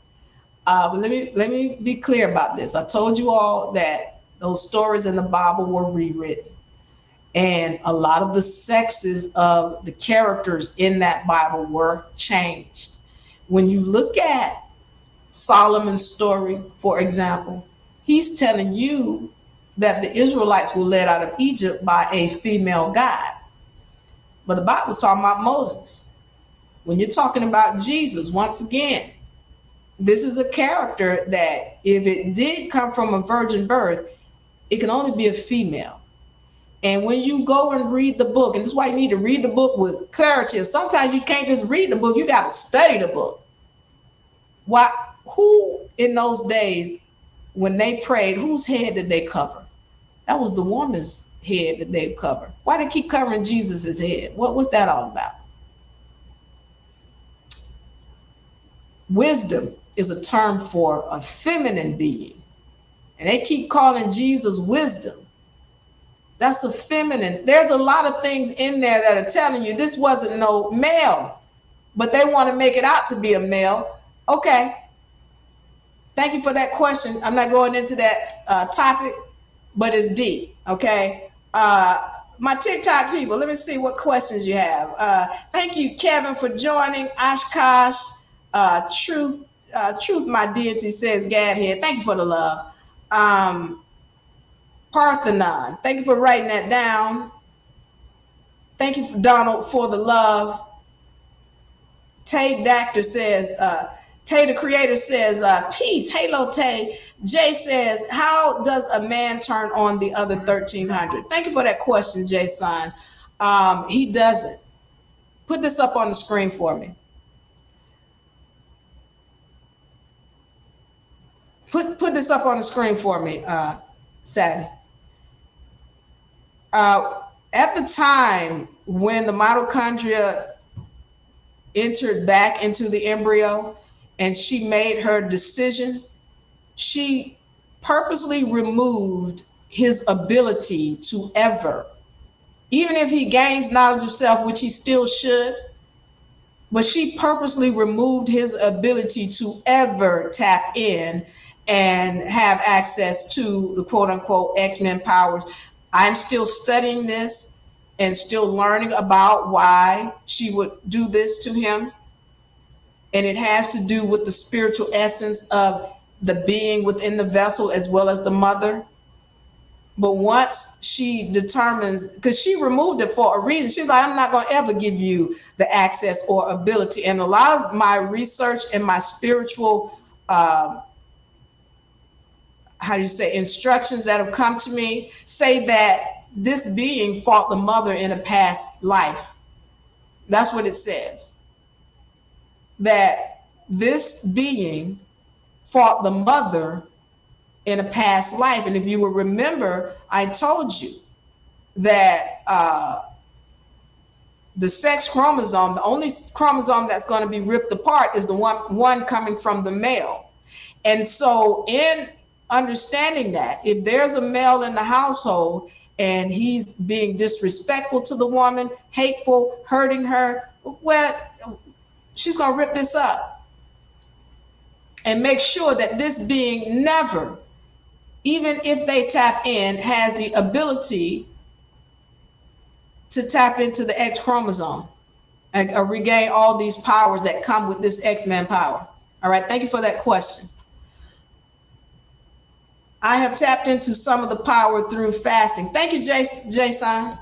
S1: But let me be clear about this. I told you all that those stories in the Bible were rewritten. And a lot of the sexes of the characters in that Bible were changed. When you look at Solomon's story, for example, he's telling you that the Israelites were led out of Egypt by a female god. But the Bible's talking about Moses. When you're talking about Jesus, once again, this is a character that if it did come from a virgin birth, it can only be a female. And when you go and read the book, and this is why you need to read the book with clarity. And sometimes you can't just read the book, you got to study the book. Who in those days, when they prayed, whose head did they cover? That was the woman's head that they covered. Why did they keep covering Jesus's head? What was that all about? Wisdom is a term for a feminine being. And they keep calling Jesus wisdom. That's a feminine. There's a lot of things in there that are telling you this wasn't no male, but they want to make it out to be a male. Okay. Thank you for that question. I'm not going into that topic, but it's deep. Okay. My TikTok people, let me see what questions you have. Thank you, Kevin, for joining. Oshkosh, Truth, my deity says Gadhead. Thank you for the love. Parthenon, thank you for writing that down. Thank you, Donald, for the love. Tay Doctor says, Tay the creator says, peace. Halo Tay. Jay says, how does a man turn on the other 1300? Thank you for that question, Jason. He doesn't. Put this up on the screen for me. Put this up on the screen for me, Sadie. At the time when the mitochondria entered back into the embryo and she made her decision, she purposely removed his ability to ever, even if he gains knowledge of self, which he still should, but she purposely removed his ability to ever tap in and have access to the quote unquote X-Men powers. I'm still studying this and still learning about why she would do this to him. And it has to do with the spiritual essence of the being within the vessel as well as the mother. But once she determines, because she removed it for a reason, she's like, I'm not going to ever give you the access or ability. And a lot of my research and my spiritual instructions that have come to me say that this being fought the mother in a past life. That's what it says. That this being fought the mother in a past life. And if you will remember, I told you that the sex chromosome, the only chromosome that's going to be ripped apart is the one coming from the male. And so in understanding that, if there's a male in the household and he's being disrespectful to the woman, hateful, hurting her, well, she's going to rip this up and make sure that this being never, even if they tap in, has the ability to tap into the X chromosome and regain all these powers that come with this X-Men power. All right, thank you for that question. I have tapped into some of the power through fasting. Thank you, Jason.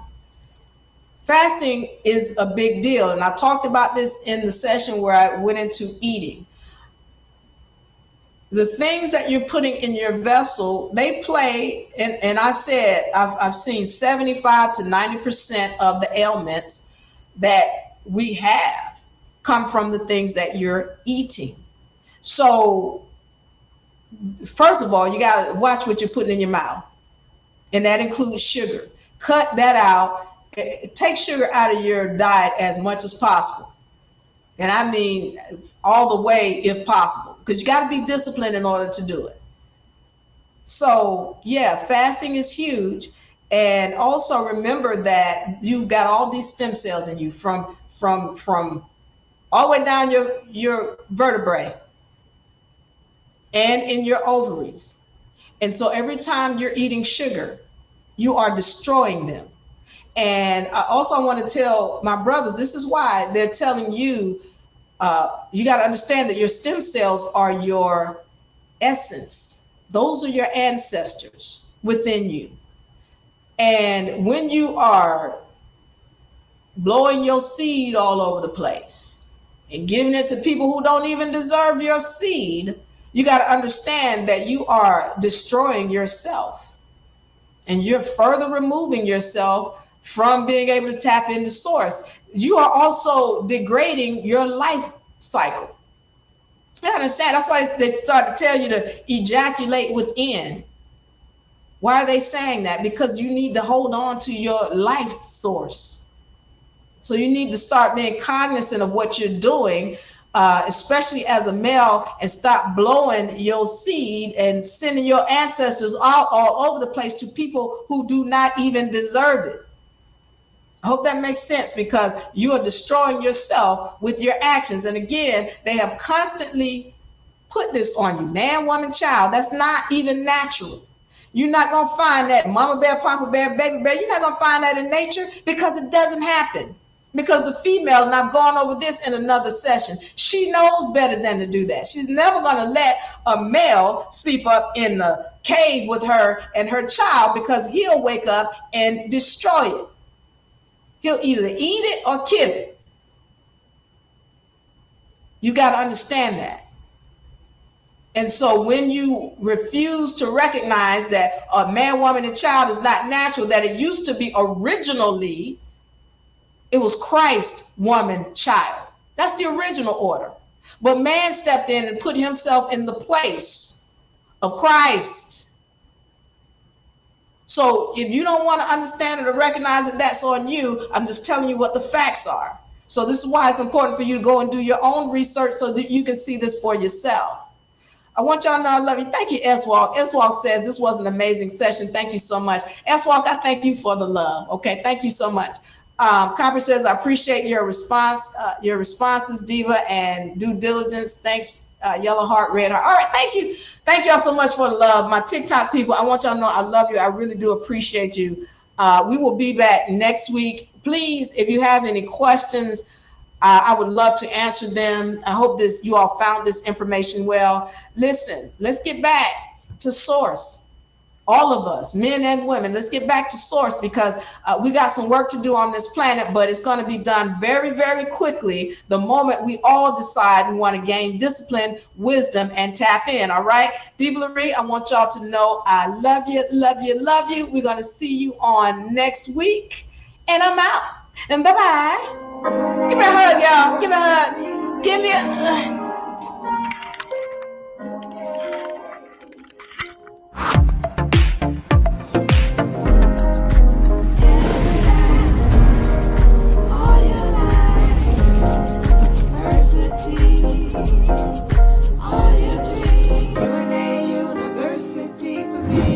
S1: Fasting is a big deal, and I talked about this in the session where I went into eating. The things that you're putting in your vessel, they play, and I've said, I've seen 75 to 90% of the ailments that we have come from the things that you're eating. So, first of all, you got to watch what you're putting in your mouth, and that includes sugar. Cut that out. Take sugar out of your diet as much as possible. And I mean all the way if possible, because you got to be disciplined in order to do it. So yeah, fasting is huge. And also remember that you've got all these stem cells in you from all the way down your vertebrae and in your ovaries. And so every time you're eating sugar, you are destroying them. And I also want to tell my brothers, this is why they're telling you, you got to understand that your stem cells are your essence. Those are your ancestors within you. And when you are blowing your seed all over the place and giving it to people who don't even deserve your seed, you got to understand that you are destroying yourself. And you're further removing yourself from being able to tap into source. You are also degrading your life cycle. I understand. That's why they start to tell you to ejaculate within. Why are they saying that? Because you need to hold on to your life source. So you need to start being cognizant of what you're doing, especially as a male, and stop blowing your seed and sending your ancestors all over the place to people who do not even deserve it. I hope that makes sense, because you are destroying yourself with your actions. And again, they have constantly put this on you, man, woman, child. That's not even natural. You're not going to find that mama bear, papa bear, baby bear. You're not going to find that in nature, because it doesn't happen. Because the female, and I've gone over this in another session, she knows better than to do that. She's never going to let a male sleep up in the cave with her and her child, because he'll wake up and destroy it. He'll either eat it or kill it. You got to understand that. And so when you refuse to recognize that a man, woman, and child is not natural, that it used to be originally, it was Christ, woman, child. That's the original order. But man stepped in and put himself in the place of Christ. So if you don't want to understand it or recognize that that's on you, I'm just telling you what the facts are. So this is why it's important for you to go and do your own research so that you can see this for yourself. I want y'all to know I love you. Thank you, S-Walk. S-Walk says this was an amazing session. Thank you so much. S-Walk, I thank you for the love. Okay, thank you so much. Copper says, I appreciate your responses, Diva, and due diligence. Thanks, Yellow Heart, Red Heart. All right, thank you. Thank y'all so much for the love. My TikTok people, I want y'all to know I love you. I really do appreciate you. We will be back next week. Please, if you have any questions, I would love to answer them. I hope you all found this information well. Listen, let's get back to source. All of us, men and women, let's get back to source, because we got some work to do on this planet, but it's going to be done very, very quickly the moment we all decide we want to gain discipline, wisdom, and tap in. All right, Diva Lyri, I want y'all to know I love you, love you, love you. We're going to see you on next week, and I'm out. And bye-bye. Give me a hug, y'all. Give me a hug. Give me a...
S2: University for me.